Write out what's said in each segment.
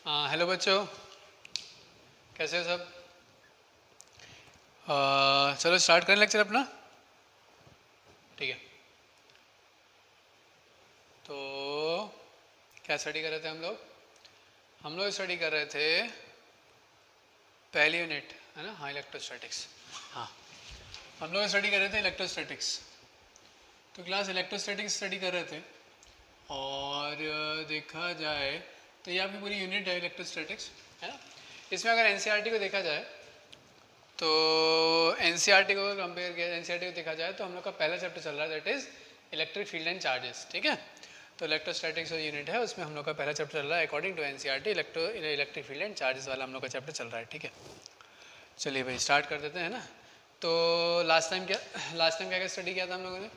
Hello बच्चों, कैसे हो सब। चलो स्टार्ट करें लेक्चर अपना। ठीक है, तो क्या स्टडी कर रहे थे हम लोग स्टडी कर रहे थे पहली यूनिट, है ना। हाँ, इलेक्ट्रोस्टैटिक्स। हाँ, हम लोग स्टडी कर रहे थे इलेक्ट्रोस्टैटिक्स। तो क्लास इलेक्ट्रोस्टैटिक्स स्टडी कर रहे थे और देखा जाए तो ये आपकी पूरी यूनिट है इलेक्ट्रोस्टैटिक्स, है ना। इसमें अगर एनसीईआरटी को देखा जाए तो एनसीईआरटी को कंपेयर किया, एनसीईआरटी को देखा जाए तो हम लोग का पहला चैप्टर चल रहा है, that is electric field and charges. ठीक है, तो इलेक्ट्रोस्टैटिक्स जो यूनिट है उसमें हम लोग का पहला चैप्टर चल रहा है according to NCERT, electric field and charges वाला हम लोग का चैप्टर चल रहा है। ठीक है, चलिए भाई स्टार्ट कर देते हैं ना। तो लास्ट टाइम क्या क्या स्टडी किया था हम लोगों ने।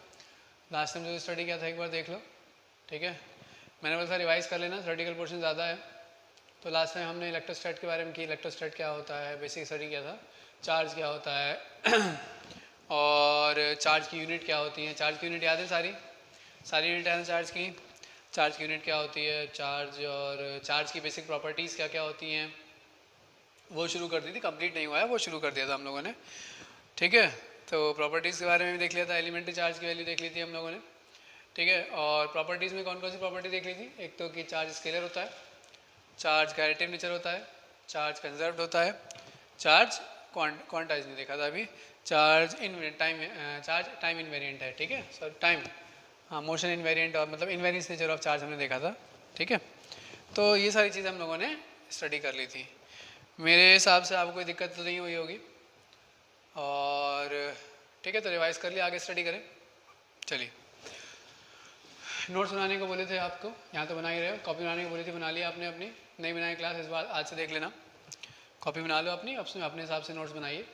लास्ट टाइम जो स्टडी किया था एक बार देख लो। ठीक है, मैंने बोला था रिवाइज कर लेना, थ्योरेटिकल पोर्शन ज़्यादा है। तो लास्ट टाइम हमने इलेक्ट्रोस्टैट के बारे में की, इलेक्ट्रोस्टैट क्या होता है, बेसिक स्टडी किया था। चार्ज क्या होता है और चार्ज की यूनिट क्या होती है। चार्ज की यूनिट याद है, सारी यूनिट है चार्ज की। चार्ज की यूनिट क्या होती है, चार्ज और चार्ज की बेसिक प्रॉपर्टीज़ क्या क्या होती हैं, वो शुरू कर दी थी। कंप्लीट नहीं हुआ है, वो शुरू कर दिया था हम लोगों ने। ठीक है, तो प्रॉपर्टीज़ के बारे में भी देख लिया था, एलिमेंट्री चार्ज की वैल्यू देख ली थी हम लोगों ने। ठीक है, और प्रॉपर्टीज़ में कौन कौन सी प्रॉपर्टी देख ली थी। एक तो कि चार्ज स्केलर होता है, चार्ज का एडिटिव नेचर होता है, चार्ज कंजर्व्ड होता है, चार्ज क्वांटाइज नहीं देखा था अभी, चार्ज टाइम इनवेरिएंट है। ठीक है, सॉरी टाइम, हाँ मोशन इनवेरिएंट, और मतलब इनवेरियंस नेचर ऑफ चार्ज हमने देखा था। ठीक है, तो ये सारी चीज़ें हम लोगों ने स्टडी कर ली थी। मेरे हिसाब से आपको कोई दिक्कत तो नहीं हुई होगी। और ठीक है, तो रिवाइज कर लिया, आगे स्टडी करें। चलिए, नोट्स बनाने को बोले थे आपको, यहाँ तो बना ही रहे हो। कॉपी बनाने को बोली थी, बना लिया आपने अपनी। नहीं बनाई क्लास, इस बार आज से देख लेना, कॉपी बना लो अपनी, अपने हिसाब से नोट्स बनाइए।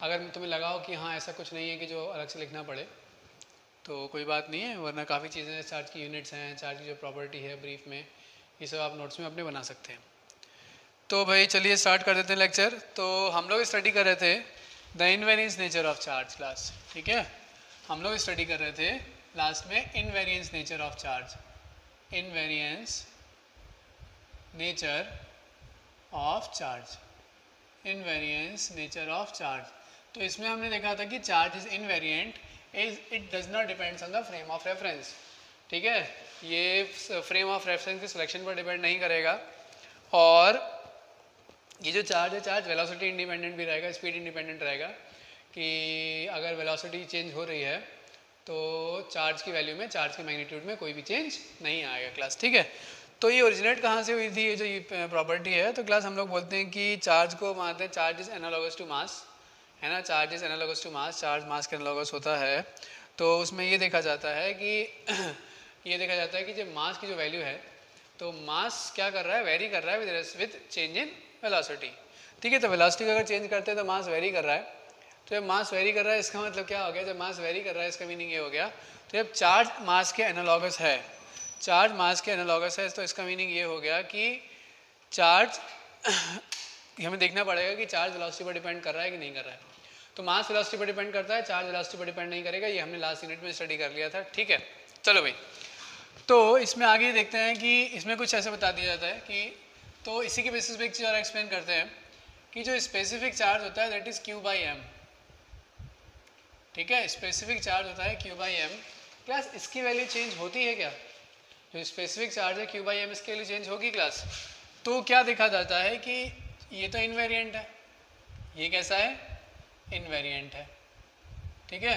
अगर तुम्हें लगा हो कि हाँ ऐसा कुछ नहीं है कि जो अलग से लिखना पड़े तो कोई बात नहीं है, वरना काफ़ी चीज़ें हैं, चार्ज की यूनिट्स हैं, चार्ज की जो प्रॉपर्टी है ब्रीफ में, ये सब आप नोट्स में अपने बना सकते हैं। तो भाई चलिए स्टार्ट कर देते हैं लेक्चर। तो हम लोग स्टडी कर रहे थे the invariance nature of charge class. ठीक है, हम लोग स्टडी कर रहे थे लास्ट में invariance nature of charge, invariance nature of charge, invariance nature of charge. तो इसमें हमने देखा था कि charge is invariant is it does not depends on the frame of reference. ठीक है, ये फ्रेम ऑफ रेफरेंस के सिलेक्शन पर डिपेंड नहीं करेगा, और ये जो चार्ज है, चार्ज वेलोसिटी इंडिपेंडेंट भी रहेगा, स्पीड इंडिपेंडेंट रहेगा, कि अगर वेलोसिटी चेंज हो रही है तो चार्ज की वैल्यू में, चार्ज के मैग्नीट्यूड में कोई भी चेंज नहीं आएगा क्लास। ठीक है, तो ये ओरिजिनेट कहाँ से हुई थी, ये जो ये प्रॉपर्टी है। तो क्लास हम लोग बोलते हैं कि चार्ज को मानते हैं charge is analogous to mass, है ना। Charge is analogous to mass, charge mass के एनालॉगस होता है। तो उसमें ये देखा जाता है कि ये देखा जाता है कि जब मास की जो वैल्यू है, तो मास क्या कर रहा है, वेरी कर रहा है विद चेंज इन वेलोसिटी। ठीक है, तो वेलोसिटी अगर चेंज करते हैं तो मास वेरी कर रहा है। तो जब मास वेरी कर रहा है इसका मतलब क्या हो गया, जब मास वेरी कर रहा है इसका मीनिंग ये हो गया, तो जब चार्ज मास के एनालॉगस है, चार्ज मास के एनालॉगस है, तो इसका मीनिंग ये हो गया कि चार्ज हमें देखना पड़ेगा कि चार्ज वेलोसिटी पर डिपेंड कर रहा है कि नहीं कर रहा है। तो मास वेलोसिटी पर डिपेंड करता है, चार्ज वेलोसिटी पर डिपेंड नहीं करेगा, ये हमने लास्ट यूनिट में स्टडी कर लिया था। ठीक है, चलो भाई, तो इसमें आगे देखते हैं कि इसमें कुछ ऐसे बता दिया जाता है कि, तो इसी के बेसिस पे एक चीज़ और एक्सप्लेन करते हैं कि जो स्पेसिफिक चार्ज होता है that is Q by M. ठीक है, स्पेसिफिक चार्ज होता है क्यू बाई एम। क्लास इसकी वैल्यू चेंज होती है क्या, जो स्पेसिफिक चार्ज है क्यू बाई एम, इसकी वैल्यू चेंज होगी क्लास। तो क्या देखा जाता है कि ये तो इनवेरिएंट है, ये कैसा है, इनवेरिएंट है। ठीक है,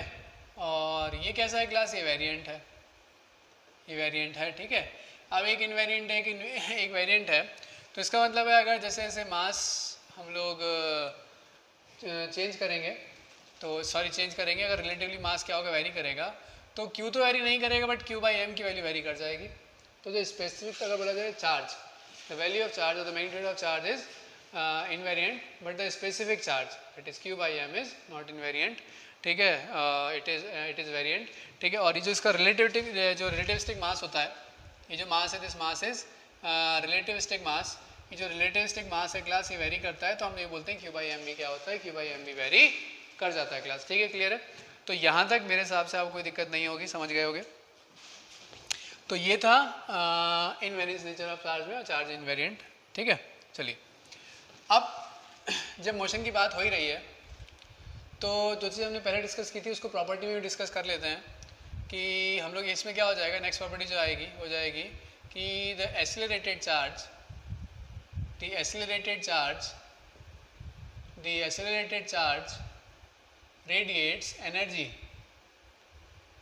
और ये कैसा है क्लास, ये वेरिएंट है, ये वेरिएंट है। ठीक है, अब एक इनवेरिएंट है, एक वेरिएंट है, तो इसका मतलब है अगर जैसे जैसे मास हम लोग चेंज करेंगे, तो सॉरी चेंज करेंगे, अगर रिलेटिवली मास क्या होगा, वेरी करेगा, तो क्यू तो वेरी नहीं करेगा बट क्यू बाई एम की वैल्यू वेरी कर जाएगी। तो जो स्पेसिफिक अगर बोला जाए charge, the value of charge और the magnitude of charge is invariant, but the specific charge it is Q by m is not invariant. ठीक है, इट इज़ वेरिएंट। ठीक है, और ये जो इसका रिलेटिविस्टिक मास होता है, ये जो मास है, दिस मास इज रिलेटिविस्टिक मास, ये जो रिलेटिविस्टिक मास है क्लास, ये वेरी करता है, तो हम ये बोलते हैं क्यू बाई एम भी क्या होता है, क्यू बाई एम भी वेरी कर जाता है क्लास। ठीक है, क्लियर है। तो यहाँ तक मेरे हिसाब से आपको कोई दिक्कत नहीं होगी, समझ गए होगे। तो ये था इनवेरियंस नेचर ऑफ चार्ज में, और चार्ज इनवेरिएंट। ठीक है, चलिए, अब जब मोशन की बात हो ही रही है तो जो चीज़ हमने पहले डिस्कस की थी उसको प्रॉपर्टी में भी डिस्कस कर लेते हैं कि हम लोग इसमें क्या हो जाएगा, नेक्स्ट प्रॉपर्टी जो आएगी हो जाएगी कि the accelerated charge radiates energy.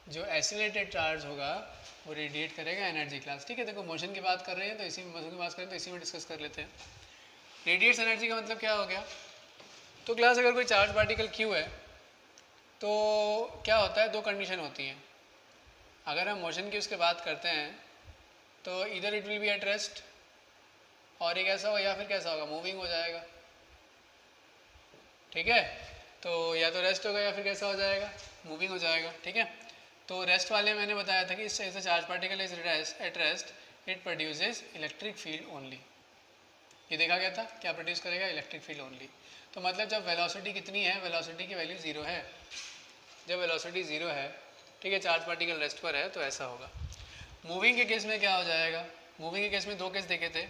जो एक्सीलरेटेड चार्ज होगा वो रेडिएट करेगा एनर्जी क्लास। ठीक है, देखो मोशन की बात कर रहे हैं तो इसी में मोशन की बात करें तो इसी में डिस्कस कर लेते हैं। रेडिएट्स एनर्जी का मतलब क्या हो गया, तो क्लास अगर कोई चार्ज पार्टिकल क्यू है तो क्या होता है, दो कंडीशन होती हैं। अगर हम मोशन की उसके बात करते हैं तो इधर it will be at rest, और एक ऐसा होगा या फिर कैसा होगा, मूविंग हो जाएगा। ठीक है, तो या तो रेस्ट होगा या फिर कैसा हो जाएगा, मूविंग हो जाएगा। ठीक है, तो रेस्ट वाले मैंने बताया था कि इस charge particle is at rest it produces electric field only. ये देखा गया था, क्या प्रोड्यूस करेगा, इलेक्ट्रिक फील्ड ओनली। तो मतलब जब वेलोसिटी कितनी है, वेलोसिटी की वैल्यू 0 है। जब वेलोसिटी 0 है, ठीक है, चार्ज पार्टिकल रेस्ट पर है, तो ऐसा होगा। मूविंग के केस में क्या हो जाएगा, मूविंग के केस में दो केस देखे थे।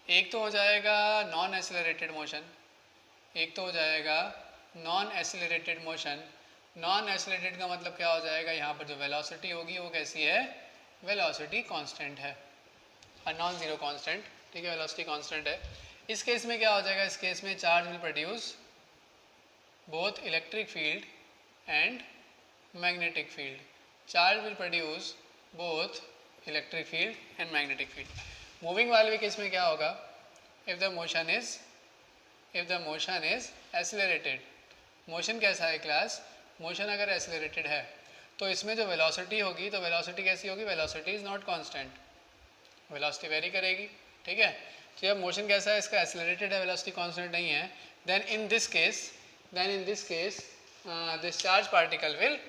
एक तो हो जाएगा नॉन एक्सेलरेटेड मोशन, एक तो हो जाएगा non accelerated motion. Non accelerated का मतलब क्या हो जाएगा, यहाँ पर जो वेलोसिटी होगी वो कैसी है, वेलोसिटी कांस्टेंट है, नॉन जीरो कांस्टेंट। ठीक है, वेलोसिटी कांस्टेंट है। इस केस में क्या हो जाएगा, इस केस में charge will produce both electric field and magnetic field. Charge will produce both electric field and magnetic field. Moving वाले केस में क्या होगा, if the motion is accelerated. Motion कैसा है क्लास, मोशन अगर एक्सेलरेटेड है तो इसमें जो वेलोसिटी होगी, तो वेलोसिटी कैसी होगी, velocity is not constant, velocity very करेगी। ठीक है, तो जब मोशन कैसा है, इसका एक्सेलरेटेड है, वेलोसिटी कांस्टेंट नहीं है, then in this case this charge particle will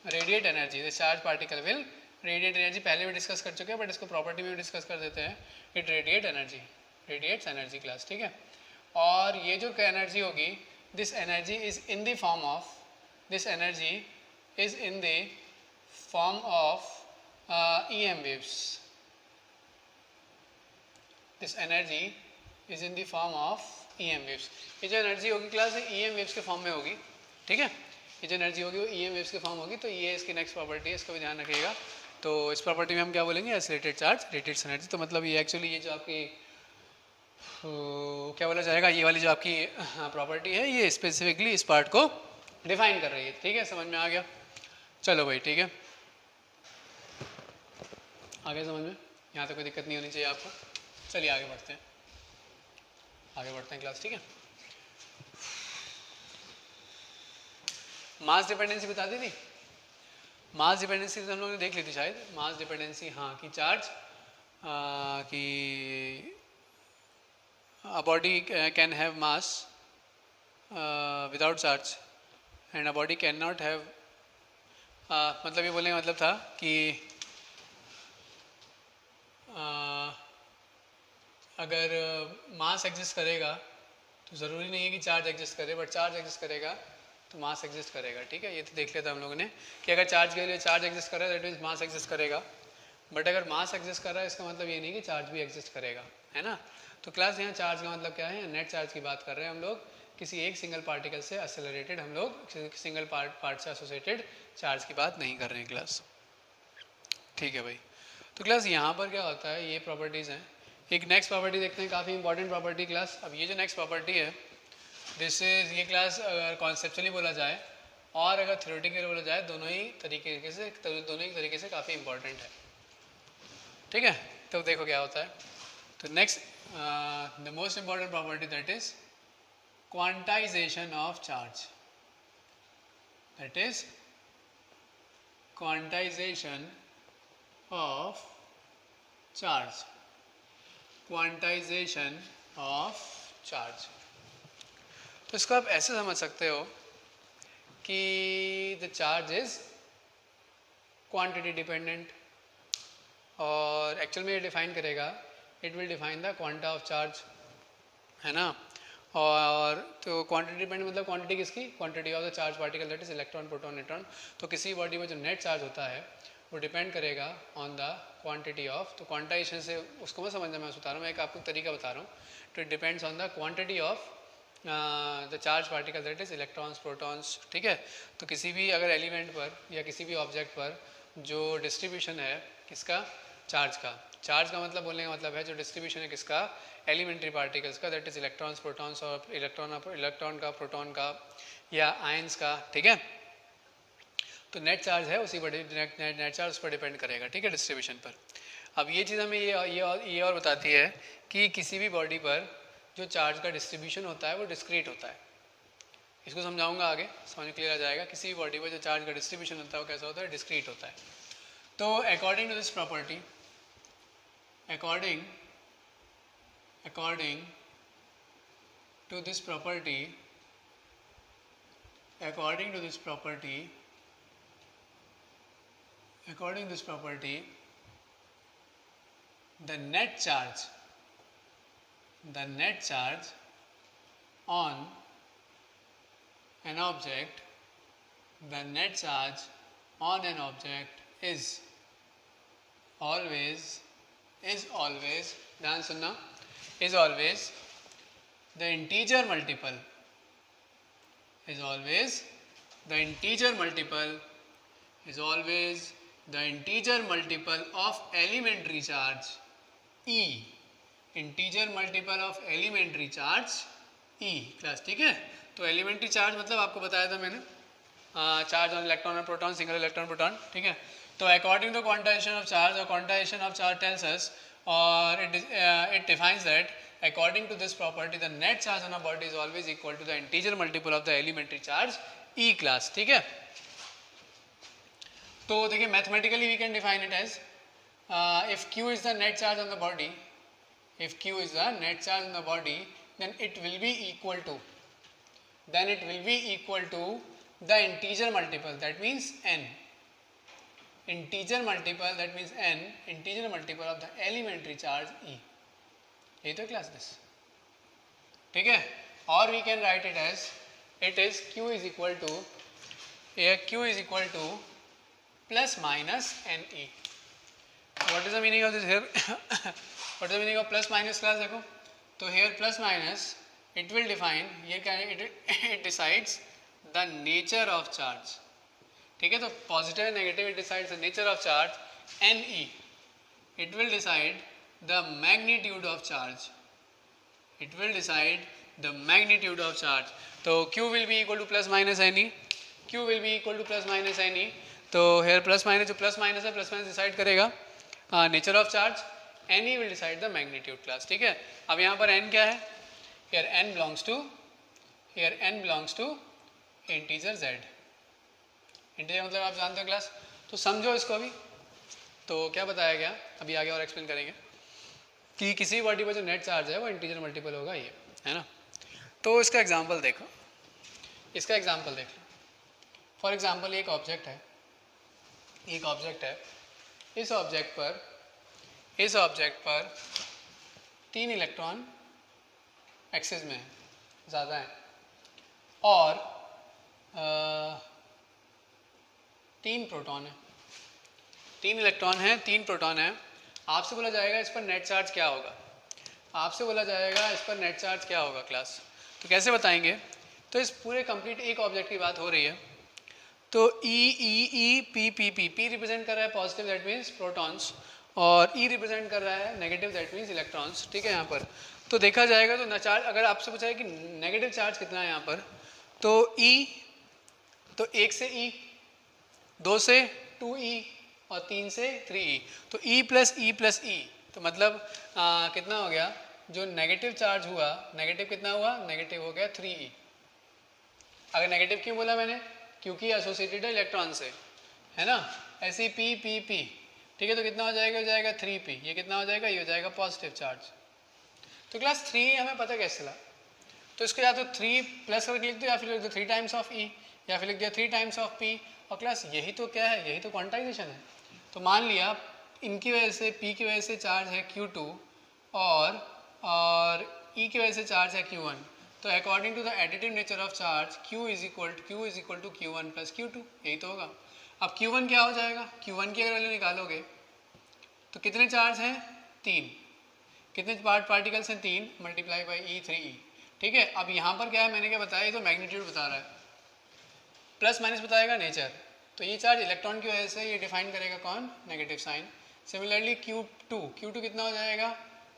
radiate energy. This charge particle will radiate energy, पहले भी डिस्कस कर चुके हैं बट इसको प्रॉपर्टी में भी डिस्कस कर देते हैं। It radiates energy class. ठीक है, और ये जो एनर्जी होगी, this energy is in the form of EM waves. This energy is in the form of EM waves. ये जो एनर्जी होगी क्लास EM waves के फॉर्म में होगी। ठीक है, ये जो एनर्जी होगी वो EM waves के फॉर्म होगी। तो ये इसकी नेक्स्ट प्रॉपर्टी है, इसका भी ध्यान रखिएगा। तो इस प्रॉपर्टी में हम क्या बोलेंगे, एक्सीलरेटेड चार्ज रेडिएट्स एनर्जी। तो मतलब ये एक्चुअली ये जो आपकी क्या बोला जाएगा, ये वाली जो आपकी प्रॉपर्टी है ये स्पेसिफिकली इस पार्ट को डिफाइन कर रही है। ठीक है, समझ में आ गया, चलो भाई ठीक है, आगे समझ में, यहाँ तक कोई दिक्कत नहीं होनी चाहिए आपको। चलिए आगे बढ़ते हैं क्लास। ठीक है, मास डिपेंडेंसी बता दी थी, मास डिपेंडेंसी तो हम लोगों ने देख ली थी शायद। मास डिपेंडेंसी, हाँ, कि चार्ज कि a body can have mass without charge and a body cannot have मतलब ये बोलने का मतलब था कि अगर मास एग्जिस्ट करेगा तो ज़रूरी नहीं है कि चार्ज एग्जिस्ट करे, बट चार्ज एग्जिस्ट करेगा तो मास एग्जिस्ट करेगा। ठीक है, ये तो देख लिया था हम लोगों ने कि अगर चार्ज के लिए चार्ज एग्जिस्ट कर रहा है दैट मीन्स मास एग्जिस्ट करेगा, बट अगर मास एग्जिस्ट कर रहा है इसका मतलब ये नहीं कि चार्ज भी एग्जिस्ट करेगा, है ना। तो क्लास यहाँ चार्ज का मतलब क्या है, नेट चार्ज की बात कर रहे हैं हम लोग, किसी एक सिंगल पार्टिकल से एक्सेलरेटेड, हम लोग सिंगल पार्ट से एसोसिएटेड चार्ज की बात नहीं कर रहे हैं क्लास। ठीक है भाई, तो क्लास यहाँ पर क्या होता है, ये प्रॉपर्टीज़ हैं। एक नेक्स्ट प्रॉपर्टी देखते हैं, काफ़ी इंपॉर्टेंट प्रॉपर्टी क्लास। अब ये जो नेक्स्ट प्रॉपर्टी है, दिस इज, ये क्लास अगर कॉन्सेप्चुअली बोला जाए और अगर थ्योरेटिकली बोला जाए, दोनों ही तरीके से काफ़ी इंपॉर्टेंट है। ठीक है, तो देखो क्या होता है। तो next the most important property that is quantization of charge, that is quantization of charge, quantization of charge. तो इसको आप ऐसे समझ सकते हो कि the charge is quantity dependent, और एक्चुअल में ये डिफाइन करेगा, it will define the quanta of charge, है ना। और तो क्वांटिटी डिपेंडेंट मतलब क्वांटिटी किसकी, quantity of the charge particle that is electron, proton, neutron. तो किसी बॉडी में जो नेट चार्ज होता है वो डिपेंड करेगा ऑन द क्वांटिटी ऑफ, तो क्वांटाइजेशन से उसको मैं समझना, मैं बता रहा हूँ, मैं एक आपको तरीका बता रहा हूँ. तो it depends on the quantity of the charge particle that is electrons protons. ठीक है, तो किसी भी अगर एलिमेंट पर या किसी भी ऑब्जेक्ट पर जो डिस्ट्रीब्यूशन है किसका, चार्ज का, चार्ज का मतलब बोलने का मतलब है जो डिस्ट्रीब्यूशन है किसका, एलिमेंट्री पार्टिकल्स का, दैट इज इलेक्ट्रॉन्स प्रोटॉन्स, और इलेक्ट्रॉन का, प्रोटॉन का या आयंस का. ठीक है, तो नेट चार्ज है उसी पर, नेट चार्ज उस पर डिपेंड करेगा. ठीक है, डिस्ट्रीब्यूशन पर. अब ये चीज़ हमें ये और बताती है कि किसी भी बॉडी पर जो चार्ज का डिस्ट्रीब्यूशन होता है वो डिस्क्रीट होता है. इसको समझाऊंगा आगे, समझ में क्लियर आ जाएगा. किसी भी बॉडी पर जो चार्ज का डिस्ट्रीब्यूशन होता है वो कैसा होता है, डिस्क्रीट होता है. तो according to this property, according to this property, according to this property, the net charge on an object, is always ध्यान सुनना, is always the integer multiple of elementary charge E. Integer multiple of elementary charge E class. ठीक है, तो elementary charge मतलब आपको बताया था मैंने, चार्ज ऑन इलेक्ट्रॉन और प्रोटॉन, सिंगल इलेक्ट्रॉन प्रोटॉन. ठीक है, तो according to quantization of charge, और quantization of charge tells us, और it defines that according to this property the net charge on a body is always equal to the integer multiple of the elementary charge E class. ठीक है, तो देखिए mathematically we can define it as, if Q is the net charge on the body, then it will be equal to the integer multiple, that means n, integer multiple of the elementary charge E. ये तो class this. ठीक है, और we can write it as, it is Q is equal to plus minus N E. What is the meaning of this here, what is the meaning of plus minus class. देखो तो here plus minus it will define, ये क्या है, it decides the nature of charge. ठीक है, तो positive and negative it decides the nature of charge. N E it will decide the magnitude of charge. तो Q will be equal to plus minus Ne. तो here plus minus, जो plus minus है, plus minus decide करेगा nature of charge. Ne will decide the magnitude class. ठीक है, अब यहाँ पर n क्या है, here n belongs to integer z. Integer मतलब आप जानते हो क्लास, तो समझो इसको अभी. तो क्या बताया गया, अभी आगे और एक्सप्लेन करेंगे कि किसी बॉडी पर जो नेट चार्ज है वो इंटीजर मल्टीपल होगा, ये है ना. तो इसका एग्जांपल देखो, देख लो. फॉर एग्जांपल एक ऑब्जेक्ट है, इस ऑब्जेक्ट पर 3 इलेक्ट्रॉन एक्सिस में है, ज़्यादा है, और 3 प्रोटॉन है. 3 इलेक्ट्रॉन है, 3 प्रोटॉन है. आपसे बोला जाएगा इस पर नेट चार्ज क्या होगा, क्लास. तो कैसे बताएंगे, तो इस पूरे कंप्लीट एक ऑब्जेक्ट की बात हो रही है. तो P रिप्रेजेंट कर रहा है पॉजिटिव, दैट मीन्स प्रोटॉन्स, और E रिप्रेजेंट कर रहा है नेगेटिव, दैट मीन्स इलेक्ट्रॉन्स. ठीक है, यहाँ पर तो देखा जाएगा तो चार्ज, अगर आपसे पूछा है कि नेगेटिव चार्ज कितना है यहाँ पर, तो E, तो 1 से E, 2 से 2E, और 3 से 3E. तो E प्लस E, तो मतलब कितना हो गया, जो नेगेटिव चार्ज हुआ, नेगेटिव कितना हुआ, नेगेटिव हो गया 3E. अगर नेगेटिव क्यों बोला मैंने, क्योंकि एसोसिएटेड है इलेक्ट्रॉन से, है ना. ऐसे P. ठीक है, तो कितना हो जाएगा 3P. ये कितना हो जाएगा, ये हो जाएगा पॉजिटिव चार्ज. तो क्लास 3 हमें पता कैसे चला, तो इसको या तो 3 प्लस करके लिख दो, या फिर लिख दो 3 टाइम्स ऑफ E, या फिर लिख दिया 3 टाइम्स ऑफ P. और क्लास यही तो क्या है, यही तो क्वांटाइजेशन है. तो मान लिया इनकी वजह से, P की वजह से चार्ज है Q2, और E की वजह से चार्ज है Q1. तो according to the additive nature of charge Q is equal to Q1 plus Q2, यही तो होगा. अब Q1 क्या हो जाएगा, Q1 की अगर वैल्यू निकालोगे तो कितने चार्ज हैं, 3, कितने पार्टिकल्स हैं, 3 मल्टीप्लाई बाई ई 3E, ठीक है। अब यहाँ पर क्या है, मैंने क्या बताया, ये तो मैग्नीट्यूड बता रहा है, प्लस माइनस बताएगा नेचर, तो ये चार्ज इलेक्ट्रॉन की वजह से ये डिफाइन करेगा कौन, नेगेटिव साइन। सिमिलरली Q2 कितना हो जाएगा,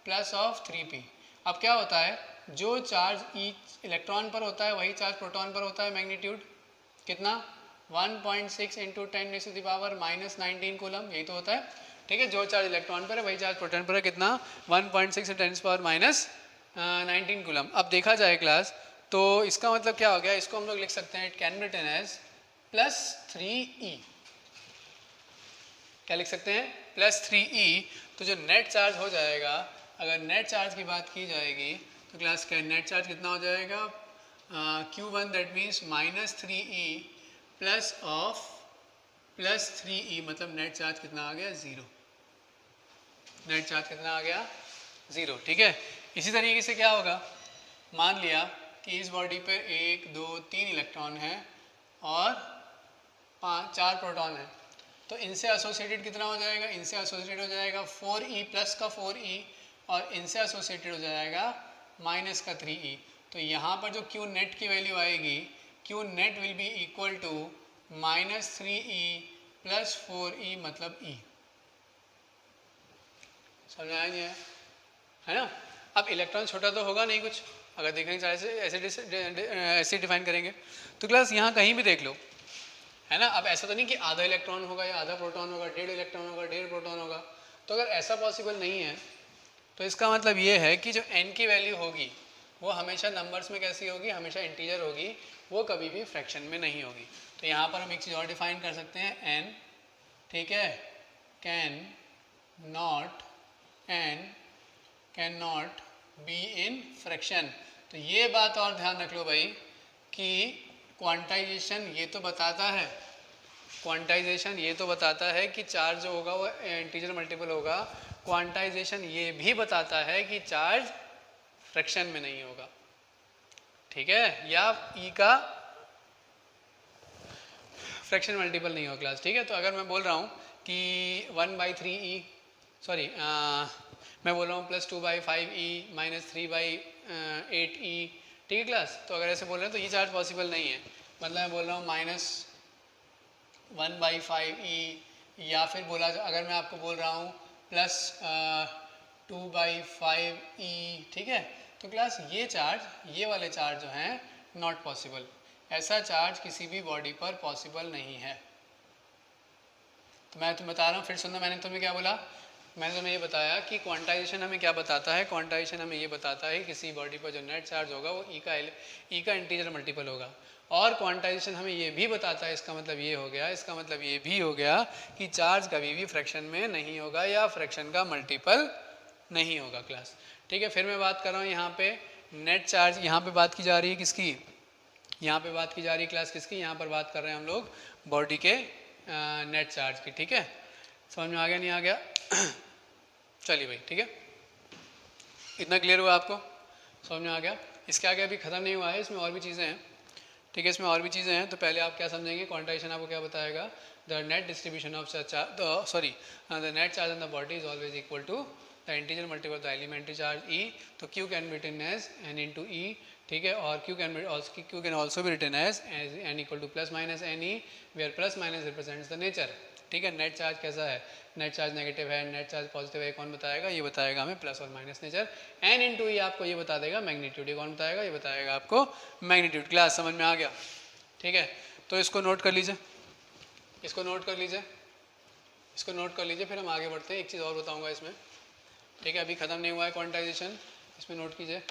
प्लस ऑफ 3P। अब क्या होता है, जो चार्ज इलेक्ट्रॉन पर होता है वही चार्ज प्रोटॉन पर होता है, मैग्नीट्यूड कितना, 1.6 इंटू 10⁻⁻19 कूलम, यही तो होता है, ठीक है। जो चार्ज इलेक्ट्रॉन पर है वही चार्ज प्रोटॉन पर है, कितना, 1.6 10⁻⁻19 कूलम। अब देखा जाए क्लास, तो इसका मतलब क्या हो गया, इसको हम लोग लिख सकते हैं, it can be written as +3E, क्या लिख सकते हैं, +3E। तो जो नेट चार्ज हो जाएगा, अगर नेट चार्ज की बात की जाएगी तो क्लास का नेट चार्ज कितना हो जाएगा, Q1 that means -3E plus of +3E, मतलब नेट चार्ज कितना आ गया, 0, नेट चार्ज कितना आ गया, 0, ठीक है। इसी तरीके से क्या होगा, मान लिया कि इस बॉडी पर 1 2 3 इलेक्ट्रॉन हैं और 4 प्रोटॉन हैं, तो इनसे एसोसिएटेड कितना हो जाएगा, इनसे एसोसिएटेड हो जाएगा 4E प्लस का 4E, और इनसे एसोसिएटेड हो जाएगा माइनस का 3E। तो यहाँ पर जो Q नेट की वैल्यू आएगी, Q net will be equal to -3E plus 4E, मतलब E। समझ आया नहीं है ना। अब इलेक्ट्रॉन छोटा तो होगा नहीं कुछ, अगर देखने चाहे से ऐसे डिफाइन करेंगे तो क्लास यहाँ कहीं भी देख लो, है ना। अब ऐसा तो नहीं कि आधा इलेक्ट्रॉन होगा या आधा प्रोटॉन होगा, 1.5 इलेक्ट्रॉन होगा, 1.5 प्रोटॉन होगा, तो अगर ऐसा पॉसिबल नहीं है तो इसका मतलब ये है कि जो n की वैल्यू होगी वो हमेशा नंबर्स में कैसी होगी, हमेशा इंटीजर होगी, वो कभी भी फ्रैक्शन में नहीं होगी। तो यहाँ पर हम एक चीज़ और डिफाइन कर सकते हैं, n, ठीक है, can not be in fraction. तो ये बात और ध्यान रख लो भाई कि क्वांटाइजेशन ये तो बताता है, क्वांटाइजेशन ये तो बताता है कि चार्ज जो होगा वो इंटीजर मल्टीपल होगा, क्वांटाइजेशन ये भी बताता है कि चार्ज फ्रैक्शन में नहीं होगा, ठीक है, या ई का फ्रैक्शन मल्टीपल नहीं होगा क्लास, ठीक है। तो अगर मैं बोल रहा हूँ कि 1/3E, सॉरी मैं बोल रहा हूँ +2/5E -3/8E, ठीक है क्लास। तो अगर ऐसे बोल रहे हैं तो ये चार्ज पॉसिबल नहीं है, मतलब मैं बोल रहा हूँ -1/5E, या फिर बोला अगर मैं आपको बोल रहा हूँ +2/5E, ठीक है। तो क्लास ये चार्ज, ये वाले चार्ज जो हैं नॉट पॉसिबल, ऐसा चार्ज किसी भी बॉडी पर पॉसिबल नहीं है। तो मैं तुम्हें बता रहा हूँ, फिर सुनना, मैंने तुम्हें क्या बोला, मैंने तुम्हें ये बताया कि क्वांटाइजेशन हमें क्या बताता है, क्वांटाइजेशन हमें ये बताता है किसी बॉडी पर जो नेट चार्ज होगा वो ई का इंटीजर मल्टीपल होगा, और क्वांटाइजेशन हमें ये भी बताता है, इसका मतलब ये हो गया, इसका मतलब ये भी हो गया कि चार्ज कभी भी फ्रैक्शन में नहीं होगा या फ्रैक्शन का मल्टीपल नहीं होगा क्लास, ठीक है। फिर मैं बात कर रहा हूँ यहाँ पे नेट चार्ज, यहाँ पे बात की जा रही है किसकी, यहाँ पे बात की जा रही है क्लास किसकी, यहाँ पर बात कर रहे हैं हम लोग बॉडी के नेट चार्ज की, ठीक है। समझ में आ गया नहीं आ गया चलिए भाई, ठीक है, इतना क्लियर हुआ आपको, समझ में आ गया। इसके आगे अभी ख़त्म नहीं हुआ है, इसमें और भी चीज़ें हैं, ठीक है, इसमें और भी चीज़ें हैं। तो पहले आप क्या समझेंगे, क्वांटाइजेशन आपको क्या बताएगा, the net distribution of the net charge in the body is always equal to the integer multiple the elementary charge E। तो Q can be written as n into E, ठीक है, और Q कैन ऑल्सो भी written as n equal to plus minus NE, where plus minus represents the nature, ठीक है। Net charge कैसा है, net charge negative है, नेट चार्ज पॉजिटिव है, कौन बताएगा, ये बताएगा हमें प्लस और माइनस नेचर। n इंटू ई आपको ये बता देगा मैग्नीट्यूड, ये कौन बताएगा, ये बताएगा आपको मैग्नीट्यूड। क्लास समझ में आ गया, ठीक है। तो इसको नोट कर लीजिए, इसको नोट कर लीजिए, इसको नोट कर लीजिए, फिर हम आगे बढ़ते हैं। एक चीज़ और बताऊंगा इसमें, ठीक है, अभी ख़त्म नहीं हुआ है क्वांटाइजेशन, इसमें नोट कीजिए।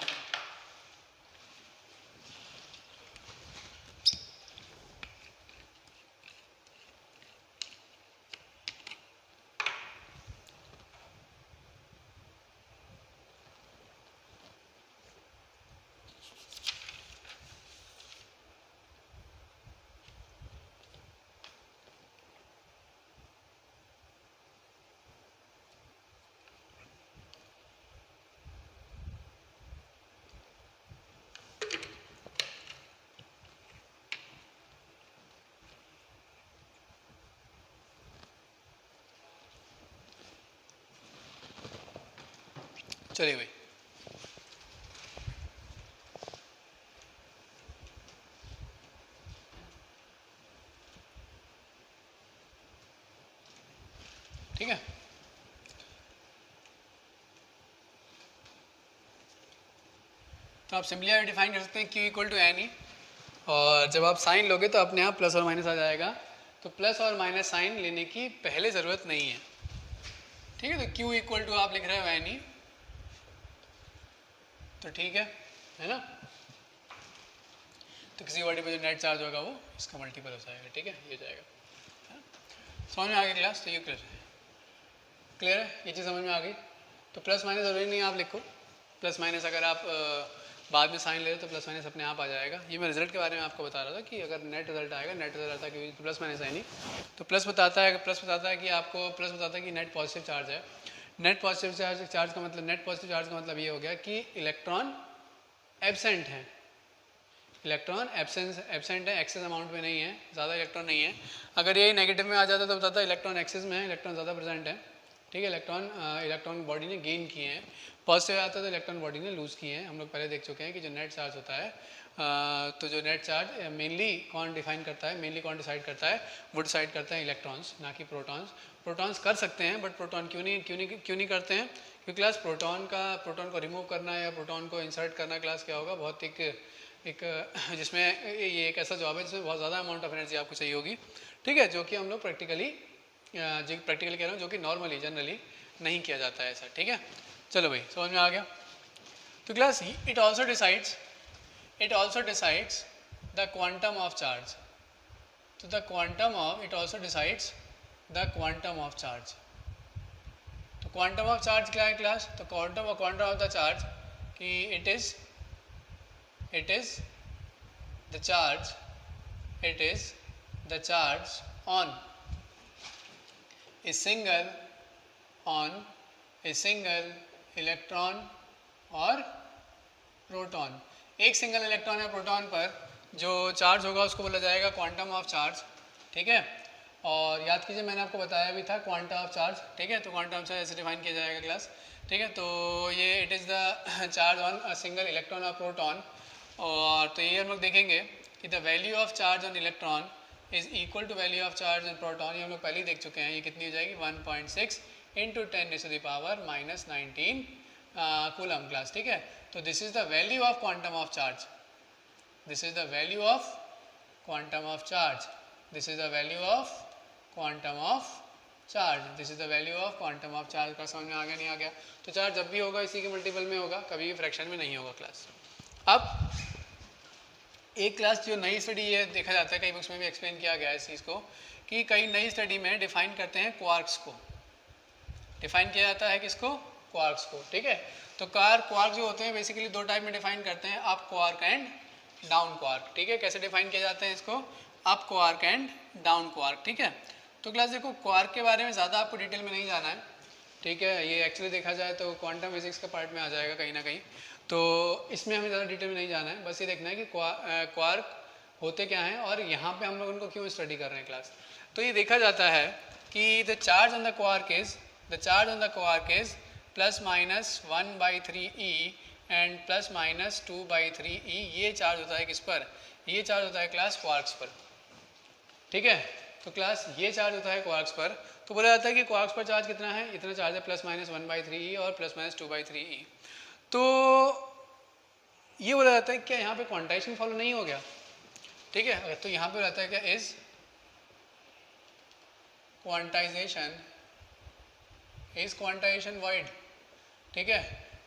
चलिए भाई, ठीक है। तो आप सिंपली डिफाइन कर सकते हैं Q equal to N E, और जब आप साइन लोगे तो अपने आप प्लस और माइनस आ जाएगा। तो प्लस और माइनस साइन लेने की पहले ज़रूरत नहीं है, ठीक है। तो Q इक्वल टू आप लिख रहे हो एन ई, तो ठीक है ना। तो किसी बॉडी पे जो नेट चार्ज होगा वो इसका मल्टीपल हो जाएगा, ठीक है, ये जाएगा। समझ में आ गई क्लास? तो ये क्लियर है, ये चीज़ समझ में आ गई। तो प्लस माइनस ज़रूरी नहीं है आप लिखो, प्लस माइनस अगर आप बाद में साइन ले रहे तो प्लस माइनस अपने आप आ जाएगा। ये मैं रिजल्ट के बारे में आपको बता रहा था कि अगर नेट रिजल्ट आएगा, नेट रिजल्ट आता है कि प्लस माइनस है नहीं, तो प्लस बताता है कि आपको प्लस बताता है कि नेट पॉजिटिव चार्ज है। नेट पॉजिटिव चार्ज का मतलब, नेट पॉजिटिव चार्ज का मतलब ये हो गया कि इलेक्ट्रॉन एब्सेंट है, इलेक्ट्रॉन एब्सेंट है, एक्सेस अमाउंट में नहीं है, ज़्यादा इलेक्ट्रॉन नहीं है। अगर ये नेगेटिव में आ जाता तो बताता इलेक्ट्रॉन एक्सेस में है, इलेक्ट्रॉन ज़्यादा प्रेजेंट है, ठीक है, इलेक्ट्रॉन बॉडी ने गेन किए हैं। पॉजिटिव आता है तो इलेक्ट्रॉन बॉडी ने लूज़ किए हैं। हम लोग पहले देख चुके हैं कि जो नेट चार्ज होता है, तो जो नेट चार्ज मेनली कौन डिफाइन करता है, मेनली कौन डिसाइड करता है, वो डिसाइड करता है इलेक्ट्रॉन्स, ना कि प्रोटॉन्स। प्रोटॉन्स कर सकते हैं बट प्रोटॉन क्यों नहीं करते हैं? क्योंकि क्लास प्रोटॉन को रिमूव करना या प्रोटॉन को इंसर्ट करना क्लास क्या होगा, बहुत एक जिसमें ये एक ऐसा जॉब है जिसमें बहुत ज़्यादा अमाउंट ऑफ एनर्जी आपको चाहिए होगी, ठीक है, जो कि हम लोग प्रैक्टिकली कह रहा हूँ, जो कि नॉर्मली जनरली नहीं किया जाता है ऐसा, ठीक है। चलो भाई, समझ में आ गया। तो class it also decides the quantum of charge. तो the quantum of, it also decides the quantum of charge. तो क्वांटम ऑफ चार्ज क्या है क्लास? तो क्वांटम ऑफ द चार्ज कि it is the charge on a single electron और proton. एक single electron या proton पर जो चार्ज होगा उसको बोला जाएगा क्वांटम ऑफ चार्ज, ठीक है। और याद कीजिए मैंने आपको बताया भी था क्वांटम ऑफ चार्ज, ठीक है। तो क्वांटम ऑफ चार्ज ऐसे डिफाइन किया जाएगा क्लास, ठीक है। तो ये it is the charge on a single electron और प्रोटॉन। और तो ये हम लोग देखेंगे कि the value of charge on electron is equal to value of charge on proton. ये हम लोग पहले ही देख चुके हैं। ये कितनी हो जाएगी? 1.6 इंटू 10⁻⁻⁻⁹ कूलम क्लास, ठीक है। तो this is the value of quantum of charge, this is the value of quantum of charge, this is the value of quantum of charge, this is the value of quantum of charge. का समझ में आ गया? नहीं आ गया? तो charge जब भी होगा इसी के मल्टीपल में होगा, कभी भी फ्रैक्शन में नहीं होगा क्लास। अब एक क्लास जो नई स्टडी ये देखा जाता है, कई बुक्स में भी एक्सप्लेन किया गया है इस चीज़ को, कि कई नई स्टडी में डिफाइन करते हैं क्वार्क्स को, डिफाइन किया जाता है किसको? क्वार्क्स को, ठीक है। तो क्वार्क जो होते हैं बेसिकली दो टाइप में डिफाइन करते हैं, up quark and down quark, ठीक है। कैसे डिफाइन किया जाते हैं इसको? Up quark and down quark, ठीक है। तो क्लास देखो, क्वार्क के बारे में ज़्यादा आपको डिटेल में नहीं जाना है, ठीक है। ये एक्चुअली देखा जाए तो क्वांटम फिजिक्स का पार्ट में आ जाएगा कहीं ना कहीं, तो इसमें हमें ज़्यादा डिटेल में नहीं जाना है। बस ये देखना है कि क्वार्क होते क्या हैं और यहाँ पे हम लोग उनको क्यों स्टडी कर रहे हैं क्लास। तो ये देखा जाता है कि the charge on the quark is ±1/3e and ±2/3e। ये चार्ज होता है किस पर? ये चार्ज होता है क्लास क्वार्क्स पर, ठीक है। तो क्लास ये चार्ज होता है क्वार्क्स पर। तो बोला जाता है कि क्वार्क्स पर चार्ज कितना है? इतना चार्ज है, ±1/3e और ±2/3e। तो ये बोला जाता है क्या यहाँ पे क्वांटाइजेशन फॉलो नहीं हो गया, ठीक है। तो यहाँ पे रहता है क्या? इज क्वांटाइजेशन वॉइड, ठीक है।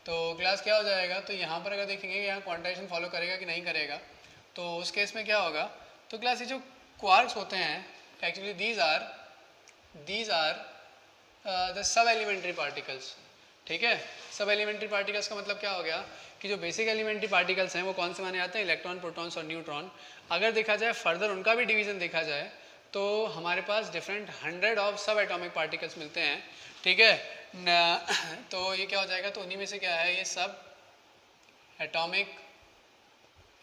तो क्लास क्या हो जाएगा? तो यहाँ पर अगर देखेंगे यहाँ क्वांटाइजेशन फॉलो करेगा कि नहीं करेगा, तो उस केस में क्या होगा? तो क्लास ये जो क्वार्क्स होते हैं actually these are the sub elementary particles, ठीक है। सब एलिमेंट्री पार्टिकल्स का मतलब क्या हो गया कि जो बेसिक एलिमेंट्री पार्टिकल्स हैं वो कौन से माने जाते हैं? इलेक्ट्रॉन, प्रोटॉन्स और न्यूट्रॉन। अगर देखा जाए फर्दर उनका भी डिवीजन देखा जाए तो हमारे पास डिफरेंट 100 ऑफ सब एटॉमिक पार्टिकल्स मिलते हैं, ठीक है। तो ये क्या हो जाएगा? तो उन्हीं में से क्या है? ये सब एटॉमिक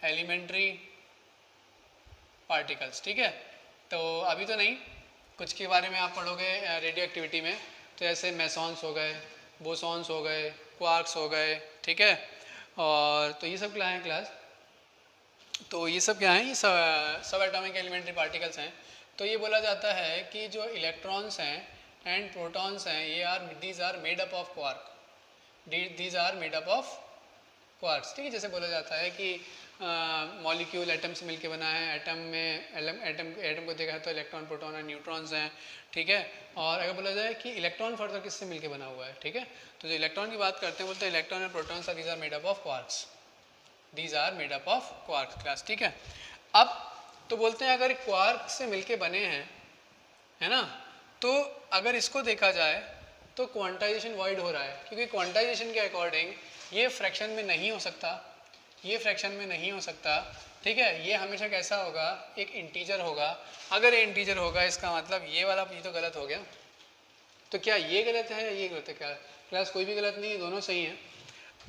एलिमेंट्री पार्टिकल्स, ठीक है। तो अभी तो नहीं, कुछ के बारे में आप पढ़ोगे रेडियो एक्टिविटी में, तो ऐसे मेसॉन्स हो गए, बोसॉन्स हो गए, क्वार्क्स हो गए, ठीक है। और तो ये सब क्या है क्लास, तो ये सब क्या है, ये सब एटॉमिक एलिमेंट्री पार्टिकल्स हैं। तो ये बोला जाता है कि जो इलेक्ट्रॉन्स हैं एंड प्रोटॉन्स हैं ये these are made up of quark, these are made up of quarks, ठीक है। जैसे बोला जाता है कि मॉलिक्यूल एटम से मिलके बना है, एटम में एटम को देखा है तो इलेक्ट्रॉन प्रोटॉन और न्यूट्रॉन्स हैं, ठीक है। और अगर बोला जाए कि इलेक्ट्रॉन फर्दर किससे मिलके बना हुआ है, ठीक है, तो जो इलेक्ट्रॉन की बात करते हैं बोलते हैं electron and protons are these are made up of quarks, these are made up of quark class, ठीक है। अब तो बोलते हैं अगर क्वार्क से मिलके बने हैं, है ना, तो अगर इसको देखा जाए तो क्वांटाइजेशन वॉइड हो रहा है, क्योंकि क्वांटाइजेशन के अकॉर्डिंग ये फ्रैक्शन में नहीं हो सकता, ये फ्रैक्शन में नहीं हो सकता, ठीक है। ये हमेशा कैसा होगा, एक इंटीजर होगा। अगर ये इंटीजर होगा इसका मतलब ये वाला ये तो गलत हो गया, तो क्या ये गलत है या ये गलत है, क्या क्लास, कोई भी गलत नहीं है, दोनों सही हैं।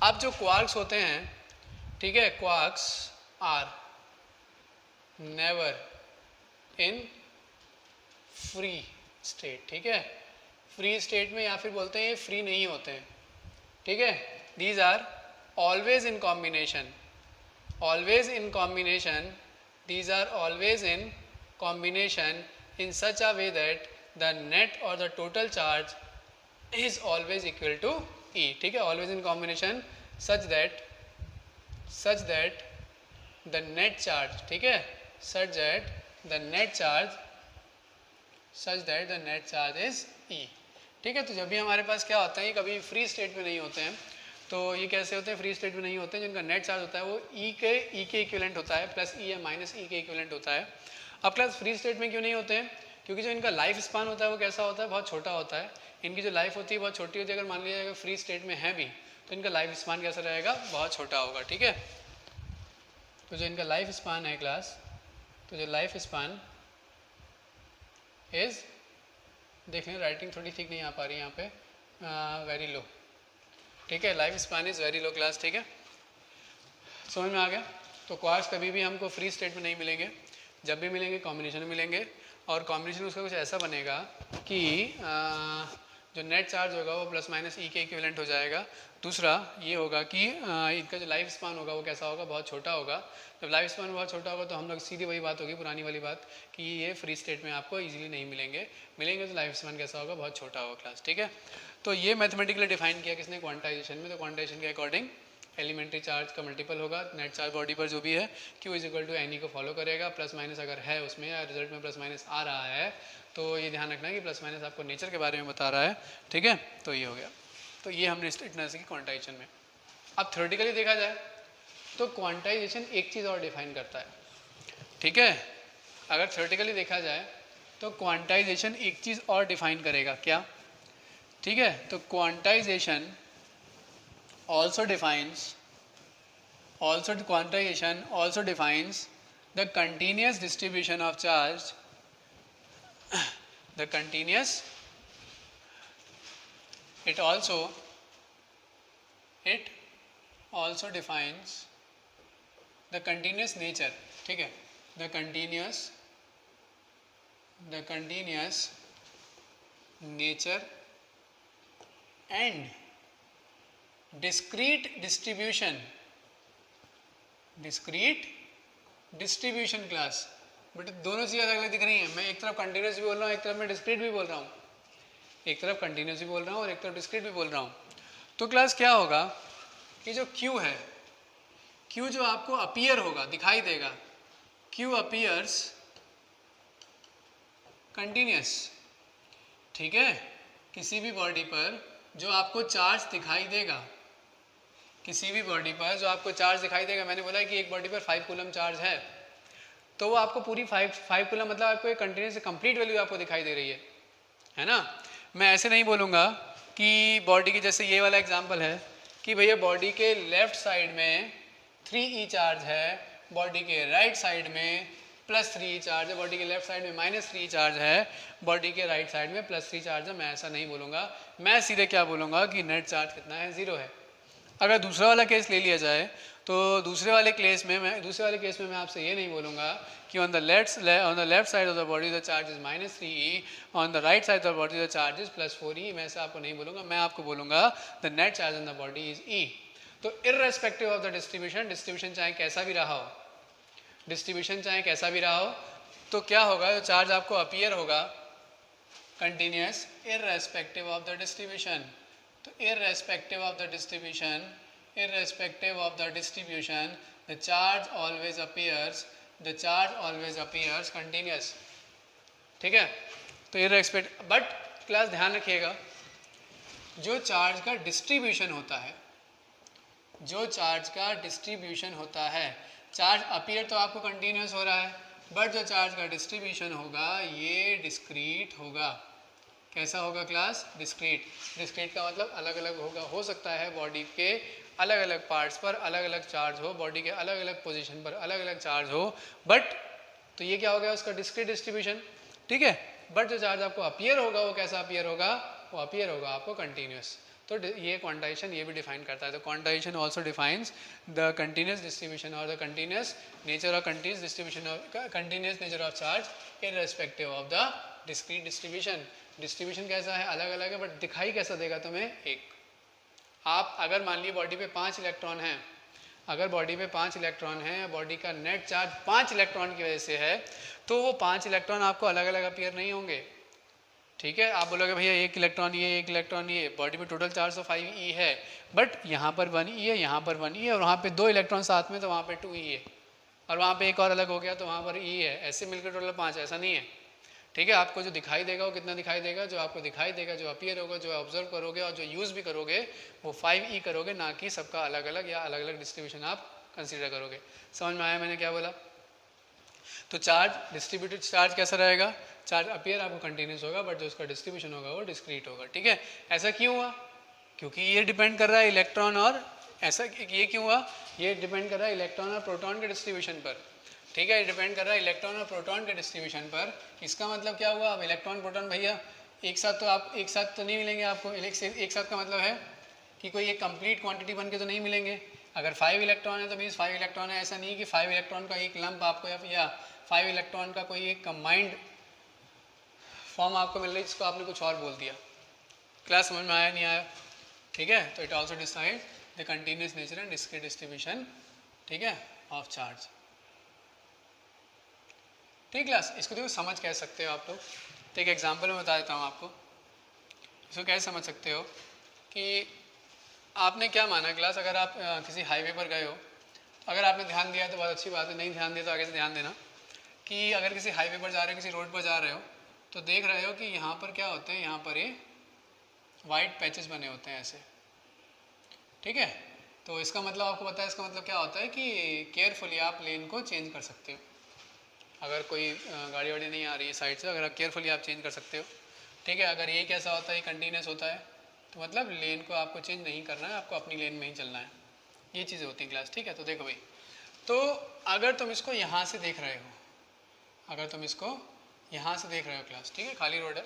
अब जो क्वार्क्स होते हैं, ठीक है, quarks are never in free state, ठीक है, फ्री स्टेट में, या फिर बोलते हैं ये फ्री नहीं होते हैं, ठीक है। These are always in combination, always in combination, these are always in combination in such a way that the net or the total charge is always equal to E, ठीक है, always in combination such that the net charge, ठीक है, such that the net charge is E, ठीक है। तो जब भी हमारे पास क्या होता है, ये कभी फ्री स्टेट में नहीं होते हैं, तो ये कैसे होते हैं, फ्री स्टेट में नहीं होते हैं, जिनका नेट चार्ज होता है वो ई के इक्विवेलेंट होता है, प्लस ई या माइनस ई के इक्विवेलेंट होता है। अब क्लास फ्री स्टेट में क्यों नहीं होते हैं, क्योंकि जो इनका लाइफ स्पान होता है वो कैसा होता है, बहुत छोटा होता है। इनकी जो लाइफ होती है बहुत छोटी होती है। अगर मान लिया जाएगा फ्री स्टेट में है भी तो इनका लाइफ स्पान कैसा रहेगा, बहुत छोटा होगा, ठीक है। तो जो इनका लाइफ स्पान है क्लास, तो जो लाइफ स्पान इज, देखें राइटिंग थोड़ी ठीक नहीं आ पा रही यहाँ पे, वेरी लो, ठीक है, life span is very low class, ठीक है, समझ में आ गया। तो क्वार्क्स कभी भी हमको फ्री स्टेट में नहीं मिलेंगे, जब भी मिलेंगे कॉम्बिनेशन में मिलेंगे, और कॉम्बिनेशन उसका कुछ ऐसा बनेगा कि जो नेट चार्ज होगा वो प्लस माइनस ई के इक्विवेलेंट हो जाएगा। दूसरा ये होगा कि इनका जो लाइफ स्पान होगा वो कैसा होगा, बहुत छोटा होगा। जब लाइफ स्पान बहुत छोटा होगा तो हम लोग सीधी वही बात होगी, पुरानी वाली बात, कि ये फ्री स्टेट में आपको इजीली नहीं मिलेंगे तो लाइफ स्पान कैसा होगा, बहुत छोटा होगा क्लास, ठीक है। तो ये मैथमेटिकली डिफाइन किया किसने, क्वांटाइजेशन में। तो क्वांटाइजेशन के अकॉर्डिंग एलिमेंट्री चार्ज का मल्टीपल होगा नेट चार्ज बॉडी पर जो भी है, Q is equal to N को फॉलो करेगा, प्लस माइनस अगर है उसमें या रिजल्ट में प्लस माइनस आ रहा है तो ये ध्यान रखना है कि प्लस माइनस आपको नेचर के बारे में बता रहा है, ठीक है। तो ये हो गया, तो ये हमने इतना सीखी क्वांटाइजेशन में। अब थ्योरेटिकली देखा जाए तो क्वांटाइजेशन एक चीज़ और डिफाइन करता है, ठीक है। अगर थ्योरेटिकली देखा जाए तो क्वांटाइजेशन एक चीज़ और डिफाइन करेगा, क्या, ठीक है। तो quantization quantization also defines the continuous distribution of charge, it also defines the continuous nature, ठीक है, the continuous nature and discrete distribution class. But दोनों चीज़ें अलग अलग दिख रही हैं, मैं एक तरफ कंटिन्यूस भी बोल रहा हूँ, एक तरफ मैं डिस्क्रीट भी बोल रहा हूँ, एक तरफ कंटिन्यूस भी बोल रहा हूँ और एक तरफ डिस्क्रीट भी बोल रहा हूँ। तो क्लास क्या होगा कि जो Q है, Q जो आपको अपीयर होगा, दिखाई देगा, Q अपीयर्स कंटिन्यूस, ठीक है। किसी भी बॉडी पर जो आपको चार्ज दिखाई देगा, किसी भी बॉडी पर जो आपको चार्ज दिखाई देगा, मैंने बोला कि एक बॉडी पर 5 कूलम चार्ज है, तो वो आपको पूरी 5 कूलम मतलब आपको एक कंटिन्यूस कंप्लीट वैल्यू आपको दिखाई दे रही है ना। मैं ऐसे नहीं बोलूँगा कि बॉडी की, जैसे ये वाला एग्जांपल है कि भैया बॉडी के लेफ्ट साइड में 3E चार्ज है, बॉडी के राइट साइड में प्लस 3E चार्ज है, बॉडी के लेफ्ट साइड में माइनस 3E चार्ज है, बॉडी के राइट साइड में प्लस 3 चार्ज है। मैं ऐसा नहीं बोलूँगा, मैं सीधे क्या बोलूँगा कि नेट चार्ज कितना है, 0 है। अगर दूसरा वाला केस ले लिया जाए तो दूसरे वाले केस में मैं आपसे ये नहीं बोलूँगा कि on the left side of the body the charge is -3e, on the right side of the body the charge is +4e। मैं ऐसा आपको नहीं बोलूँगा, मैं आपको बोलूँगा the net charge on the body is e। तो इररेस्पेक्टिव ऑफ द डिस्ट्रीब्यूशन चाहे कैसा भी रहा हो, तो क्या होगा, जो चार्ज आपको अपीयर होगा continuous irrespective of the distribution. तो irrespective of the distribution the charge always appears continuous. ठीक है, तो इररेस्पेक्ट, बट क्लास ध्यान रखिएगा, जो चार्ज का डिस्ट्रीब्यूशन होता है, चार्ज अपीयर तो आपको कंटिन्यूस हो रहा है, बट जो चार्ज का डिस्ट्रीब्यूशन होगा ये डिस्क्रीट होगा। कैसा होगा क्लास? डिस्क्रीट का मतलब अलग अलग होगा। हो सकता है बॉडी के अलग अलग पार्ट्स पर अलग अलग चार्ज हो, बॉडी के अलग अलग पोजीशन पर अलग अलग चार्ज हो, बट तो ये क्या हो गया उसका डिस्क्रीट डिस्ट्रीब्यूशन। ठीक है, बट जो चार्ज आपको अपीयर होगा वो कैसा अपीयर होगा? वो अपीयर होगा आपको कंटिन्यूस। तो ये क्वांटाइजेशन ये भी डिफाइन करता है। तो quantization also defines the continuous distribution और the continuous nature of continuous nature of charge irrespective of the discrete distribution. Distribution कैसा है? अलग अलग है, बट दिखाई कैसा देगा तुम्हें? एक। आप अगर मान लीजिए बॉडी पे 5 इलेक्ट्रॉन हैं, बॉडी का नेट चार्ज 5 इलेक्ट्रॉन की वजह से है, तो वो 5 इलेक्ट्रॉन आपको अलग अलग अपीयर नहीं होंगे। ठीक है, आप बोलोगे भैया 1 इलेक्ट्रॉन ये, बॉडी में टोटल 405 है, बट यहाँ पर 1e है, यहाँ पर 1e है, और वहाँ पे 2 इलेक्ट्रॉन साथ में तो वहाँ पे 2e है, और वहाँ पे एक और अलग हो गया तो वहाँ पर e है। ऐसे मिलकर टोटल 5, ऐसा नहीं है। ठीक है, आपको जो दिखाई देगा वो कितना दिखाई देगा? जो आपको दिखाई देगा, जो अपीयर होगा, जो ऑब्जर्व करोगे और जो यूज़ भी करोगे वो 5e करोगे, ना कि सबका अलग अलग या अलग अलग डिस्ट्रीब्यूशन आप कंसीडर करोगे। समझ में आया मैंने क्या बोला? तो चार्ज डिस्ट्रीब्यूटेड चार्ज कैसा रहेगा? चार्ज अपीयर आपको कंटिन्यूस होगा, बट जो उसका डिस्ट्रीब्यूशन होगा वो डिस्क्रीट होगा। ठीक है, ऐसा क्यों हुआ? क्योंकि ये डिपेंड कर रहा है इलेक्ट्रॉन और ऐसा ये क्यों हुआ? ये डिपेंड कर रहा है इलेक्ट्रॉन और प्रोटॉन के डिस्ट्रीब्यूशन पर। ठीक है, ये डिपेंड कर रहा है इलेक्ट्रॉन और प्रोटॉन के डिस्ट्रीब्यूशन पर। इसका मतलब क्या हुआ? अब इलेक्ट्रॉन प्रोटॉन भैया एक साथ तो नहीं मिलेंगे आपको। एक साथ का मतलब है कि कोई एक कंप्लीट क्वांटिटी बन के तो नहीं मिलेंगे। अगर 5 इलेक्ट्रॉन है तो मीन्स 5 इलेक्ट्रॉन है, ऐसा नहीं कि 5 इलेक्ट्रॉन का एक लंप आपको या 5 इलेक्ट्रॉन का कोई एक कंबाइंड फॉर्म आपको मिल रही है जिसको आपने कुछ और बोल दिया। क्लास समझ में आया नहीं आया? ठीक है, तो it also decide the continuous nature and discrete distribution, ठीक है, ऑफ चार्ज। ठीक क्लास, इसको देखो समझ कह सकते हो आप लोग। तो एक एग्जांपल में बता देता हूँ आपको, इसको कैसे समझ सकते हो कि आपने क्या माना क्लास, अगर आप किसी हाईवे पर गए हो, अगर आपने ध्यान दिया तो बहुत अच्छी बात है, नहीं ध्यान दिया तो आगे से ध्यान देना कि अगर किसी हाईवे पर जा रहे हो, किसी रोड पर जा रहे हो, तो देख रहे हो कि यहाँ पर क्या होते हैं, यहाँ पर ये वाइट पैचेस बने होते हैं ऐसे। ठीक है, तो इसका मतलब आपको पता है, इसका मतलब क्या होता है कि केयरफुली आप लेन को चेंज कर सकते हो। अगर कोई गाड़ी वाड़ी नहीं आ रही है साइड से, अगर आप केयरफुली आप चेंज कर सकते हो। ठीक है, अगर ये कैसा होता है, कंटिन्यूस होता है, तो मतलब लेन को आपको चेंज नहीं करना है, आपको अपनी लेन में ही चलना है। ये चीज़ें होती हैं क्लास। ठीक है, तो देखो भाई, तो अगर तुम इसको यहाँ से देख रहे हो, क्लास, ठीक है, खाली रोड है,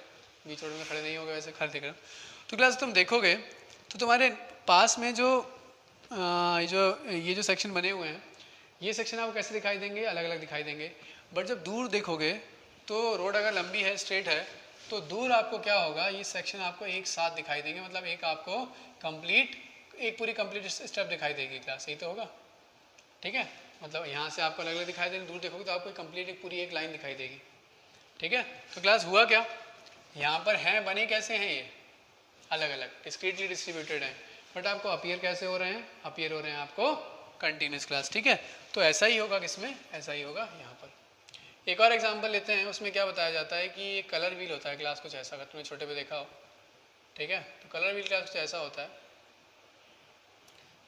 बीच रोड में खड़े नहीं होगे, वैसे खड़े देख रहे हो, तो क्लास तुम देखोगे तो तुम्हारे पास में जो ये जो सेक्शन बने हुए हैं, ये सेक्शन आपको कैसे दिखाई देंगे? अलग अलग दिखाई देंगे। बट जब दूर देखोगे तो रोड अगर लंबी है, स्ट्रेट है, तो दूर आपको क्या होगा, ये सेक्शन आपको एक साथ दिखाई देंगे, मतलब एक आपको पूरी कंप्लीट स्टेप दिखाई देगी क्लास। यही तो होगा। ठीक है, मतलब यहाँ से आपको अलग अलग दिखाई देंगे, दूर देखोगे तो आपको कंप्लीट पूरी एक लाइन दिखाई देगी। ठीक है, तो क्लास हुआ क्या, यहाँ पर हैं, बने कैसे हैं, ये अलग अलग डिस्क्रीटली डिस्ट्रीब्यूटेड हैं, बट आपको अपीयर कैसे हो रहे हैं? अपीयर हो रहे हैं आपको कंटिन्यूस क्लास। ठीक है, तो ऐसा ही होगा किसमें? ऐसा ही होगा यहाँ पर। एक और एग्जांपल लेते हैं, उसमें क्या बताया जाता है कि एक कलर व्हील होता है क्लास, कुछ ऐसा, अगर तुमने छोटे पे देखा हो। ठीक है, तो कलर व्हील क्लास कुछ ऐसा होता है।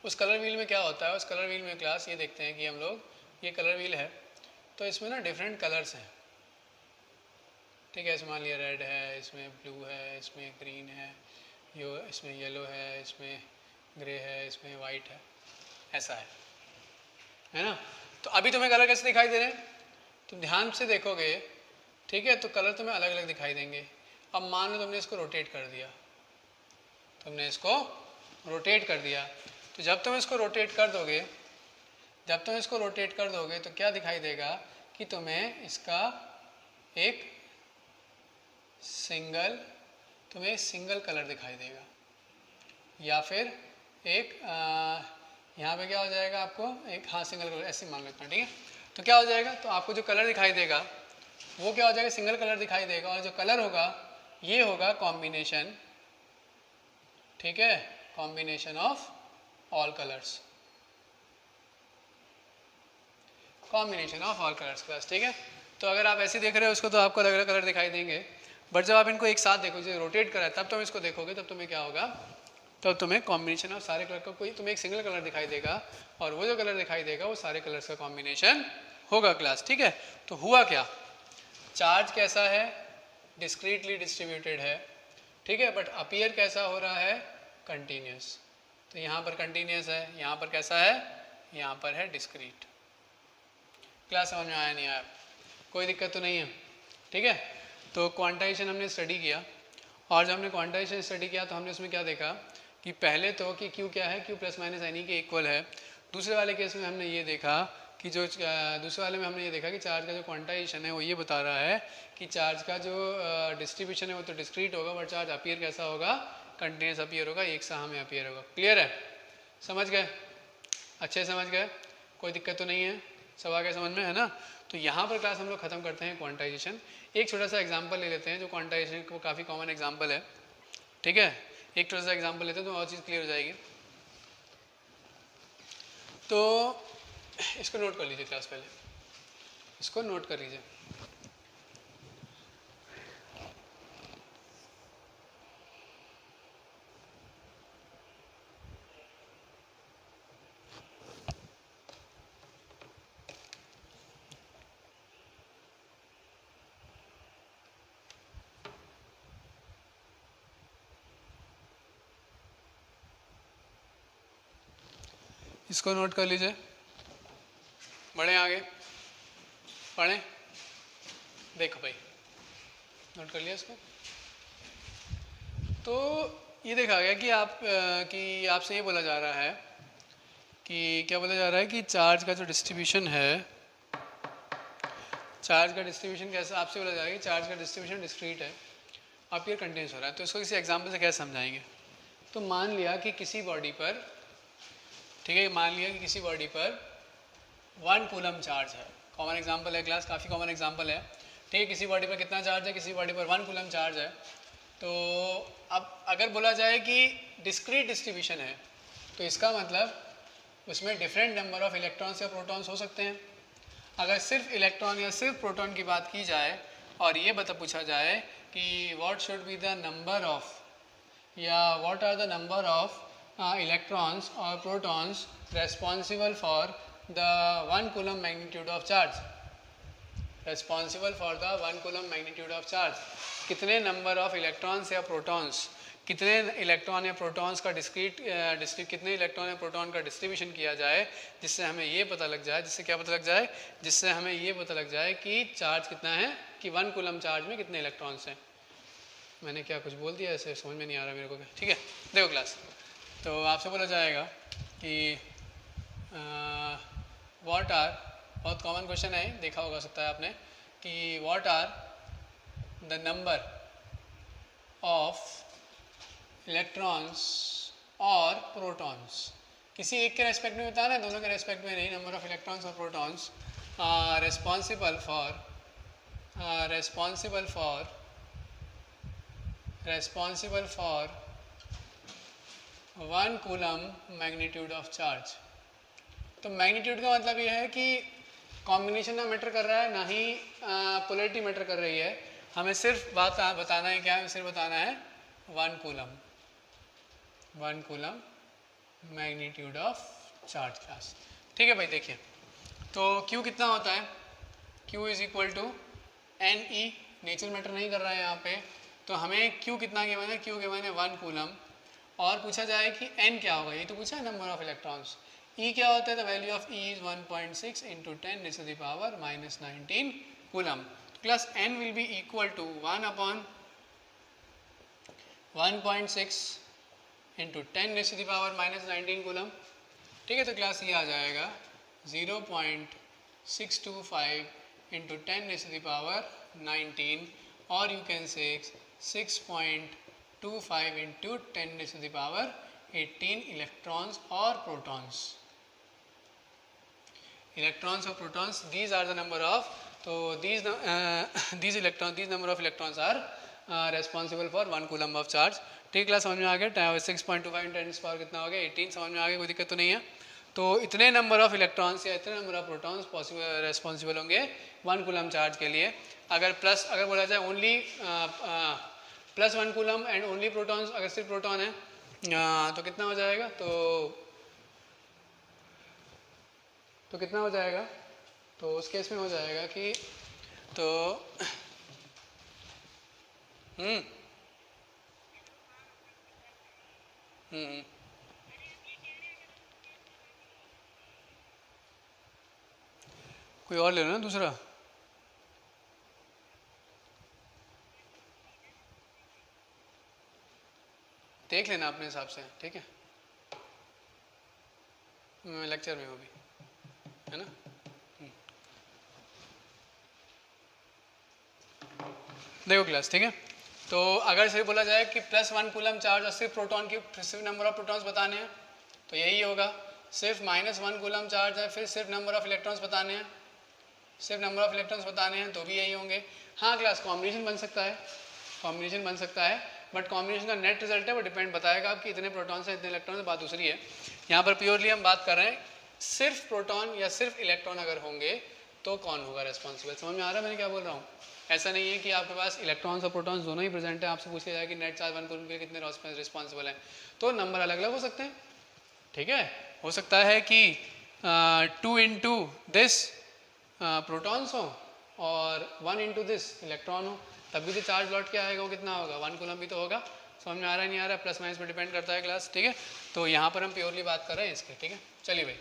उस कलर व्हील में क्या होता है? उस कलर व्हील में क्लास ये देखते हैं कि हम लोग, ये कलर व्हील है, तो इसमें ना डिफरेंट कलर्स हैं। ठीक है, इसमें मान लिया रेड है, इसमें ब्लू है, इसमें ग्रीन है, इसमें येलो है, इसमें ग्रे है, इसमें वाइट है, ऐसा है ना। तो अभी तुम्हें कलर कैसे दिखाई दे रहे हैं? तुम ध्यान से देखोगे, ठीक है, तो कलर तुम्हें अलग अलग दिखाई देंगे। अब मान लो तुमने इसको रोटेट कर दिया, तो जब तुम इसको रोटेट कर दोगे, जब तुम इसको रोटेट कर दोगे तो क्या दिखाई देगा कि तुम्हें इसका एक सिंगल कलर दिखाई देगा, या फिर एक यहाँ पे क्या हो जाएगा आपको एक, हाँ सिंगल कलर ऐसे मान लेते हैं, ठीक है। तो क्या हो जाएगा, तो आपको जो कलर दिखाई देगा वो क्या हो जाएगा, सिंगल कलर दिखाई देगा, और जो कलर होगा ये होगा कॉम्बिनेशन, ठीक है, combination of all colours, combination of all colours class, ठीक है। तो अगर आप ऐसे देख रहे हो उसको तो आपको अलग अलग कलर दिखाई देंगे, बट जब आप इनको एक साथ देखो, जो रोटेट करा है तब तुम इसको देखोगे तब तुम्हें क्या होगा, तब तुम्हें कॉम्बिनेशन ऑफ सारे कलर का कोई तुम्हें एक सिंगल कलर दिखाई देगा, और वो जो कलर दिखाई देगा वो सारे कलर्स का कॉम्बिनेशन होगा क्लास, ठीक है। तो हुआ क्या, चार्ज कैसा है, डिस्क्रीटली डिस्ट्रीब्यूटेड है, ठीक है, बट अपीयर कैसा हो रहा है, कंटिन्यूस। तो यहाँ पर कंटिन्यूस है, यहाँ पर कैसा है, यहाँ पर है डिस्क्रीट। क्लास समझ में आया नहीं आया, कोई दिक्कत तो नहीं है, ठीक है। तो क्वांटाइजेशन हमने स्टडी किया, और जब हमने क्वांटाइजेशन स्टडी किया तो हमने उसमें क्या देखा कि पहले तो कि Q क्या है, Q प्लस माइनस एनी के इक्वल है। दूसरे वाले केस में हमने ये देखा कि जो दूसरे वाले में हमने ये देखा कि चार्ज का जो क्वांटाइजेशन है वो ये बता रहा है कि चार्ज का जो डिस्ट्रीब्यूशन है वो तो डिस्क्रीट होगा, बट चार्ज अपीयर कैसा होगा, कंटिन्यूस अपीयर होगा, एक साथ में अपीयर होगा। क्लियर है, समझ गए, अच्छे समझ गए, कोई दिक्कत तो नहीं है, सब आ गया समझ में, है ना। तो यहाँ पर क्लास हम लोग खत्म करते हैं क्वांटाइजेशन। एक छोटा सा एग्जांपल ले लेते हैं जो क्वांटाइजेशन को काफ़ी कॉमन एग्जांपल है, ठीक है। एक छोटा सा एग्जांपल लेते हैं तो और चीज़ क्लियर हो जाएगी। तो इसको नोट कर लीजिए क्लास, पहले इसको नोट कर लीजिए। इसको नोट कर लीजिए, बढ़े आगे, पढ़ें, देखो भाई नोट कर लिया इसको। तो ये देखा गया कि आपसे ये बोला जा रहा है कि क्या बोला जा रहा है कि चार्ज का जो डिस्ट्रीब्यूशन है, चार्ज का डिस्ट्रीब्यूशन कैसा, आपसे बोला जा रहा है कि चार्ज का डिस्ट्रीब्यूशन डिस्क्रीट है, आप ये कंटिन्यूस हो रहा है। तो इसको किसी एग्जाम्पल से कैसे समझाएंगे। तो मान लिया कि किसी बॉडी पर, ठीक है, मान लिया कि किसी बॉडी पर 1 कूलम चार्ज है, कॉमन एग्जांपल है क्लास, काफ़ी कॉमन एग्जांपल है, ठीक है। किसी बॉडी पर कितना चार्ज है, किसी बॉडी पर 1 कूलम चार्ज है। तो अब अगर बोला जाए कि डिस्क्रीट डिस्ट्रीब्यूशन है तो इसका मतलब उसमें डिफरेंट नंबर ऑफ इलेक्ट्रॉन्स या प्रोटॉन्स हो सकते हैं। अगर सिर्फ इलेक्ट्रॉन या सिर्फ प्रोटॉन की बात की जाए और ये पूछा जाए कि what should be the number of, या what are the number of electrons or protons responsible for the 1 coulomb magnitude of charge, responsible for the 1 coulomb magnitude of charge, कितने नंबर ऑफ इलेक्ट्रॉन्स या protons, कितने electron या protons का कितने electron या proton का distribution किया जाए जिससे हमें ये पता लग जाए, जिससे क्या पता लग जाए, जिससे हमें ये पता लग जाए कि चार्ज कितना है, कि 1 कूलम चार्ज में कितने इलेक्ट्रॉन्स हैं। मैंने क्या कुछ बोल दिया, ऐसे समझ में नहीं आ रहा मेरे को, ठीक है। देखो क्लास, तो आपसे बोला जाएगा कि व्हाट आर, बहुत कॉमन क्वेश्चन है, देखा होगा सकता है आपने, कि what are the number of electrons और प्रोटॉन्स, किसी एक के रेस्पेक्ट में बताना है, दोनों के रेस्पेक्ट में नहीं, नंबर ऑफ इलेक्ट्रॉन्स और protons responsible for 1 coulomb magnitude of charge. तो मैग्नीट्यूड का मतलब ये है कि कॉम्बिनेशन ना मैटर कर रहा है, ना ही पोलैरिटी मैटर कर रही है, हमें सिर्फ बताना है, क्या है, सिर्फ बताना है 1 coulomb magnitude of charge class, ठीक है भाई। देखिए तो Q कितना होता है, Q is equal to NE, nature matter नहीं कर रहा है यहाँ पे, तो हमें Q कितना गिवन है, Q गिवन है 1 कूलम, और पूछा जाए कि N क्या होगा, ये तो पूछा है नंबर ऑफ इलेक्ट्रॉन्स। E क्या होता है, the value of E is 1.6 into 10 to the power -19 coulomb. Class N will be equal to 1 upon 1.6 into 10 to the power -19 coulomb. ठीक है। तो क्लास ये आ जाएगा 0.625 इंटू 10⁻19 और यू कैन से 6.25 इंटू 10⁻18 इलेक्ट्रॉन्स और प्रोटॉन्स। इलेक्ट्रॉन्स और protons, these are the number of, तो these number of electrons are responsible for 1 coulomb of charge। ठीक क्लास समझ में आ गया। 6.25 × 10⁻⁻, कितना हो गया 18, समझ में आ गया, कोई दिक्कत तो नहीं है। तो इतने नंबर ऑफ इलेक्ट्रॉन्स या इतने नंबर ऑफ प्रोटॉन्स रेस्पॉन्सिबल होंगे 1 कूलम चार्ज के लिए। अगर बोला जाए only +1 coulomb and only protons, अगर सिर्फ प्रोटॉन है तो कितना हो जाएगा, तो कितना हो जाएगा, तो उस केस में हो जाएगा कि तो कोई और ले लो ना दूसरा। देख लेना अपने हिसाब से, ठीक है। मैं लेक्चर में हूँ अभी, है ना। देखो क्लास, ठीक है। तो अगर सिर्फ बोला जाए कि +1 कूलम चार्ज और सिर्फ प्रोटॉन की सिर्फ नंबर ऑफ प्रोटॉन्स बताने हैं तो यही होगा। सिर्फ -1 कूलम चार्ज है, फिर सिर्फ नंबर ऑफ इलेक्ट्रॉन्स बताने हैं, सिर्फ नंबर ऑफ इलेक्ट्रॉन्स बताने हैं तो भी यही होंगे। हाँ क्लास, कॉम्बिनेशन बन सकता है, कॉम्बिनेशन बन सकता है, बट कॉम्बिनेशन का नेट रिजल्ट है वो डिपेंड बताएगा आपकी इतने प्रोटॉन्स हैं इतने इलेक्ट्रॉन्स, बात दूसरी है। यहाँ पर प्योरली हम बात कर रहे हैं सिर्फ प्रोटॉन या सिर्फ इलेक्ट्रॉन अगर होंगे तो कौन होगा रेस्पॉन्सिबल। समझ में आ रहा है मैंने क्या बोल रहा हूँ। ऐसा नहीं है कि आपके पास इलेक्ट्रॉन्स और प्रोटॉन्स दोनों ही प्रेजेंट है, आपसे पूछ लिया जाए कि नेट चार्ज 1 कूलम के कितने रिस्पॉन्सिबल हैं, तो नंबर अलग अलग हो सकते हैं, ठीक है। हो सकता है कि 2 इंटू दिस प्रोटॉन्स हो और 1 इंटू दिस इलेक्ट्रॉन हो, तब भी तो चार्ज लौट के आएगा, वो कितना होगा 1 कूलम भी तो होगा। समझ में आ रहा है नहीं आ रहा है, प्लस माइनस पर डिपेंड करता है क्लास, ठीक है। तो यहाँ पर हम प्योरली बात कर रहे हैं इसके, ठीक है। चलिए भाई,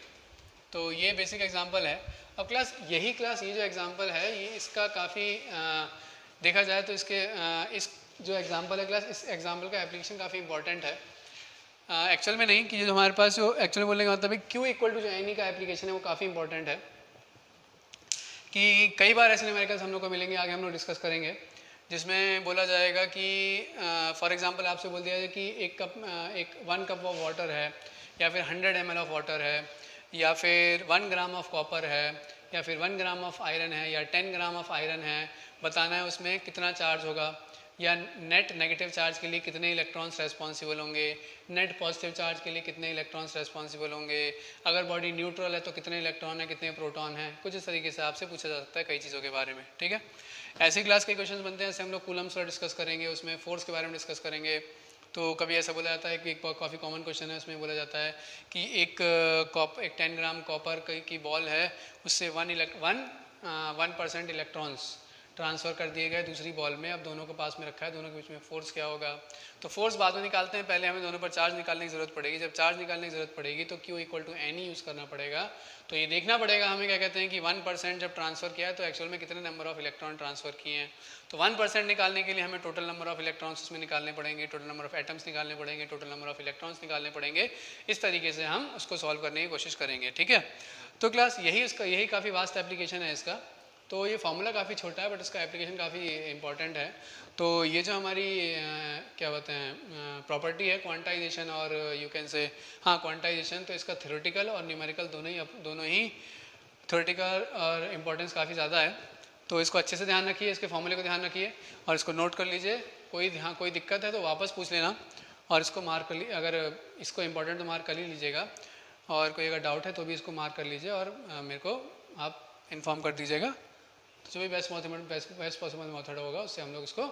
तो ये बेसिक एग्जांपल है। अब क्लास ये जो एग्जांपल है ये इसका काफ़ी देखा जाए तो इसके इस जो एग्जांपल है क्लास, इस एग्जांपल का एप्लीकेशन काफ़ी इंपॉर्टेंट है। एक्चुअल में नहीं कि जो हमारे पास जो एक्चुअली बोलने का मतलब है Q इक्वल टू जो एन का एप्लीकेशन है वो काफ़ी इंपॉर्टेंट है। कि कई बार ऐसे न्यूमेरिकल्स हम लोग को मिलेंगे, आगे हम लोग डिस्कस करेंगे, जिसमें बोला जाएगा कि फॉर एग्जांपल आपसे बोल दिया जाए कि 1 कप ऑफ वाटर है, या फिर 100 ml ऑफ वाटर है, या फिर 1 ग्राम ऑफ कॉपर है, या फिर 1 ग्राम ऑफ आयरन है, या 10 ग्राम ऑफ आयरन है, बताना है उसमें कितना चार्ज होगा, या नेट नेगेटिव चार्ज के लिए कितने इलेक्ट्रॉन्स रेस्पॉन्सिबल होंगे, नेट पॉजिटिव चार्ज के लिए कितने इलेक्ट्रॉन्स रेस्पॉन्सिबल होंगे, अगर बॉडी न्यूट्रल है तो कितने इलेक्ट्रॉन है कितने प्रोटॉन है, कुछ इस तरीके से आपसे पूछा जा सकता है कई चीज़ों के बारे में, ठीक है। ऐसी क्लास के क्वेश्चन बनते हैं, जैसे हम लोग कूलम्स पर डिस्कस करेंगे, उसमें फोर्स के बारे में डिस्कस करेंगे। तो कभी ऐसा बोला जाता है कि एक काफ़ी कॉमन क्वेश्चन है, उसमें बोला जाता है कि एक 10 ग्राम कॉपर की बॉल है, उससे 1% इलेक्ट्रॉन्स ट्रांसफ़र कर दिए गए दूसरी बॉल में, अब दोनों को पास में रखा है, दोनों के बीच में फोर्स क्या होगा। तो फोर्स बाद में निकालते हैं, पहले हमें दोनों पर चार्ज निकालने की ज़रूरत पड़ेगी। जब चार्ज निकालने की ज़रूरत पड़ेगी तो Q equal to N use करना पड़ेगा। तो ये देखना पड़ेगा हमें, क्या कहते हैं कि 1% जब ट्रांसफ़र किया है तो एक्चुअल में कितने नंबर ऑफ इलेक्ट्रॉन ट्रांसफ़र किए हैं। तो 1% निकालने के लिए हमें टोटल नंबर ऑफ इलेक्ट्रॉन्स उसमें निकालने पड़ेंगे, टोटल नंबर ऑफ एटम्स निकालने पड़ेंगे, टोटल नंबर ऑफ इलेक्ट्रॉन्स निकालने पड़ेंगे। इस तरीके से हम उसको सॉल्व करने की कोशिश करेंगे, ठीक है। तो क्लास यही काफ़ी वास्ट एप्लीकेशन है इसका। तो ये फार्मूला काफ़ी छोटा है बट इसका एप्लीकेशन काफ़ी इंपॉर्टेंट है। तो ये जो हमारी क्या बोलते हैं प्रॉपर्टी है क्वांटाइजेशन और यू कैन से क्वांटाइजेशन, तो इसका थ्योरेटिकल और न्यूमेरिकल दोनों ही थ्योरेटिकल और इम्पोर्टेंस काफ़ी ज़्यादा है। तो इसको अच्छे से ध्यान रखिए, इसके फॉर्मूले को ध्यान रखिए और इसको नोट कर लीजिए। कोई दिक्कत है तो वापस पूछ लेना और इसको मार्क कर लीजिए, अगर इसको इम्पोर्टेंट तो मार्क कर ही लीजिएगा, और कोई अगर डाउट है तो भी इसको मार्क कर लीजिए और मेरे को आप इन्फॉर्म कर दीजिएगा। तो जो भी बेस्ट पॉसिबल मेथड होगा उससे हम लोग इसको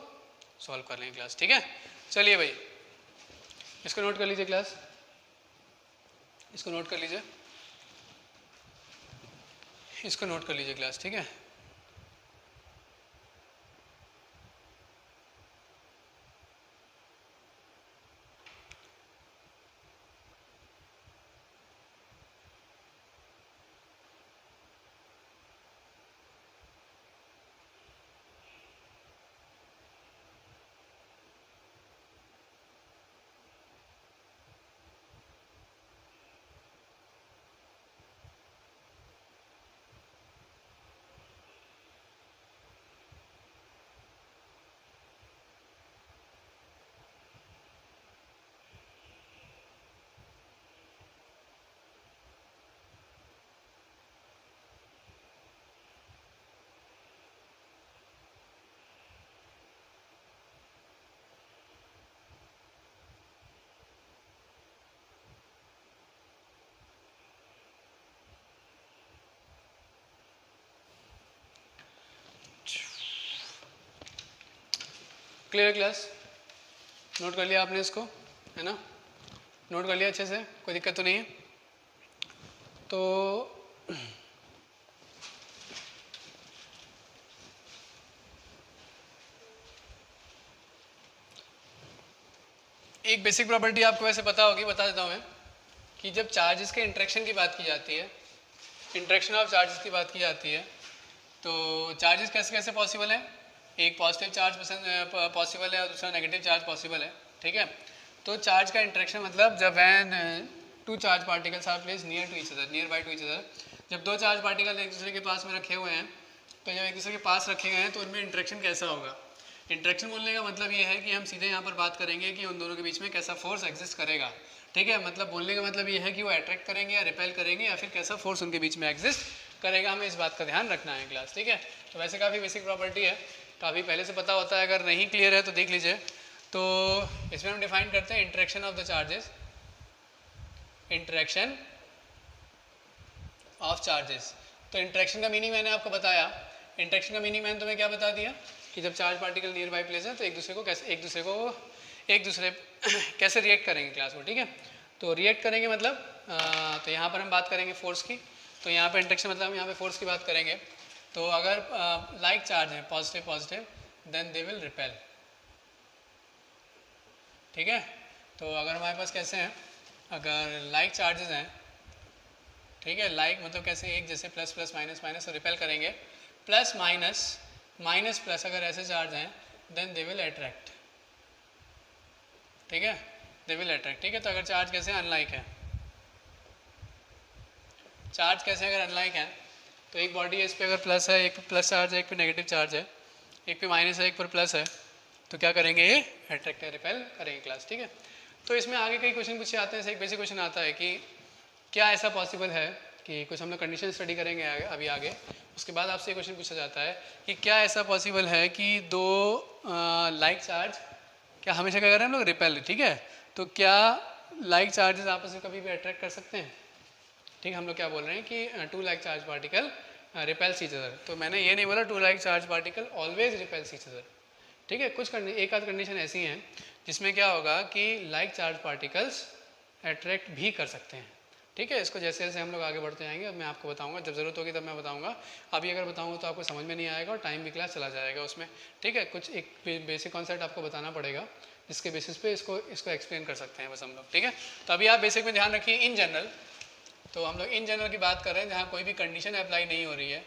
सॉल्व कर लेंगे क्लास, ठीक है। चलिए भाई, इसको नोट कर लीजिए क्लास, इसको नोट कर लीजिए, इसको नोट कर लीजिए क्लास, ठीक है। Clear class? नोट कर लिया आपने इसको, है ना? नोट कर लिया अच्छे से, कोई दिक्कत तो नहीं है? तो एक बेसिक प्रॉपर्टी आपको वैसे पता होगी, बता देता हूँ मैं, कि जब चार्जेस के इंटरेक्शन की बात की जाती है, इंटरेक्शन ऑफ चार्जेस की बात की जाती है, तो चार्जेस कैसे कैसे पॉसिबल है? एक पॉजिटिव चार्ज पॉसिबल है और दूसरा नेगेटिव चार्ज पॉसिबल है, ठीक है? तो चार्ज का इंटरेक्शन मतलब जब when two charge particles are place near to each other, near by to each other, जब दो चार्ज पार्टिकल एक दूसरे के पास में रखे हुए हैं, तो जब एक दूसरे के पास रखे गए हैं तो उनमें इंटरेक्शन कैसा होगा? इंटरेक्शन बोलने का मतलब ये है कि हम सीधे यहाँ पर बात करेंगे कि उन दोनों के बीच में कैसा फोर्स एग्जिस्ट करेगा, ठीक है? मतलब बोलने का मतलब ये है कि वो अट्रैक्ट करेंगे या रिपेल करेंगे या फिर कैसा फोर्स उनके बीच में एग्जिस्ट करेगा, हमें इस बात का ध्यान रखना है क्लास, ठीक है? तो वैसे काफ़ी बेसिक प्रॉपर्टी है, काफ़ी पहले से पता होता है, अगर नहीं क्लियर है तो देख लीजिए। तो इसमें हम डिफाइन करते हैं interaction of the charges, interaction of charges. तो इंटरेक्शन का मीनिंग मैंने आपको बताया, इंटरेक्शन का मीनिंग मैंने तुम्हें क्या बता दिया कि जब charge particle near by place है तो एक दूसरे को कैसे रिएक्ट करेंगे क्लास में, ठीक है? तो रिएक्ट करेंगे मतलब तो यहाँ पर हम बात करेंगे फोर्स की, तो यहाँ पर इंटरेक्शन मतलब हम यहाँ पे फोर्स की बात करेंगे। तो अगर लाइक चार्ज है positive positive then they will repel, ठीक है? तो अगर हमारे पास कैसे हैं, अगर लाइक चार्जेस हैं, ठीक है, लाइक मतलब कैसे, एक जैसे प्लस प्लस माइनस माइनस और रिपेल करेंगे, प्लस माइनस माइनस प्लस अगर ऐसे चार्ज हैं देन दे विल अट्रैक्ट, ठीक है? दे विल अट्रैक्ट, ठीक है? तो अगर चार्ज कैसे अनलाइक है, चार्ज कैसे अगर अनलाइक है, तो एक बॉडी है, इस पर अगर प्लस है, एक पे प्लस चार्ज है, एक पे नेगेटिव चार्ज है, एक पे माइनस है, एक पर प्लस है, तो क्या करेंगे, ये अट्रैक्ट रिपेल करेंगे क्लास, ठीक है? तो इसमें आगे कई क्वेश्चन पूछे आते हैं, जैसे एक बेसिक क्वेश्चन आता है कि क्या ऐसा पॉसिबल है कि कुछ हम लोग कंडीशन स्टडी करेंगे अभी आगे, उसके बाद आपसे क्वेश्चन पूछा जाता है कि क्या ऐसा पॉसिबल है कि दो लाइक चार्ज क्या हमेशा क्या करें हम लोग, रिपेल, ठीक है? तो क्या लाइक चार्जेस आपस में कभी भी अट्रैक्ट कर सकते हैं, ठीक है? हम लोग क्या बोल रहे हैं कि two like charge particle repels each other, तो मैंने ये नहीं बोला two like charge particle always repels each other, ठीक है? कुछ एक आध कंडीशन ऐसी हैं जिसमें क्या होगा कि लाइक चार्ज पार्टिकल्स अट्रैक्ट भी कर सकते हैं, ठीक है? इसको जैसे जैसे हम लोग आगे बढ़ते जाएंगे अब मैं आपको बताऊंगा, जब ज़रूरत होगी तब मैं बताऊंगा, अभी अगर बताऊंगा तो आपको समझ में नहीं आएगा और टाइम भी क्लास चला जाएगा उसमें, ठीक है? कुछ एक बेसिक कॉन्सेप्ट आपको बताना पड़ेगा जिसके बेसिस पे इसको एक्सप्लेन कर सकते हैं बस हम लोग, ठीक है? तो अभी आप बेसिक में ध्यान रखिए, इन जनरल, तो हम लोग इन जनरल की बात कर रहे हैं जहाँ कोई भी कंडीशन अप्लाई नहीं हो रही है।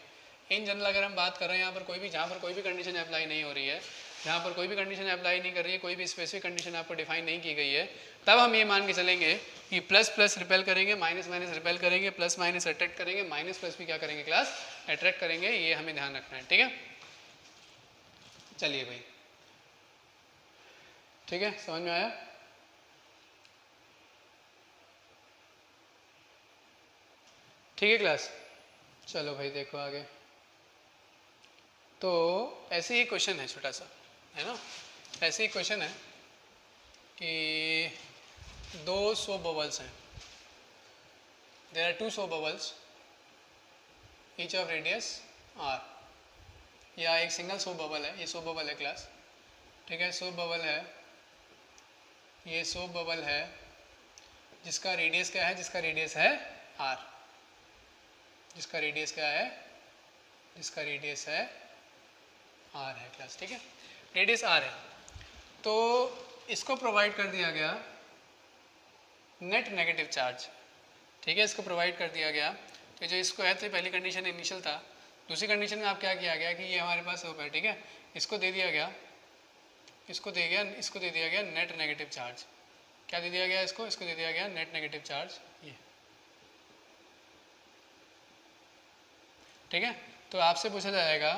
इन जनरल अगर हम बात कर रहे हैं यहाँ पर कोई भी, जहाँ पर कोई भी कंडीशन अप्लाई नहीं हो रही है, जहाँ पर कोई भी कंडीशन अप्लाई नहीं कर रही है, कोई भी स्पेसिफिक कंडीशन आपको डिफाइन नहीं की गई है, तब हम ये मान के चलेंगे कि प्लस प्लस रिपेल करेंगे, माइनस माइनस रिपेल करेंगे, प्लस माइनस अट्रैक्ट करेंगे, माइनस प्लस भी क्या करेंगे क्लास, अट्रैक्ट करेंगे, ये हमें ध्यान रखना है, ठीक है? चलिए भाई, ठीक है, समझ में आया? ठीक है क्लास, चलो भाई देखो आगे। तो ऐसे ही क्वेश्चन है छोटा सा, है ना? ऐसे ही क्वेश्चन है कि दो सोप बबल्स हैं, there are two soap bubbles each of radius R, या एक सिंगल सोप बबल है, ये सोप बबल है क्लास, ठीक है? सोप बबल है, ये सोप बबल है जिसका रेडियस क्या है, जिसका रेडियस है आर, जिसका रेडियस क्या है, जिसका रेडियस है आर है क्लास, ठीक है? रेडियस आर है, तो इसको प्रोवाइड कर दिया गया नेट नेगेटिव चार्ज, ठीक है? इसको प्रोवाइड कर दिया गया, तो जो इसको है, तो पहली कंडीशन इनिशियल था, दूसरी कंडीशन में आप क्या किया गया कि ये हमारे पास सोप है, ठीक है? इसको दे दिया गया, इसको दे दिया गया नेट नेगेटिव चार्ज, क्या दे दिया गया इसको दे दिया गया नेट नेगेटिव चार्ज, ये, ठीक है? तो आपसे पूछा जाएगा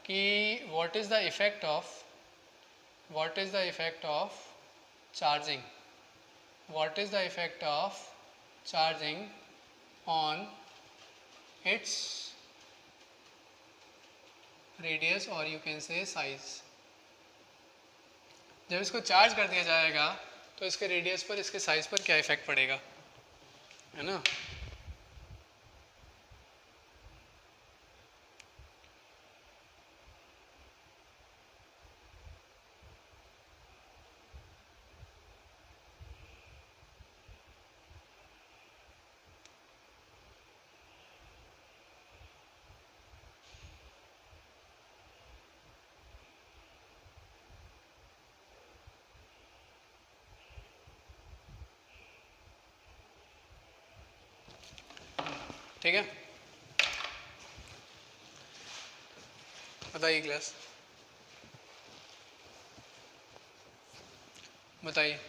कि what is the effect of charging, what is the effect of charging on its radius और यू कैन से साइज। जब इसको चार्ज कर दिया जाएगा तो इसके रेडियस पर, इसके साइज पर क्या इफेक्ट पड़ेगा, है ना? ठीक है, बताइए क्लास, बताइए।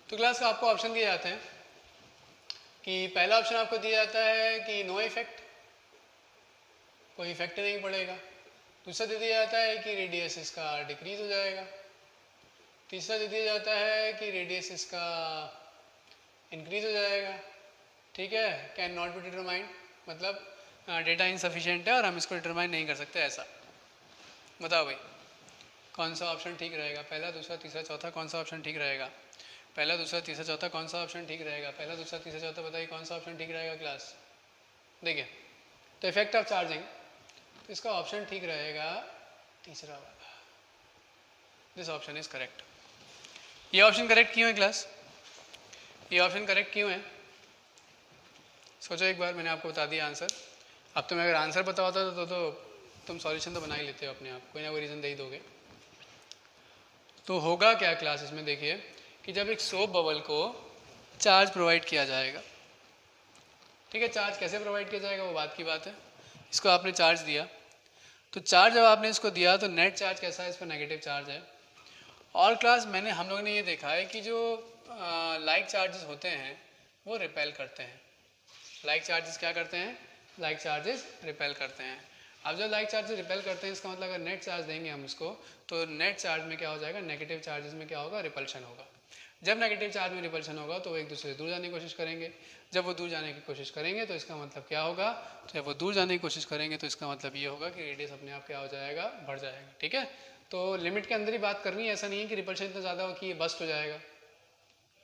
तो क्लास का आपको ऑप्शन दिए जाते हैं कि पहला ऑप्शन आपको दिया जाता है कि नो इफेक्ट, कोई इफेक्ट नहीं पड़ेगा। दूसरा दे दिया जाता है कि रेडियस इसका डिक्रीज हो जाएगा। तीसरा दे दिया जाता है कि रेडियस इसका इंक्रीज हो जाएगा। ठीक है, कैन नॉट बी डिटरमाइंड, मतलब डेटा इनसफिशिएंट है और हम इसको डिटरमाइन नहीं कर सकते ऐसा। बताओ भाई कौन सा ऑप्शन ठीक रहेगा, पहला दूसरा तीसरा चौथा कौन सा ऑप्शन ठीक रहेगा, पहला दूसरा तीसरा चौथा कौन सा ऑप्शन ठीक रहेगा, पहला दूसरा तीसरा चौथा बताइए कौन सा ऑप्शन ठीक रहेगा क्लास। देखिए तो इफेक्ट ऑफ चार्जिंग, तो इसका ऑप्शन ठीक रहेगा तीसरा वाला, दिस ऑप्शन इज करेक्ट। ये ऑप्शन करेक्ट क्यों है क्लास, ये ऑप्शन करेक्ट क्यों है, सोचो एक बार, मैंने आपको बता दिया आंसर। अब तुम्हें अगर आंसर पता होता तो तुम सॉल्यूशन तो बना ही लेते हो अपने आप, कोई ना कोई रीज़न दे ही दोगे। तो होगा क्या क्लास इसमें, देखिए कि जब एक सोप बबल को चार्ज प्रोवाइड किया जाएगा, ठीक है, चार्ज कैसे प्रोवाइड किया जाएगा वो बात की बात है। इसको आपने चार्ज दिया, तो चार्ज जब आपने इसको दिया तो नेट चार्ज कैसा है, इस पर नेगेटिव चार्ज है। और क्लास हम लोगों ने ये देखा है कि जो लाइक चार्जेस होते हैं वो रिपेल करते हैं। लाइक चार्जेस क्या करते हैं, लाइक चार्जेस रिपेल करते हैं। अब जब लाइक चार्जेस रिपेल करते हैं, इसका मतलब अगर नेट चार्ज देंगे हम इसको, तो नेट चार्ज में क्या हो जाएगा, नेगेटिव चार्जेस में क्या होगा, रिपल्शन होगा। जब नेगेटिव चार्ज में रिपल्शन होगा तो वो एक दूसरे से दूर जाने की कोशिश करेंगे। जब वो दूर जाने की कोशिश करेंगे तो इसका मतलब क्या होगा, तो जब वो दूर जाने की कोशिश करेंगे तो इसका मतलब ये होगा कि रेडियस अपने आप क्या हो जाएगा, बढ़ जाएगा। ठीक है, तो लिमिट के अंदर ही बात करनी है, ऐसा नहीं है कि रिपल्शन इतना ज़्यादा हो कि ये बस्ट हो जाएगा।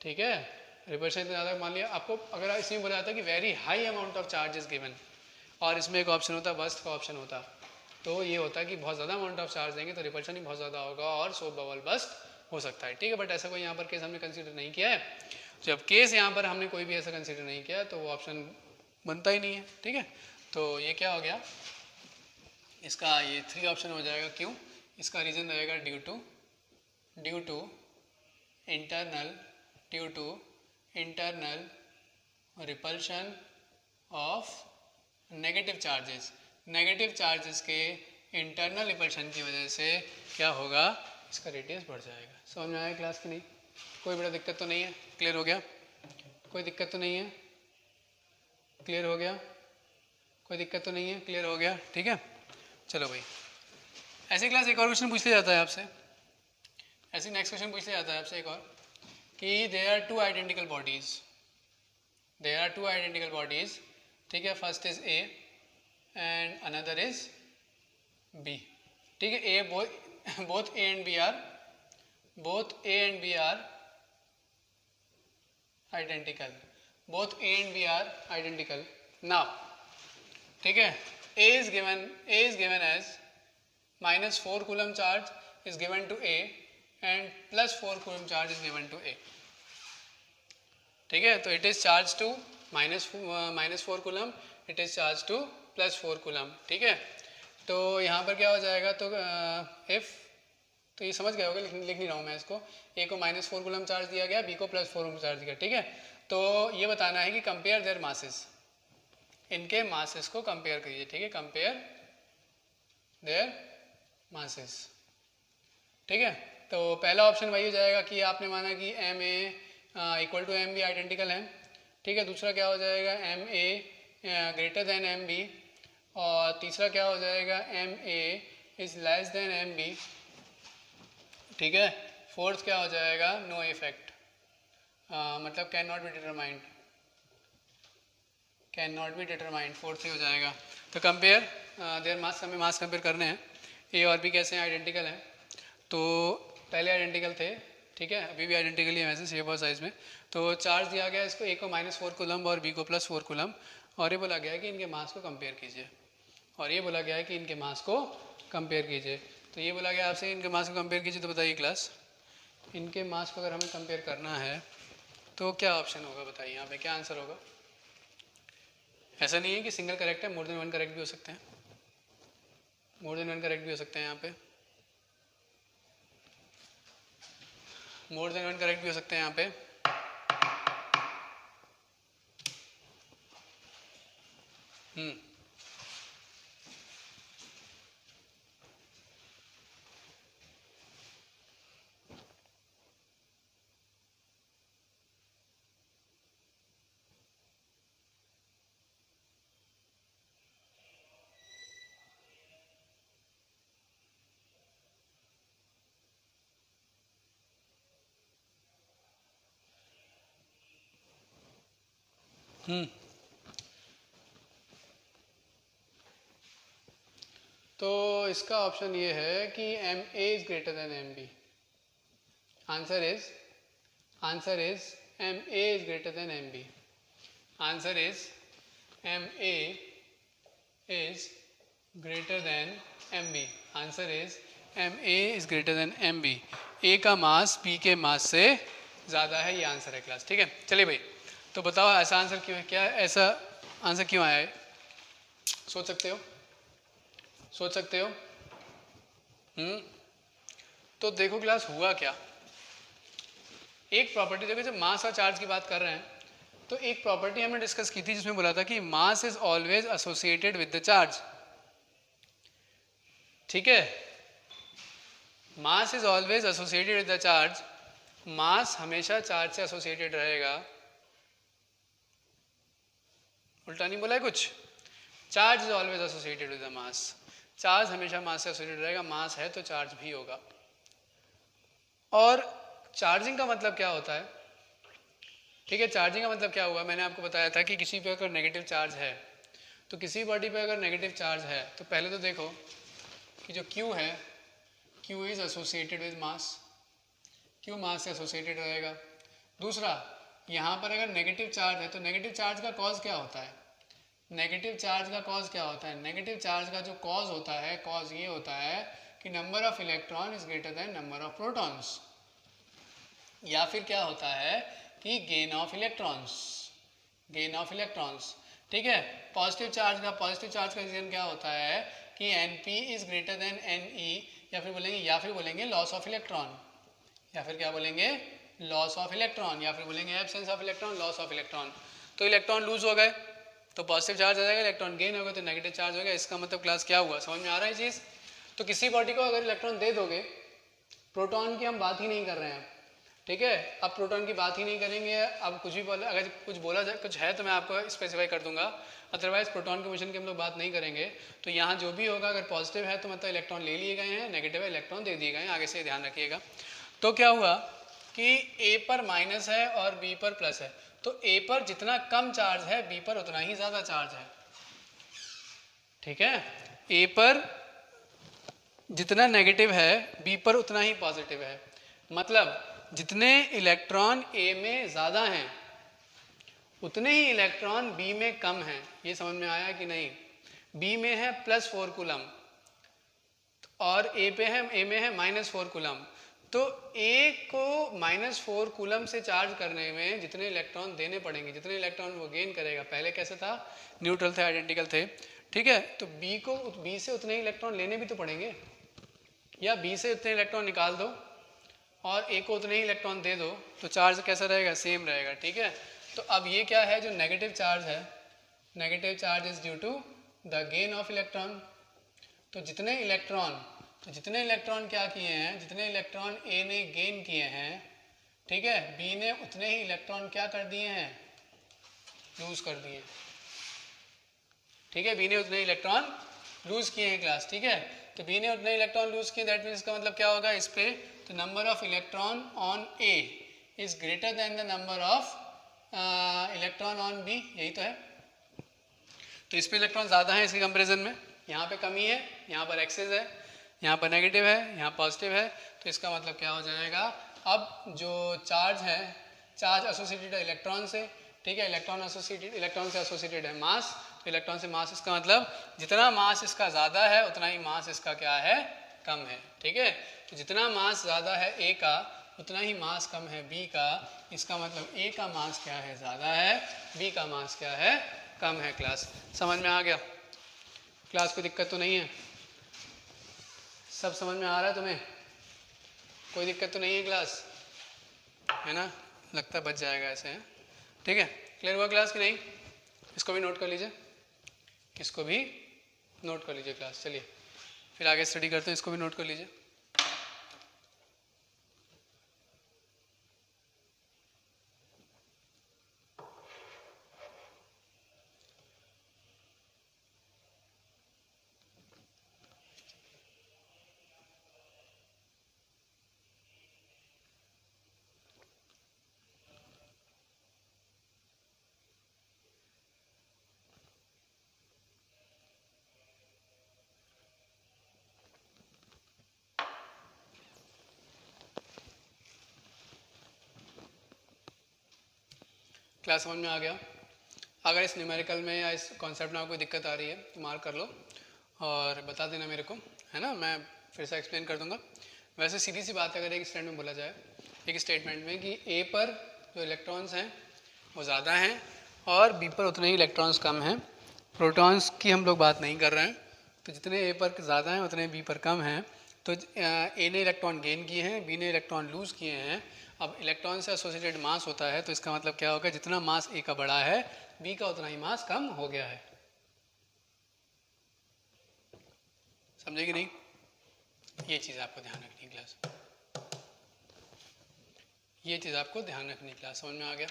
ठीक है, रिपल्शन इतना ज़्यादा, मान लिया आपको अगर इसमें बोला जाता है कि very high amount of charge is given, और इसमें एक ऑप्शन होता, बस्ट का ऑप्शन होता, तो ये होता है कि बहुत ज़्यादा अमाउंट ऑफ चार्ज देंगे तो रिपल्शन ही बहुत ज़्यादा होगा और सोप बबल बस्ट हो सकता है। ठीक है, बट ऐसा कोई यहाँ पर केस हमने कंसीडर नहीं किया है। जब केस यहाँ पर हमने कोई भी ऐसा कंसीडर नहीं किया तो वो ऑप्शन बनता ही नहीं है। ठीक है, तो ये क्या हो गया, इसका ये 3 ऑप्शन हो जाएगा। क्यों, इसका रीज़न रहेगा due to internal repulsion of negative charges. Negative charges के इंटरनल रिपल्शन की वजह से क्या होगा, इसका रेडियस बढ़ जाएगा। समझ में आया क्लास की नहीं, कोई बड़ा दिक्कत तो नहीं है, क्लियर हो गया, कोई दिक्कत तो नहीं है, क्लियर हो गया, कोई दिक्कत तो नहीं है, क्लियर हो गया। ठीक है, चलो भाई ऐसी क्लास एक और क्वेश्चन पूछ लिया जाता है आपसे, ऐसे नेक्स्ट क्वेश्चन पूछ लिया जाता है आपसे एक और, कि there are two identical bodies, ठीक है, first is A and another is B. ठीक है, A both A and B are identical, now ठीक है, A is given as -4 coulomb charge is given to A and +4 coulomb charge is given to A. ठीक है, तो it is charge to -4 coulomb, it is charge to +4 coulomb. ठीक है, तो यहाँ पर क्या हो जाएगा, तो इफ, तो ये समझ गए होगे, लिख नहीं रहा हूँ मैं इसको, ए को -4 कूलम चार्ज दिया गया, बी को +4 कूलम चार्ज दिया। ठीक है, तो ये बताना है कि कंपेयर देयर मासेस, इनके मासेस को कंपेयर करिए। ठीक है, कंपेयर देयर मासेस। ठीक है, तो पहला ऑप्शन वही हो जाएगा कि आपने माना कि M A equal to M B identical है। ठीक है, दूसरा क्या हो जाएगा, M A greater than M B, और तीसरा क्या हो जाएगा, M A is less than M B. ठीक है, फोर्थ क्या हो जाएगा, नो इफेक्ट, मतलब can not be determined, fourth ही हो जाएगा। तो कंपेयर देयर मास, हमें मास कंपेयर करने हैं, ए और बी कैसे हैं, आइडेंटिकल हैं, तो पहले आइडेंटिकल थे। ठीक है, अभी भी आइडेंटिकल ही वैसे शेप और साइज़ में। तो चार्ज दिया गया इसको, ए को -4 कूलम और बी को +4 कूलम, और ये बोला गया है कि इनके मास को कंपेयर कीजिए, और ये बोला गया है कि इनके मास को कंपेयर कीजिए। तो ये बोला गया आपसे इनके मास को कंपेयर कीजिए, तो बताइए क्लास, इनके मास को अगर हमें कंपेयर करना है तो क्या ऑप्शन होगा, बताइए यहाँ पे क्या आंसर होगा। ऐसा नहीं है कि सिंगल करेक्ट है, मोर देन वन करेक्ट भी हो सकते हैं, यहाँ पे मोर देन वन करेक्ट भी हो सकते हैं यहाँ पे। हम्म हम्म तो इसका ऑप्शन ये है कि M A is greater than M B. Answer is M A is greater than M B. Answer is M A is greater than M B. Answer is M A is greater than M B. A का mass B के मास से ज़्यादा है, ये answer है class. ठीक है, चलिए भाई, तो बताओ ऐसा आंसर क्यों है, क्या ऐसा आंसर क्यों आया है? सोच सकते हो, सोच सकते हो. तो देखो क्लास हुआ क्या. एक प्रॉपर्टी देखो, जब मास और चार्ज की बात कर रहे हैं तो एक प्रॉपर्टी हमने डिस्कस की थी जिसमें बोला था कि mass is always associated with the charge. ठीक है, mass is always associated with the charge. Mass हमेशा चार्ज से एसोसिएटेड रहेगा. उल्टा नहीं बोला है कुछ. Charge is always associated with the mass. Charge हमेशा मास से एसोसिएटेड रहेगा. मास है तो चार्ज भी होगा. और चार्जिंग का मतलब क्या होता है? ठीक है, चार्जिंग का मतलब क्या हुआ, मैंने आपको बताया था कि किसी पे अगर नेगेटिव चार्ज है तो किसी बॉडी पे अगर नेगेटिव चार्ज है तो पहले तो देखो कि जो Q है, Q is associated with mass. Q मास से एसोसिएटेड रहेगा. दूसरा, यहाँ पर अगर नेगेटिव चार्ज है तो नेगेटिव चार्ज का कॉज क्या होता है? नेगेटिव चार्ज का कॉज क्या होता है? नेगेटिव चार्ज का जो कॉज होता है, कॉज ये होता है कि number of electron is greater then number of protons. या फिर क्या होता है कि gain of electrons. Gain of electrons. ठीक है, पॉजिटिव चार्ज का रीजन क्या होता है कि Np is greater then Ne. या फिर बोलेंगे लॉस ऑफ इलेक्ट्रॉन. या फिर क्या बोलेंगे? Loss of electron. या फिर बोलेंगे absence of electron, loss of electron. तो इलेक्ट्रॉन लूज हो गए तो पॉजिटिव चार्ज आ जाएगा, इलेक्ट्रॉन गेन हो गए तो नेगेटिव चार्ज हो गया. इसका मतलब क्लास क्या हुआ, समझ में आ रहा है चीज़? तो किसी बॉडी को अगर इलेक्ट्रॉन दे दोगे, प्रोटॉन की हम बात ही नहीं कर रहे हैं. ठीक है, अब प्रोटॉन की बात ही नहीं करेंगे. अब कुछ भी बोला, अगर कुछ बोला जाए कुछ है तो मैं आपको स्पेसिफाई कर दूंगा. अदरवाइज प्रोटॉन के मिशन की हम लोग बात नहीं करेंगे. तो यहाँ जो भी होगा, अगर पॉजिटिव है तो मतलब इलेक्ट्रॉन ले लिए गए हैं, नेगेटिव है इलेक्ट्रॉन दे दिए गए हैं. आगे से ध्यान रखिएगा. तो क्या हुआ कि ए पर माइनस है और बी पर प्लस है. तो ए पर जितना कम चार्ज है बी पर उतना ही ज़्यादा चार्ज है. ठीक है, ए पर जितना नेगेटिव है बी पर उतना ही पॉजिटिव है. मतलब जितने इलेक्ट्रॉन ए में ज़्यादा हैं उतने ही इलेक्ट्रॉन बी में कम हैं. ये समझ में आया कि नहीं? बी में है +4 कूलम और ए में है -4 कूलम. तो ए को -4 कूलम से चार्ज करने में जितने इलेक्ट्रॉन देने पड़ेंगे, जितने इलेक्ट्रॉन वो गेन करेगा, पहले कैसे था, न्यूट्रल थे, आइडेंटिकल थे. ठीक है, तो बी से उतने इलेक्ट्रॉन लेने भी तो पड़ेंगे, या बी से उतने इलेक्ट्रॉन निकाल दो और ए को उतने ही इलेक्ट्रॉन दे दो, तो चार्ज कैसा रहेगा, सेम रहेगा. ठीक है, तो अब ये क्या है, जो नेगेटिव चार्ज है, negative charge is due to the gain of electron. तो जितने इलेक्ट्रॉन क्या किए हैं, जितने इलेक्ट्रॉन ए ने गेन किए हैं, ठीक है, बी ने उतने ही इलेक्ट्रॉन क्या कर दिए हैं, लूज कर दिए. ठीक है, बी ने उतने इलेक्ट्रॉन लूज किए हैं क्लास. ठीक है, तो बी ने उतने इलेक्ट्रॉन लूज किए, दैट मीन्स इसका मतलब क्या होगा इस पे, तो number of electron on A is greater than the number of electron on B. यही तो है. तो इस पे इलेक्ट्रॉन ज़्यादा है इसके कंपेरिजन में, यहाँ पे कमी है, यहाँ पर एक्सेस है, यहाँ पर नेगेटिव है, यहाँ पॉजिटिव है. तो इसका मतलब क्या हो जाएगा, अब जो चार्ज है, चार्ज एसोसिएटेड है इलेक्ट्रॉन से. ठीक है, इलेक्ट्रॉन से एसोसिएटेड है मास. तो इलेक्ट्रॉन से मास, इसका मतलब जितना मास इसका ज़्यादा है उतना ही मास इसका क्या है, कम है. ठीक है, तो जितना मास ज़्यादा है ए का उतना ही मास कम है बी का. इसका मतलब ए का मास क्या है, ज़्यादा है, बी का मास क्या है, कम है. क्लास समझ में आ गया? क्लास कोई दिक्कत तो नहीं है? सब समझ में आ रहा है तुम्हें? कोई दिक्कत तो नहीं है क्लास, है ना? लगता है बच जाएगा ऐसे. है ठीक है, क्लियर हुआ क्लास कि नहीं? इसको भी नोट कर लीजिए. इसको भी नोट कर लीजिए क्लास। चलिए फिर आगे स्टडी करते हैं, इसको भी नोट कर लीजिए। क्लास समझ में आ गया? अगर इस न्यूमेरिकल में या इस कॉन्सेप्ट में आपको दिक्कत आ रही है तो मार्क कर लो और बता देना मेरे को, है ना, मैं फिर से एक्सप्लेन कर दूंगा। वैसे सीधी सी बात है, अगर एक स्टेटमेंट में बोला जाए, एक स्टेटमेंट में कि ए पर जो इलेक्ट्रॉन्स हैं वो ज़्यादा हैं और बी पर उतने ही इलेक्ट्रॉन्स कम हैं, प्रोटॉन्स की हम लोग बात नहीं कर रहे हैं, तो जितने ए पर ज़्यादा हैं उतने बी पर कम हैं, तो ए ने इलेक्ट्रॉन गेन किए हैं, बी ने इलेक्ट्रॉन लूज़ किए हैं। अब इलेक्ट्रॉन से एसोसिएटेड मास होता है, तो इसका मतलब क्या होगा, जितना मास ए का बड़ा है बी का उतना ही मास कम हो गया है। समझे कि नहीं? ये चीज़ आपको ध्यान रखनी क्लास, ये चीज़ आपको ध्यान रखनी क्लास। समझ में आ गया?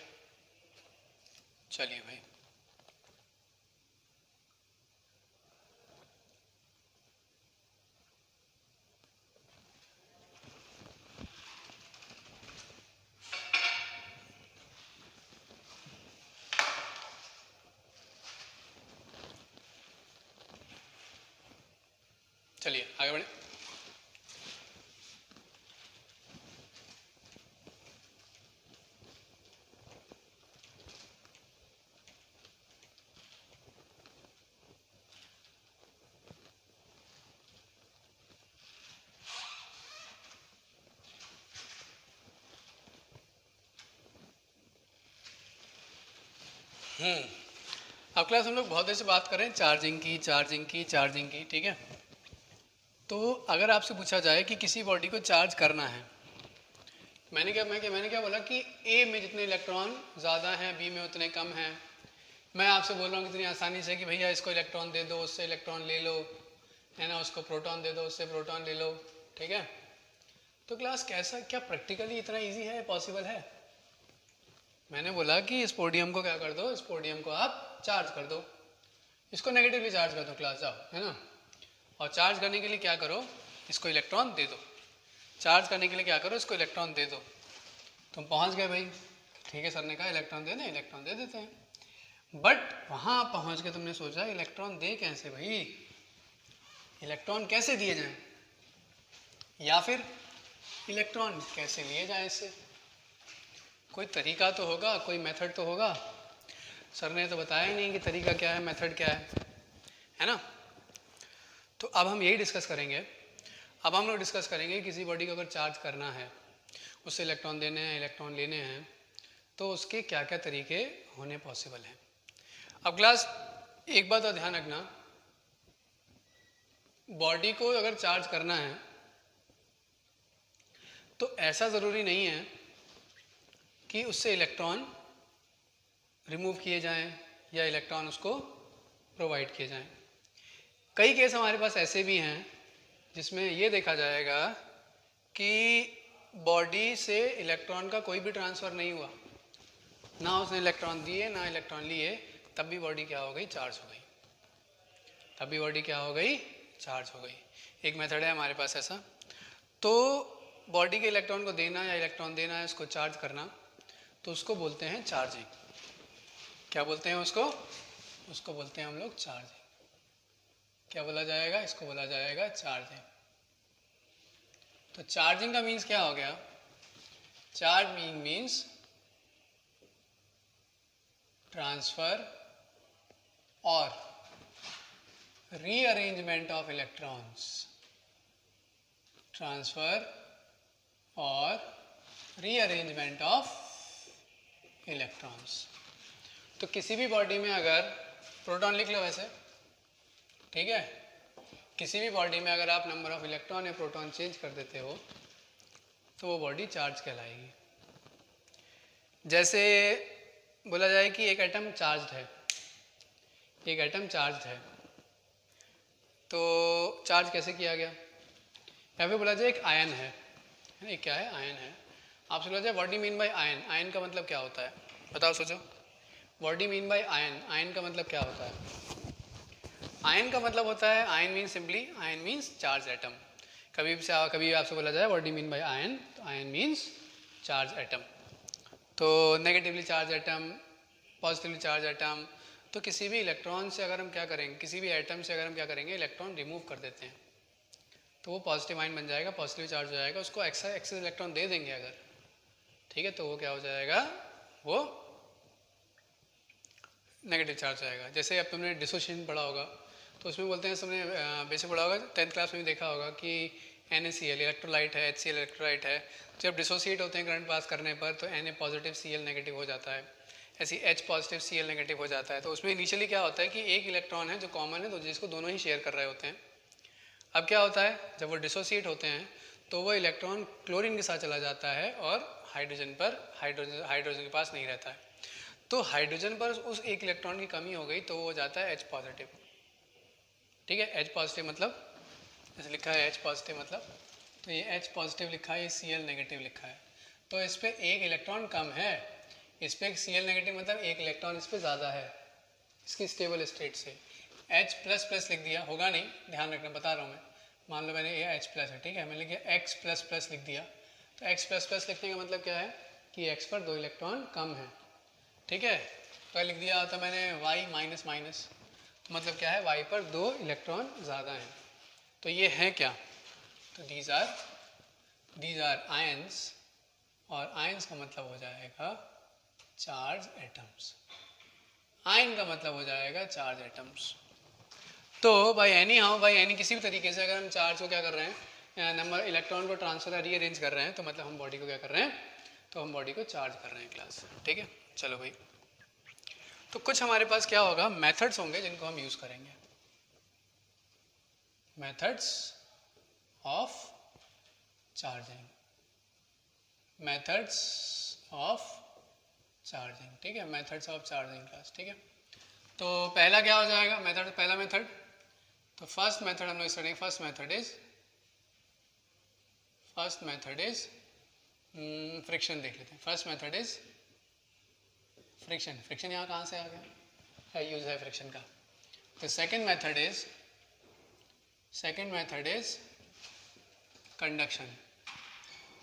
चलिए भाई, चलिए आगे बढ़े। अब क्लास हम लोग बहुत देर से बात कर रहे हैं चार्जिंग की, चार्जिंग की, चार्जिंग की, ठीक है। तो अगर आपसे पूछा जाए कि किसी बॉडी को चार्ज करना है, मैंने क्या बोला कि ए में जितने इलेक्ट्रॉन ज़्यादा हैं बी में उतने कम हैं। मैं आपसे बोल रहा हूँ कितनी आसानी से कि भैया इसको इलेक्ट्रॉन दे दो, उससे इलेक्ट्रॉन ले लो, है ना, उसको प्रोटॉन दे दो, उससे प्रोटॉन ले लो, ठीक है। तो क्लास कैसा, क्या प्रैक्टिकली इतना इजी है, पॉसिबल है? मैंने बोला कि इस पोडियम को क्या कर दो, इस पोडियम को आप चार्ज कर दो, इसको नेगेटिवली चार्ज कर दो क्लास, जाओ, है ना। और चार्ज करने के लिए क्या करो, इसको इलेक्ट्रॉन दे दो। चार्ज करने के लिए क्या करो, इसको इलेक्ट्रॉन दे दो। तुम पहुंच गए भाई, ठीक है, सर ने कहा इलेक्ट्रॉन दे दें, इलेक्ट्रॉन दे देते हैं। बट वहां पहुंच के तुमने सोचा इलेक्ट्रॉन दे कैसे भाई, इलेक्ट्रॉन कैसे दिए जाएं, या फिर इलेक्ट्रॉन कैसे लिए जाएं, इससे कोई तरीका तो होगा, कोई मेथड तो होगा। सर ने तो बताया ही नहीं कि तरीका क्या है, मेथड क्या है ना। तो अब हम यही डिस्कस करेंगे। अब हम लोग डिस्कस करेंगे किसी बॉडी को अगर चार्ज करना है, उससे इलेक्ट्रॉन देने हैं, इलेक्ट्रॉन लेने हैं, तो उसके क्या क्या तरीके होने पॉसिबल हैं। अब क्लास एक बात और ध्यान रखना, बॉडी को अगर चार्ज करना है तो ऐसा ज़रूरी नहीं है कि उससे इलेक्ट्रॉन रिमूव किए जाएं या इलेक्ट्रॉन उसको प्रोवाइड किए जाएं। कई केस हमारे पास ऐसे भी हैं जिसमें ये देखा जाएगा कि बॉडी से इलेक्ट्रॉन का कोई भी ट्रांसफ़र नहीं हुआ, ना उसने इलेक्ट्रॉन दिए ना इलेक्ट्रॉन लिए, तब भी बॉडी क्या हो गई, चार्ज हो गई, तब भी बॉडी क्या हो गई, चार्ज हो गई। एक मेथड है हमारे पास ऐसा। तो बॉडी के इलेक्ट्रॉन को देना या इलेक्ट्रॉन देना है, उसको चार्ज करना, तो उसको बोलते हैं चार्जिंग। क्या बोलते हैं उसको? उसको बोलते हैं हम लोग चार्जिंग। क्या बोला जाएगा? इसको बोला जाएगा चार्जिंग। तो चार्जिंग का मीन्स क्या हो गया? चार्जिंग मीन्स ट्रांसफर और रीअरेंजमेंट ऑफ इलेक्ट्रॉन्स, ट्रांसफर और रीअरेंजमेंट ऑफ इलेक्ट्रॉन्स। तो किसी भी बॉडी में अगर प्रोटॉन लिख लो वैसे, ठीक है, किसी भी बॉडी में अगर आप नंबर ऑफ इलेक्ट्रॉन या प्रोटॉन चेंज कर देते हो तो वो बॉडी चार्ज कहलाएगी। जैसे बोला जाए कि एक एटम चार्ज्ड है, एक एटम चार्ज है, तो चार्ज कैसे किया गया? यहाँ पे बोला जाए एक आयन है, ये क्या है? आयन है। आपसे बोला जाए what do you mean by ion? Ion का मतलब क्या होता है? बताओ, सोचो। What do you mean by ion? Ion का मतलब क्या होता है? आयन का मतलब होता है, ion means simply, ion means charge atom. कभी आपसे बोला जाए what do you mean by ion, तो आयन मीन्स चार्ज एटम। तो negatively charge atom, positively charge atom. तो किसी भी इलेक्ट्रॉन से अगर हम क्या करेंगे, किसी भी एटम से अगर हम क्या करेंगे, इलेक्ट्रॉन रिमूव कर देते हैं, तो वो पॉजिटिव आयन बन जाएगा, पॉजिटिव चार्ज हो जाएगा। उसको एक्सेस इलेक्ट्रॉन दे देंगे अगर, ठीक है, तो वो क्या हो जाएगा, वो नेगेटिव चार्ज आएगा। जैसे अब तुमने डिसोसिएशन पढ़ा होगा, तो उसमें बोलते हैं, तुमने बेसिक पढ़ा होगा, 10th क्लास में भी देखा होगा कि NaCl इलेक्ट्रोलाइट है, HCl इलेक्ट्रोलाइट है, जब डिसोसिएट होते हैं करंट पास करने पर, तो Na पॉजिटिव Cl नेगेटिव हो जाता है, ऐसी H पॉजिटिव Cl नेगेटिव हो जाता है। तो उसमें इनिशियली क्या होता है कि एक इलेक्ट्रॉन है जो कॉमन है, तो जिसको दोनों ही शेयर कर रहे होते हैं। अब क्या होता है, जब वो डिसोसिएट होते हैं तो वो इलेक्ट्रॉन क्लोरीन के साथ चला जाता है और हाइड्रोजन के पास नहीं रहता है। तो हाइड्रोजन पर उस एक इलेक्ट्रॉन की कमी हो गई, तो वो हो जाता है H पॉजिटिव। ठीक है, H पॉजिटिव मतलब जैसे लिखा है H पॉजिटिव मतलब, तो ये H पॉजिटिव लिखा है, ये Cl नेगेटिव लिखा है, तो इस पर एक इलेक्ट्रॉन कम है, इस पर Cl नेगेटिव मतलब एक इलेक्ट्रॉन इस पर ज़्यादा है इसकी स्टेबल स्टेट से। H प्लस प्लस लिख दिया, होगा नहीं, ध्यान रखना, बता रहा हूँ मैं। मान लो मैंने ये H प्लस है, ठीक है, मैंने लिखा X प्लस प्लस लिख दिया, तो X प्लस प्लस लिखने का मतलब क्या है कि X पर 2 इलेक्ट्रॉन कम है, ठीक है। तो लिख दिया था मैंने Y माइनस माइनस, तो मतलब क्या है, Y पर 2 इलेक्ट्रॉन ज़्यादा हैं। तो ये है क्या, तो दीज आर आयंस, और आयंस का मतलब हो जाएगा चार्ज एटम्स। आयन का मतलब हो जाएगा चार्ज एटम्स। तो बाई एनी किसी भी तरीके से अगर हम चार्ज को क्या कर रहे हैं, नंबर इलेक्ट्रॉन को ट्रांसफर रीअरेंज कर रहे हैं, तो मतलब हम बॉडी को क्या कर रहे हैं, तो हम बॉडी को चार्ज कर रहे हैं क्लास, ठीक है। चलो भाई, तो कुछ हमारे पास क्या होगा, मेथड्स होंगे जिनको हम यूज़ करेंगे, methods of charging, methods of charging, ठीक है, मेथड्स ऑफ चार्जिंग क्लास, ठीक है। तो पहला क्या हो जाएगा मेथड, पहला मेथड, तो फर्स्ट मेथड हम लोग starting, first method is friction देख लेते हैं। First method is friction, friction यहाँ कहाँ से आ गया, क्या यूज है फ्रिक्शन का। तो second method is conduction,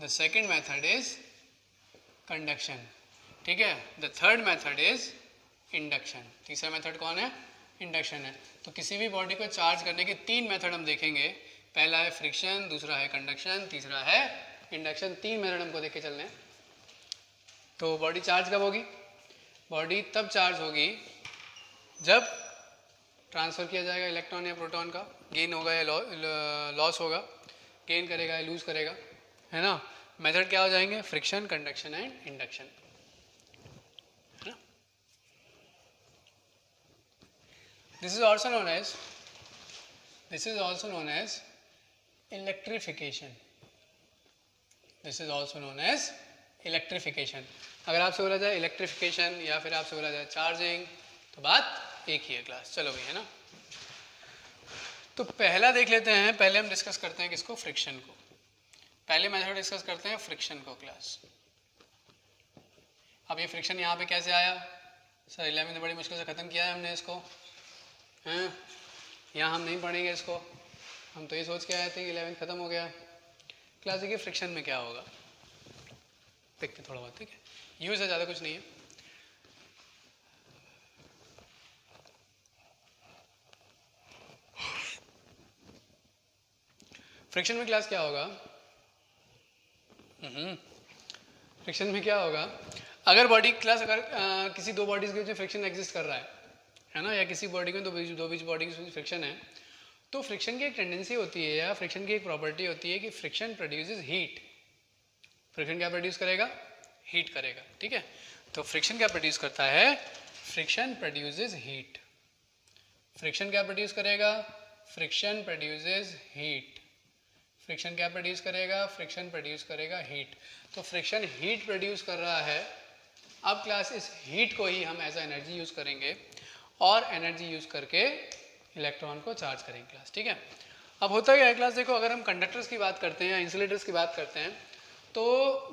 the second method is conduction, ठीक है। The third method is induction, तीसरा मेथड कौन है, इंडक्शन है। तो किसी भी बॉडी को चार्ज करने के 3 मेथड हम देखेंगे, पहला है फ्रिक्शन, दूसरा है कंडक्शन, तीसरा है इंडक्शन। 3 मेथड हमको देख के चलने हैं। तो बॉडी चार्ज कब होगी, बॉडी तब चार्ज होगी जब ट्रांसफ़र किया जाएगा इलेक्ट्रॉन या प्रोटॉन का, गेन होगा या लॉस होगा, गेन करेगा या लूज करेगा, है ना। मेथड क्या हो जाएंगे, फ्रिक्शन, कंडक्शन एंड इंडक्शन, है ना। This is also known as electrification, this is also known as electrification. अगर आपसे बोला जाए इलेक्ट्रिफिकेशन या फिर आपसे बोला जाए चार्जिंग, तो बात एक ही है क्लास। चलो भाई, है ना। तो पहला देख लेते हैं, पहले हम डिस्कस करते हैं किसको, फ्रिक्शन को। पहले मेथड डिस्कस करते हैं फ्रिक्शन को क्लास। अब ये फ्रिक्शन यहाँ पे कैसे आया, सर 11th में बड़ी मुश्किल से ख़त्म किया है हमने इसको, हैं, यहाँ हम नहीं पढ़ेंगे इसको, हम तो ये सोच के आए थे कि 11th ख़त्म हो गया। क्लास देखिए फ्रिक्शन में क्या होगा, देखते थोड़ा बहुत, ठीक है, यूज़ है, ज़्यादा कुछ नहीं है। फ्रिक्शन में क्लास क्या होगा, फ्रिक्शन में क्या होगा, अगर बॉडी क्लास, अगर किसी दो बॉडीज के बीच में फ्रिक्शन एग्जिस्ट कर रहा है ना, या किसी बॉडी में दो बीच बॉडी के बीच फ्रिक्शन है, तो फ्रिक्शन की एक टेंडेंसी होती है या फ्रिक्शन की एक प्रॉपर्टी होती है कि फ्रिक्शन प्रोड्यूसेस हीट। फ्रिक्शन क्या प्रोड्यूस करेगा, हीट करेगा, ठीक है। तो फ्रिक्शन क्या प्रोड्यूस करता है, फ्रिक्शन प्रोड्यूसेस हीट। फ्रिक्शन क्या प्रोड्यूस करेगा, फ्रिक्शन प्रोड्यूसेस हीट। फ्रिक्शन क्या प्रोड्यूस करेगा, फ्रिक्शन प्रोड्यूस करेगा हीट। तो फ्रिक्शन हीट प्रोड्यूस कर रहा है। अब क्लास इस हीट को ही हम एज ए एनर्जी यूज़ करेंगे और एनर्जी यूज करके इलेक्ट्रॉन को चार्ज करेंगे क्लास। ठीक है, अब होता क्या है क्लास, देखो अगर हम कंडक्टर्स की बात करते हैं या इंसुलेटर्स की बात करते हैं तो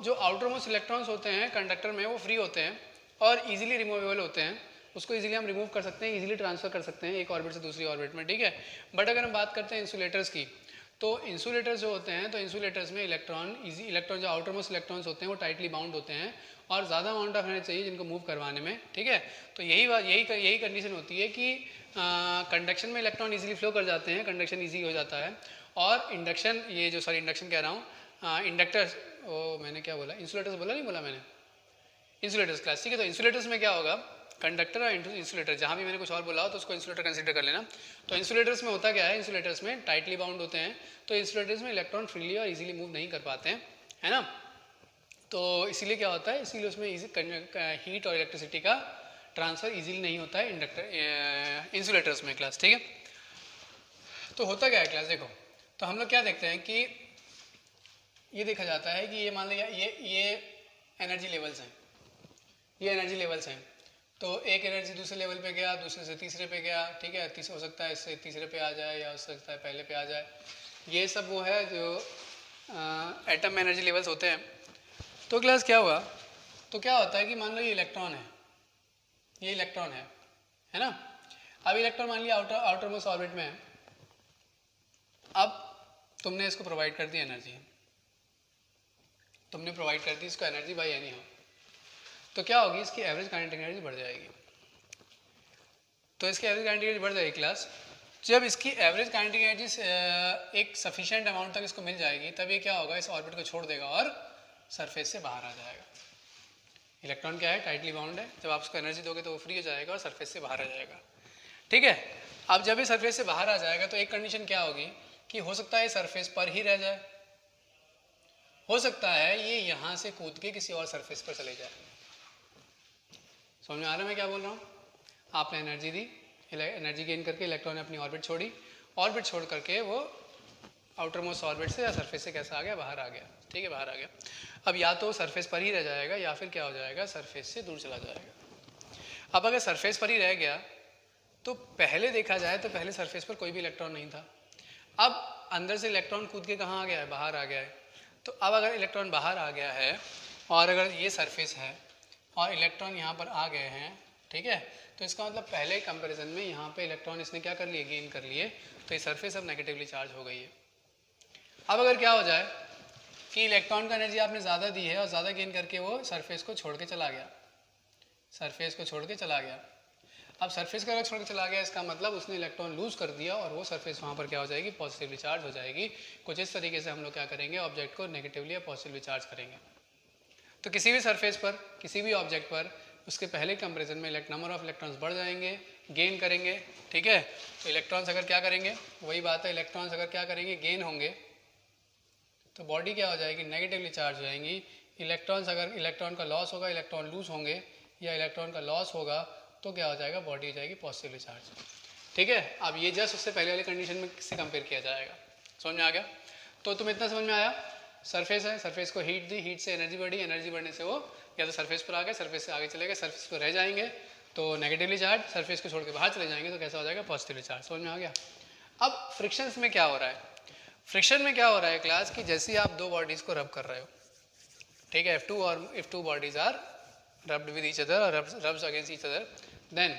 जो आउटर मोस्ट इलेक्ट्रॉन्स होते हैं कंडक्टर में वो फ्री होते हैं और इजीली रिमूवेबल होते हैं, उसको इजीली हम रिमूव कर सकते हैं, इजीली ट्रांसफर कर सकते हैं एक ऑर्बिट से दूसरी ऑर्बिट में। ठीक है, बट अगर हम बात करते हैं इंसुलेटर्स की, तो इंसुलेटर्स जो होते हैं तो इंसुलेटर्स में इलेक्ट्रॉन जो आउटर मोस्ट इलेक्ट्रॉन्स होते हैं वो टाइटली बाउंड होते हैं और ज़्यादा अमाउंट ऑफ एनर्जी चाहिए जिनको मूव करवाने में। ठीक है, तो यही कंडीशन होती है कि कंडक्शन में इलेक्ट्रॉन इजीली फ्लो कर जाते हैं, कंडक्शन इजी हो जाता है, और इंडक्शन इंडक्शन कह रहा हूँ, इंडक्टर्स, मैंने क्या बोला, इंसुलेटर्स बोला नहीं बोला मैंने, इंसुलेटर्स क्लास। ठीक है, तो इंसुलेटर्स में क्या होगा, कंडक्टर और इंसुलेटर, जहाँ भी मैंने कुछ और बोला हो तो उसको इंसुलेटर कंसीडर कर लेना। तो इंसुलेटर्स में होता क्या है, इंसुलेटर्स में टाइटली बाउंड होते हैं, तो इंसुलेटर्स में इलेक्ट्रॉन फ्रीली और इजीली मूव नहीं कर पाते हैं, है ना। तो इसीलिए क्या होता है, इसीलिए उसमें हीट और इलेक्ट्रिसिटी का ट्रांसफर इजीली नहीं होता है इंसुलेटर्स में क्लास। ठीक है, तो होता क्या है क्लास, देखो तो हम लोग क्या देखते हैं कि ये देखा जाता है कि ये मान लिया ये एनर्जी लेवल्स हैं, ये एनर्जी लेवल्स हैं, तो एक एनर्जी दूसरे लेवल पे गया, दूसरे से तीसरे पे गया। ठीक है, हो सकता है इससे तीसरे पे आ जाए या हो सकता है पहले पे आ जाए, ये सब वो है जो एटम एनर्जी लेवल्स होते हैं। तो क्लास क्या हुआ, तो क्या होता है कि मान लो ये इलेक्ट्रॉन है, ये इलेक्ट्रॉन है ना। अब इलेक्ट्रॉन मान लिया आउटर मोस्ट ऑर्बिट में है, अब तुमने इसको प्रोवाइड कर दी एनर्जी, तुमने प्रोवाइड कर दी इसको एनर्जी बाई एनी हाउ, तो क्या होगी, इसकी एवरेज काइनेटिक एनर्जी बढ़ जाएगी। तो इसकी एवरेज काइनेटिक एनर्जी बढ़ जाएगी क्लास, जब इसकी एवरेज काइनेटिक एनर्जी एक सफिशिएंट अमाउंट तक इसको मिल जाएगी, तब ये क्या होगा, इस ऑर्बिट को छोड़ देगा और सरफेस से बाहर आ जाएगा। इलेक्ट्रॉन क्या है, टाइटली बाउंड है, जब आप उसको एनर्जी दोगे तो वो फ्री हो जाएगा और सरफेस से बाहर आ जाएगा। ठीक है, अब जब ये सरफेस से बाहर आ जाएगा तो एक कंडीशन क्या होगी कि हो सकता है सरफेस पर ही रह जाए, हो सकता है ये यहाँ से कूद के किसी और सरफेस पर चले जाए। समझ में आ रहा है मैं क्या बोल रहा हूँ, आपने एनर्जी दी, एनर्जी गेन करके इलेक्ट्रॉन ने अपनी ऑर्बिट छोड़ी, ऑर्बिट छोड़ करके वो आउटर मोस्ट ऑर्बिट से या सरफेस से कैसा आ गया, बाहर आ गया। ठीक है, बाहर आ गया, अब या तो सरफेस पर ही रह जाएगा या फिर क्या हो जाएगा, सरफेस से दूर चला जाएगा। अब अगर सरफेस पर ही रह गया तो पहले देखा जाए तो पहले सरफेस पर कोई भी इलेक्ट्रॉन नहीं था, अब अंदर से इलेक्ट्रॉन कूद के कहाँ आ गया है, बाहर आ गया है। तो अब अगर इलेक्ट्रॉन बाहर आ गया है और अगर ये सरफेस है और इलेक्ट्रॉन यहाँ पर आ गए हैं, ठीक है, तो इसका मतलब पहले कंपैरिजन में यहाँ पे इलेक्ट्रॉन इसने क्या कर लिए, गेन कर लिए, तो ये सरफेस अब नेगेटिवली चार्ज हो गई है। अब अगर क्या हो जाए कि इलेक्ट्रॉन का एनर्जी आपने ज़्यादा दी है और ज़्यादा गेन करके वो सरफेस को छोड़ के चला गया, सरफेस को छोड़ के चला गया, अब सरफेस का अगर छोड़ के चला गया इसका मतलब उसने इलेक्ट्रॉन लूज कर दिया और वो सरफेस वहाँ पर क्या हो जाएगी, पॉजिटिवली चार्ज हो जाएगी। कुछ इस तरीके से हम लोग क्या करेंगे, ऑब्जेक्ट को नेगेटिवली या पॉजिटिवली चार्ज करेंगे। तो किसी भी सरफेस पर, किसी भी ऑब्जेक्ट पर उसके पहले कंपेरिजन में नंबर ऑफ इलेक्ट्रॉन्स बढ़ जाएंगे, गेन करेंगे। ठीक है, तो इलेक्ट्रॉन्स अगर क्या करेंगे, वही बात है, इलेक्ट्रॉन्स अगर क्या करेंगे, गेन होंगे, तो बॉडी क्या हो जाएगी, नेगेटिवली चार्ज हो जाएंगी। इलेक्ट्रॉन्स अगर इलेक्ट्रॉन का लॉस होगा, इलेक्ट्रॉन लूज होंगे या इलेक्ट्रॉन का लॉस होगा तो क्या हो जाएगा, बॉडी हो जाएगी पॉजिटिवली चार्ज। ठीक है, अब ये जस्ट उससे पहले वाली कंडीशन में किससे कंपेयर किया जाएगा, समझ में आ गया। तो तुम्हें इतना समझ में आया, सरफेस है, सरफेस को हीट दी, हीट से एनर्जी बढ़ी, एनर्जी बढ़ने से वो या तो सरफेस पर आ गए, सरफेस से आगे चले गए, सरफेस पर रह जाएंगे तो नेगेटिवली चार्ज, सरफेस को छोड़ के बाहर चले जाएंगे तो कैसा हो जाएगा, पॉजिटिवली चार्ज। समझ में आ गया। अब फ्रिक्शंस में क्या हो रहा है, फ्रिक्शन में क्या हो रहा है क्लास कि जैसे ही आप दो बॉडीज को रब कर रहे हो, ठीक है, if two bodies are rubbed with each other or rubs against each other, then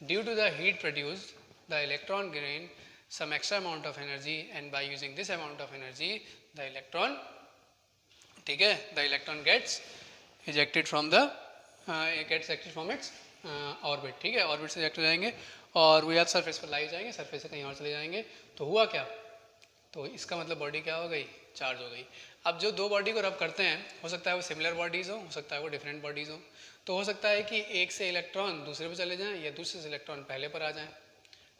due to the heat produced, the electron gain some extra amount of energy, and by using this amount of energy the electron, ठीक है, the electron gets ejected from its orbit। ठीक है, orbit से eject हो जाएंगे और वो या सरफेस पर लाई जाएंगे, सरफेस से कहीं और चले जाएंगे। तो हुआ क्या, तो इसका मतलब बॉडी क्या हो गई, चार्ज हो गई। अब जो दो बॉडी को रब करते हैं, हो सकता है वो सिमिलर बॉडीज़ हो सकता है वो डिफरेंट बॉडीज़ हो, तो हो सकता है कि एक से इलेक्ट्रॉन दूसरे पे चले जाएं या दूसरे से इलेक्ट्रॉन पहले पर आ जाएं।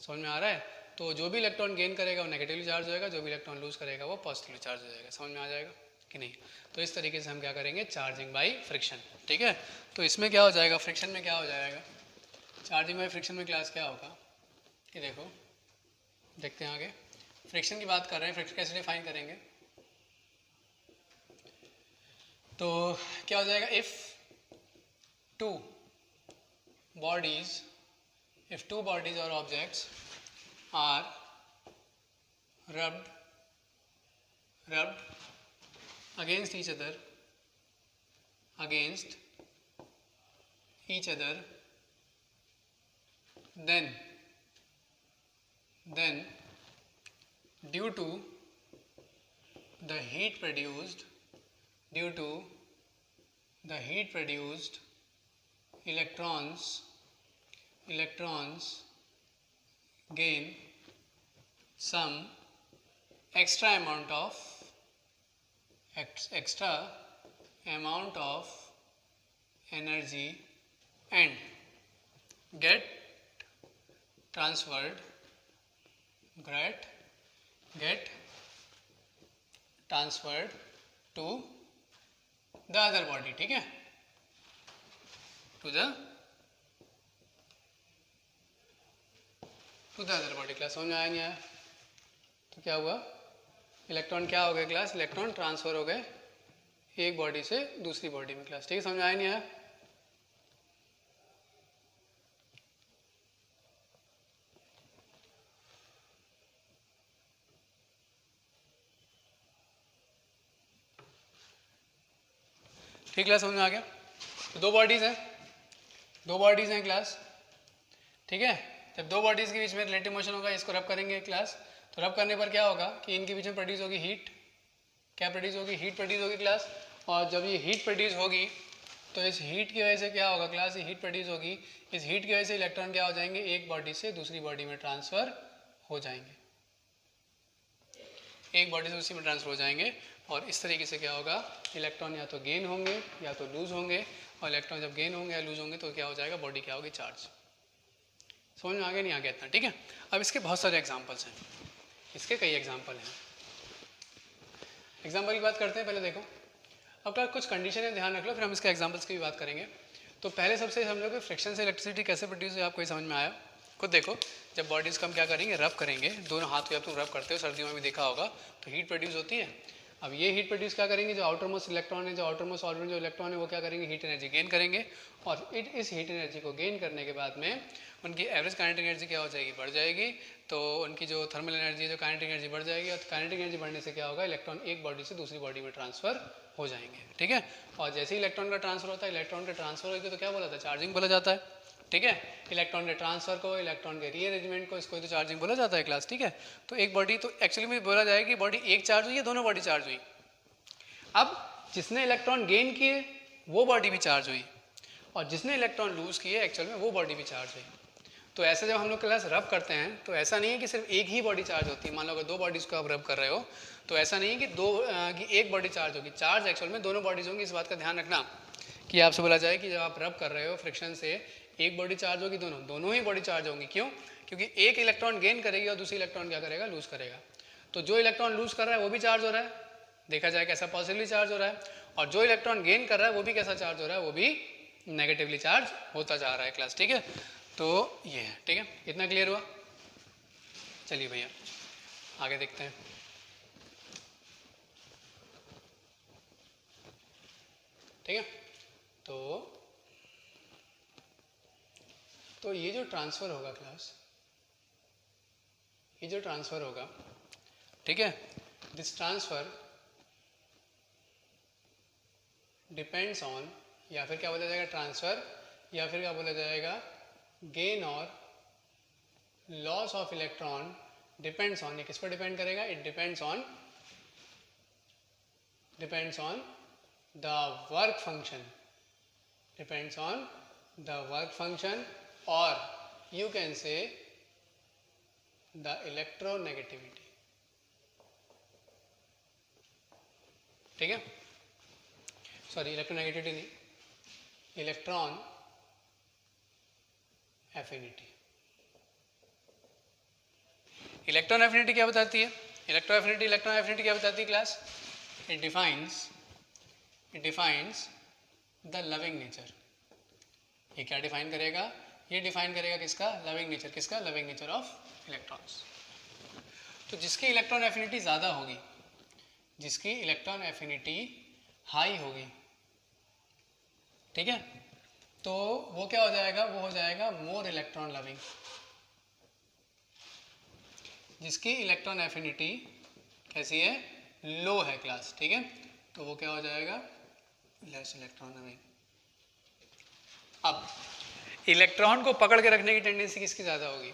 समझ में आ रहा है। तो जो भी इलेक्ट्रॉन गेन करेगा वो नेगेटिवली चार्ज होएगा, जो भी इलेक्ट्रॉन लूज करेगा वो पॉजिटिवली चार्ज हो जाएगा। समझ में आ जाएगा कि नहीं। तो इस तरीके से हम क्या करेंगे, चार्जिंग बाई फ्रिक्शन। ठीक है, तो इसमें क्या हो जाएगा, फ्रिक्शन में क्या हो जाएगा, चार्जिंग बाई फ्रिक्शन में क्लास क्या होगा, कि देखो देखते हैं आगे। फ्रिक्शन की बात कर रहे हैं, फ्रिक्शन कैसे डिफाइन करेंगे, तो क्या हो जाएगा, if two bodies if two bodies or objects are rubbed against each other then due to the heat produced electrons gain some extra amount of energy and get transferred to the other body. ठीक है, to the other body. Class समझ में आया नहीं आया? तो क्या हुआ, इलेक्ट्रॉन क्या हो गए क्लास, इलेक्ट्रॉन ट्रांसफर हो गए एक बॉडी से दूसरी बॉडी में क्लास. ठीक है, समझ में आया नहीं आया? ठीक, क्लास समझ में आ गया? तो दो बॉडीज़ हैं क्लास. ठीक है, जब दो बॉडीज़ के बीच में रिलेटिव मोशन होगा, इसको रब करेंगे क्लास. तो रब करने पर क्या होगा कि इनके बीच में प्रोड्यूस होगी हीट. क्या प्रोड्यूस होगी? हीट प्रोड्यूस होगी क्लास. और जब ये हीट प्रोड्यूस होगी तो इस हीट की वजह से क्या होगा क्लास, ये हीट प्रोड्यूस होगी, इस हीट की वजह से इलेक्ट्रॉन क्या हो जाएंगे, एक बॉडी से दूसरी बॉडी में ट्रांसफ़र हो जाएंगे. एक बॉडी से दूसरी में ट्रांसफर हो जाएंगे. और इस तरीके से क्या होगा, इलेक्ट्रॉन या तो गेन होंगे या तो लूज होंगे. और इलेक्ट्रॉन जब गेन होंगे या लूज होंगे तो क्या हो जाएगा, बॉडी क्या होगी, चार्ज. समझ में आ गया नहीं आ गया इतना? ठीक है, अब इसके बहुत सारे एग्जांपल्स हैं, इसके कई एग्जांपल हैं. एग्जांपल की बात करते हैं. पहले देखो, अब क्या कुछ कंडीशन है, ध्यान रख लो, फिर हम इसके एग्जांपल्स की भी बात करेंगे. तो पहले सबसे समझो कि फ्रिक्शन से इलेक्ट्रिसिटी कैसे प्रोड्यूस हुई, आपको ये समझ में आया? खुद देखो, जब बॉडीज़ को हम क्या करेंगे, रब करेंगे. दोनों हाथ को जब तुम रब करते हो, सर्दियों में भी देखा होगा, तो हीट प्रोड्यूस होती है. अब ये हीट प्रोड्यूस क्या करेंगे, जो आउटर मोस्ट इलेक्ट्रॉन है, जो आउटर मोस्ट ऑर्बिटल जो इलेक्ट्रॉन है, वो क्या करेंगे, हीट एनर्जी गेन करेंगे. और इस हीट एनर्जी को गेन करने के बाद में उनकी एवरेज काइनेटिक एनर्जी क्या हो जाएगी, बढ़ जाएगी. तो उनकी जो थर्मल एनर्जी है, जो काइनेटिक एनर्जी बढ़ जाएगी. और काइनेटिक एनर्जी बढ़ने से क्या होगा, इलेक्ट्रॉन एक बॉडी से दूसरी बॉडी में ट्रांसफर हो जाएंगे. ठीक है, और जैसे ही इलेक्ट्रॉन का ट्रांसफर होता है, इलेक्ट्रॉन का ट्रांसफर होगी तो क्या बोला था, चार्जिंग बोला जाता है. ठीक है, इलेक्ट्रॉन के ट्रांसफर को, इलेक्ट्रॉन के रीअरेंजमेंट को, इसको तो चार्जिंग बोला जाता है क्लास. ठीक है, तो एक बॉडी तो एक्चुअली में बोला जाएगा कि बॉडी एक चार्ज हुई है, दोनों बॉडी चार्ज हुई. अब जिसने इलेक्ट्रॉन गेन किए वो बॉडी भी चार्ज हुई, और जिसने इलेक्ट्रॉन लूज किए एक्चुअल में वो बॉडी भी चार्ज हुई. तो ऐसे जब हम लोग क्लास रब करते हैं तो ऐसा नहीं है कि सिर्फ एक ही बॉडी चार्ज होती है. मान लो अगर दो बॉडीज़ को आप रब कर रहे हो तो ऐसा नहीं है कि एक बॉडी चार्ज होगी. चार्ज एक्चुअल में दोनों बॉडीज़ होंगी. इस बात का ध्यान रखना कि आपसे बोला जाए कि जब आप रब कर रहे हो फ्रिक्शन से, एक बॉडी चार्ज होगी, दोनों ही बॉडी चार्ज होंगी. क्यों? क्योंकि एक इलेक्ट्रॉन गेन करेगी और दूसरी इलेक्ट्रॉन क्या करेगा, लूज करेगा. तो जो इलेक्ट्रॉन लूज कर रहा है वो भी चार्ज हो रहा है, देखा जाए कैसा पॉजिटिवली चार्ज हो रहा है. और जो इलेक्ट्रॉन गेन कर रहा है वो भी कैसा चार्ज हो रहा है, वो भी नेगेटिवली चार्ज होता जा रहा है क्लास. ठीक है, तो ये है. ठीक है, इतना क्लियर हुआ? चलिए भैया आगे देखते हैं. ठीक है, तो ये जो ट्रांसफ़र होगा क्लास, ये जो ट्रांसफ़र होगा, ठीक है, दिस ट्रांसफ़र डिपेंड्स ऑन, या फिर क्या बोला जाएगा, ट्रांसफ़र, या फिर क्या बोला जाएगा, गेन और loss of electron depends on. ये किस पर डिपेंड करेगा, it depends on the work function, depends on the work function, और you can say the electronegativity. ठीक है, सॉरी इलेक्ट्रोनेगेटिविटी नहीं, इलेक्ट्रॉन एफिनिटी. इलेक्ट्रॉन एफिनिटी क्या बताती है, इलेक्ट्रॉन एफिनिटी क्या बताती है class, it defines the loving nature. ये क्या डिफाइन करेगा, ये डिफाइन करेगा किसका, लविंग नेचर. किसका, लविंग नेचर ऑफ इलेक्ट्रॉन्स. तो जिसकी इलेक्ट्रॉन एफिनिटी ज़्यादा होगी, जिसकी इलेक्ट्रॉन एफिनिटी हाई होगी, ठीक है, तो वो क्या हो जाएगा, वो हो जाएगा मोर इलेक्ट्रॉन लविंग, जिसकी इलेक्ट्रॉन एफिनिटी कैसी है, लो है क्लास, ठीक है। तो वो क्या हो जाएगा, लेस इलेक्ट्रॉन लविंग। अब इलेक्ट्रॉन को पकड़ के रखने की टेंडेंसी किसकी ज़्यादा होगी,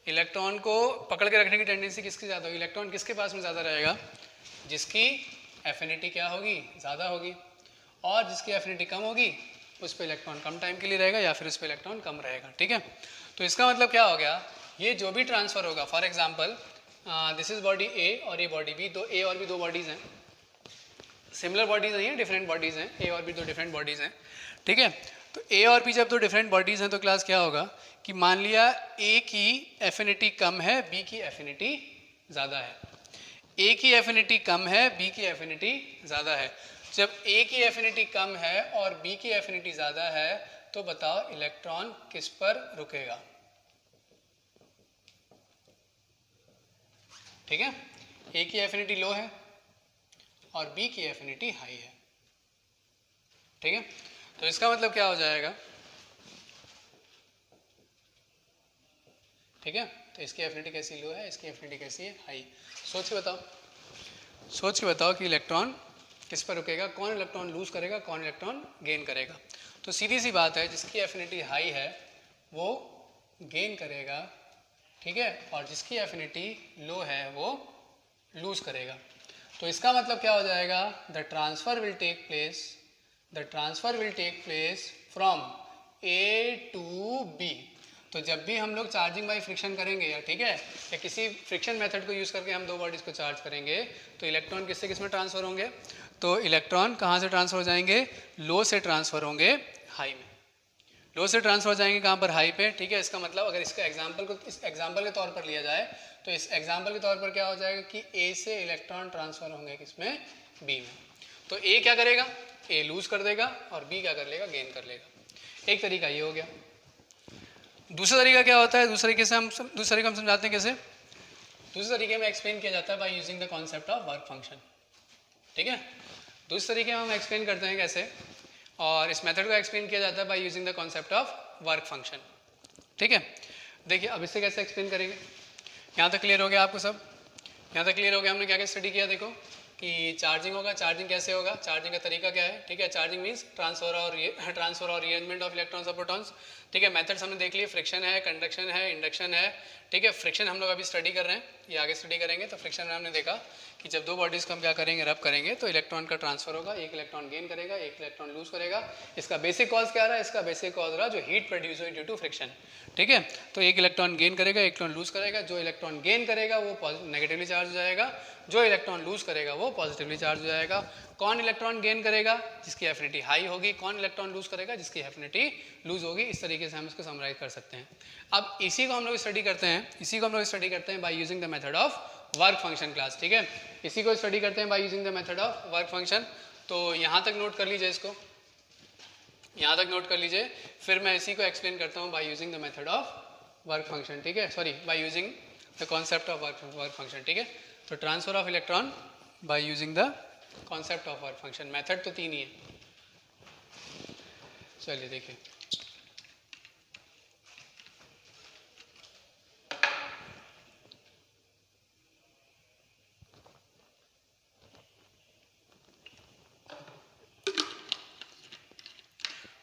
इलेक्ट्रॉन को पकड़ के रखने की टेंडेंसी किसकी ज़्यादा होगी, इलेक्ट्रॉन किसके पास में ज़्यादा रहेगा, जिसकी एफिनिटी क्या होगी, ज़्यादा होगी, और जिसकी एफिनिटी कम होगी उस पर इलेक्ट्रॉन कम टाइम के लिए रहेगा या फिर उस पर इलेक्ट्रॉन कम रहेगा, ठीक है। तो इसका मतलब क्या हो गया, ये जो भी ट्रांसफ़र होगा, for example this is body A और ये बॉडी बी, तो ए और बी दो बॉडीज़ हैं, सिमिलर बॉडीज़ नहीं है, डिफरेंट बॉडीज़ हैं, ए और बी दो डिफरेंट बॉडीज़ हैं, ठीक है। तो ए और बी जब दो डिफरेंट बॉडीज़ हैं तो क्लास क्या होगा कि मान लिया ए की एफिनिटी कम है, बी की एफिनिटी ज़्यादा है, ए की एफिनिटी कम है, बी की एफिनिटी ज़्यादा है। जब ए की एफिनिटी कम है और बी की एफिनिटी ज़्यादा है तो बताओ इलेक्ट्रॉन किस पर रुकेगा, ठीक है। ए की एफिनिटी लो है और बी की एफिनिटी हाई है, ठीक है। तो इसका मतलब क्या हो जाएगा, ठीक है। तो इसकी एफिनिटी कैसी लो है, इसकी एफिनिटी कैसी है, हाई। सोच के बताओ, सोच के बताओ कि इलेक्ट्रॉन किस पर रुकेगा, कौन इलेक्ट्रॉन लूज करेगा, कौन इलेक्ट्रॉन गेन करेगा। तो सीधी सी बात है, जिसकी एफिनिटी हाई है वो गेन करेगा, ठीक है, और जिसकी एफिनिटी लो है वो लूज करेगा। तो इसका मतलब क्या हो जाएगा, the transfer will take place, the transfer will take place from A to B. तो जब भी हम लोग चार्जिंग बाई फ्रिक्शन करेंगे या, ठीक है, या किसी फ्रिक्शन मेथड को यूज़ करके हम दो बॉडीज़ को चार्ज करेंगे तो इलेक्ट्रॉन किससे किस में ट्रांसफ़र होंगे, तो इलेक्ट्रॉन कहाँ से ट्रांसफ़र हो जाएंगे, लो से ट्रांसफ़र होंगे हाई में, लो से ट्रांसफर हो जाएंगे कहाँ पर, हाई पे, ठीक है। इसका मतलब अगर इसका एग्जांपल को इस एग्जांपल के तौर पर लिया जाए तो इस एग्जांपल के तौर पर क्या हो जाएगा कि ए से इलेक्ट्रॉन ट्रांसफर होंगे किसमें, बी में। तो ए क्या करेगा, ए लूज कर देगा और बी क्या कर लेगा, गेन कर लेगा। एक तरीका ये हो गया। दूसरा तरीका क्या होता है, दूसरे तरीके हम समझाते हैं कैसे, दूसरे तरीके में एक्सप्लेन किया जाता है by using the concept of work function, ठीक है। दूसरे तरीके में हम एक्सप्लेन करते हैं कैसे, और इस मेथड को एक्सप्लेन किया जाता है by using the concept of work function, ठीक है। देखिए अब इससे कैसे एक्सप्लेन करेंगे, यहाँ तक क्लियर हो गया आपको सब, यहाँ तक क्लियर हो गया हमने क्या क्या स्टडी किया। देखो कि चार्जिंग होगा, चार्जिंग कैसे होगा, चार्जिंग का तरीका क्या है, ठीक है। चार्जिंग मीन्स ट्रांसफर और रीअरेंजमेंट ऑफ इलेक्ट्रॉन्स और प्रोटॉन्स, ठीक है। मेथड्स हमने देख लिए, फ्रिक्शन है, कंडक्शन है, इंडक्शन है, ठीक है। फ्रिक्शन हम लोग अभी स्टडी कर रहे हैं, ये आगे स्टडी करेंगे। तो फ्रिक्शन में हमने देखा कि जब दो बॉडीज़ को हम क्या करेंगे, रब करेंगे तो इलेक्ट्रॉन का ट्रांसफर होगा, एक इलेक्ट्रॉन गेन करेगा, एक इलेक्ट्रॉन लूज करेगा। इसका बेसिक कॉज क्या रहा, इसका बेसिक कॉज रहा जो हीट प्रोड्यूस हुई ड्यू टू फ्रिक्शन, ठीक है। तो एक इलेक्ट्रॉन गेन करेगा, एक इलेक्ट्रॉन लूज करेगा, जो इलेक्ट्रॉन गेन करेगा वो नेगेटिवली चार्ज हो जाएगा, जो इलेक्ट्रॉन लूज करेगा वो पॉजिटिवली चार्ज हो जाएगा। कौन इलेक्ट्रॉन गेन करेगा, जिसकी एफिनिटी हाई होगी, कौन इलेक्ट्रॉन लूज करेगा, जिसकी एफिनिटी लूज होगी। इस तरीके से हम इसको समराइज कर सकते हैं। अब इसी को हम लोग स्टडी करते हैं, इसी को हम लोग स्टडी करते हैं by using the method of work function class, ठीक है। इसी को स्टडी करते हैं by using the method of work function. तो यहाँ तक नोट कर लीजिए, इसको यहाँ तक नोट कर लीजिए, फिर मैं इसी को एक्सप्लेन करता हूँ by using the method of work function, ठीक है, sorry by using the concept of work function, ठीक है। तो transfer of electron by using the concept of work function. Method तो तीन ही है, चलिए देखिए।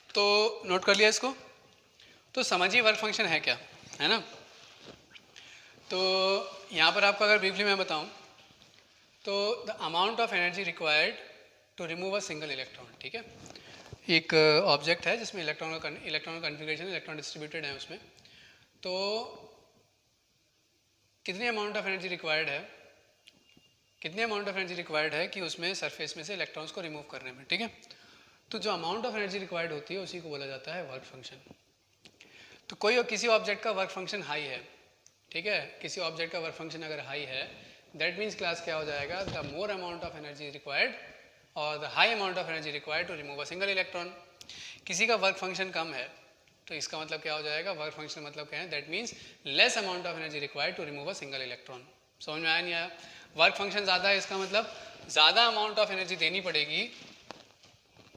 तो नोट कर लिया इसको, तो समझिए वर्क फंक्शन है क्या, है ना। तो यहाँ पर आपको अगर ब्रीफली मैं बताऊँ तो the amount of energy required to remove a single electron, ठीक है। एक ऑब्जेक्ट है जिसमें इलेक्ट्रॉन कन्फिग्रेशन, इलेक्ट्रॉन डिस्ट्रीब्यूटेड है उसमें, तो कितनी अमाउंट ऑफ एनर्जी रिक्वायर्ड है, कितनी अमाउंट ऑफ एनर्जी रिक्वायर्ड है कि उसमें सरफेस में से इलेक्ट्रॉन्स को रिमूव करने में, ठीक है। तो जो अमाउंट ऑफ एनर्जी रिक्वायर्ड होती है उसी को बोला जाता है वर्क फंक्शन। तो कोई किसी ऑब्जेक्ट का वर्क फंक्शन हाई है, ठीक है, किसी ऑब्जेक्ट का वर्क फंक्शन अगर हाई है, दैट मीन्स क्लास क्या हो जाएगा, the more amount of energy required और the high amount of energy required to remove a single electron. किसी का वर्क फंक्शन कम है तो इसका मतलब क्या हो जाएगा, वर्क फंक्शन मतलब क्या है, that means less amount of energy required to remove a single electron. समझ में आया नहीं आया, वर्क फंक्शन ज़्यादा है इसका मतलब ज़्यादा अमाउंट ऑफ एनर्जी देनी पड़ेगी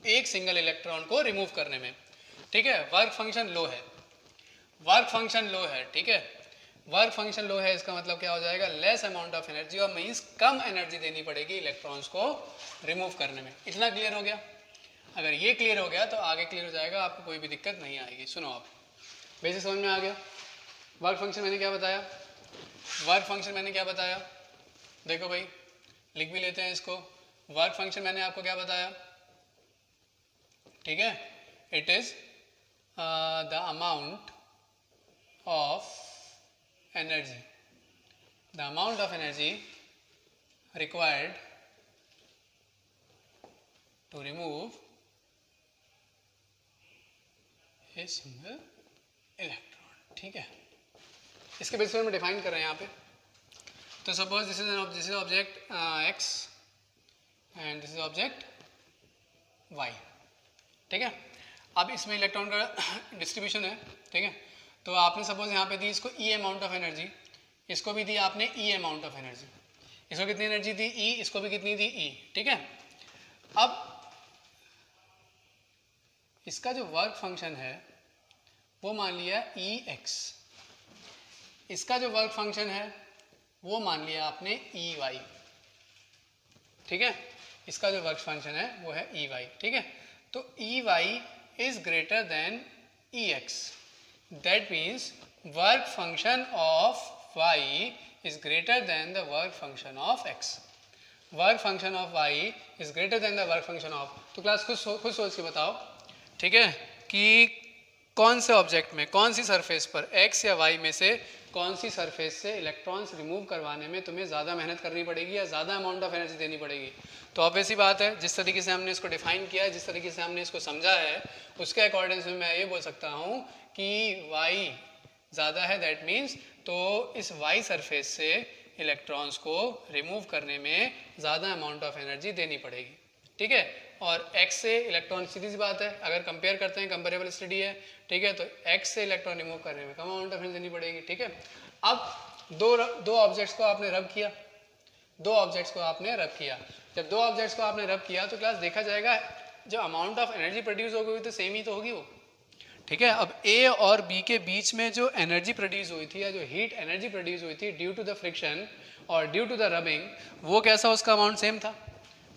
एक सिंगल इलेक्ट्रॉन को रिमूव करने में। ठीक है, वर्क फंक्शन लो है, वर्क फंक्शन लो है, ठीक है, वर्क फंक्शन लो है, इसका मतलब क्या हो जाएगा, लेस अमाउंट ऑफ एनर्जी, और मीन्स कम एनर्जी देनी पड़ेगी इलेक्ट्रॉन्स को रिमूव करने में। इतना क्लियर हो गया? अगर ये क्लियर हो गया तो आगे क्लियर हो जाएगा, आपको कोई भी दिक्कत नहीं आएगी। सुनो आप, बेसिक समझ में आ गया? वर्क फंक्शन मैंने क्या बताया, वर्क फंक्शन मैंने क्या बताया, देखो भाई लिख भी लेते हैं इसको। वर्क फंक्शन मैंने आपको क्या बताया, ठीक है, it is the amount of energy, the amount of energy required to remove a single electron, ठीक है। इसके बेसिस पर हम डिफाइन कर रहे हैं यहाँ पे। तो suppose this is object X and this is object Y, ठीक है। अब इसमें इलेक्ट्रॉन का डिस्ट्रीब्यूशन है, ठीक है। तो आपने सपोज यहाँ पे दी इसको ई अमाउंट ऑफ एनर्जी, इसको भी दी आपने ई अमाउंट ऑफ एनर्जी, इसको कितनी एनर्जी दी ई, इसको भी कितनी दी ई, ठीक है। अब इसका जो वर्क फंक्शन है वो मान लिया ई एक्स, इसका जो वर्क फंक्शन है वो मान लिया आपने ई वाई, ठीक है। इसका जो वर्क फंक्शन है वो है ई वाई, ठीक है। तो E Y is greater than E X, that means work function of Y is greater than the work function of X, work function of Y is greater than the work function of. तो class खुद सोच के बताओ, ठीक है, कि कौन से ऑब्जेक्ट में, कौन सी सरफेस पर, एक्स या वाई में से कौन सी सरफेस से इलेक्ट्रॉन्स रिमूव करवाने में तुम्हें ज़्यादा मेहनत करनी पड़ेगी या ज़्यादा अमाउंट ऑफ एनर्जी देनी पड़ेगी। तो ऑब्वियस ही बात है, जिस तरीके से हमने इसको डिफाइन किया है, जिस तरीके से हमने इसको समझा है, उसके अकॉर्डिंग में मैं ये बोल सकता हूँ कि वाई ज़्यादा है, दैट मीन्स तो इस वाई सरफेस से इलेक्ट्रॉन्स को रिमूव करने में ज़्यादा अमाउंट ऑफ एनर्जी देनी पड़ेगी, ठीक है। और x से इलेक्ट्रॉन, सीधी सी बात है, अगर कंपेयर करते हैं, कंपेरेबल स्टडी है, ठीक है, तो x से इलेक्ट्रॉन रिमूव करने में कम अमाउंट ऑफ एनर्जी देनी पड़ेगी, ठीक है। अब दो ऑब्जेक्ट्स को आपने रब किया, दो ऑब्जेक्ट्स को आपने रब किया, जब दो ऑब्जेक्ट्स को आपने रब किया तो क्लास देखा जाएगा जो अमाउंट ऑफ एनर्जी प्रोड्यूस हो गई तो सेम ही तो होगी वो, ठीक है। अब ए और बी के बीच में जो एनर्जी प्रोड्यूस हुई थी या जो हीट एनर्जी प्रोड्यूस हुई थी ड्यू टू द फ्रिक्शन और ड्यू टू द रबिंग, वो कैसा, उसका अमाउंट सेम था।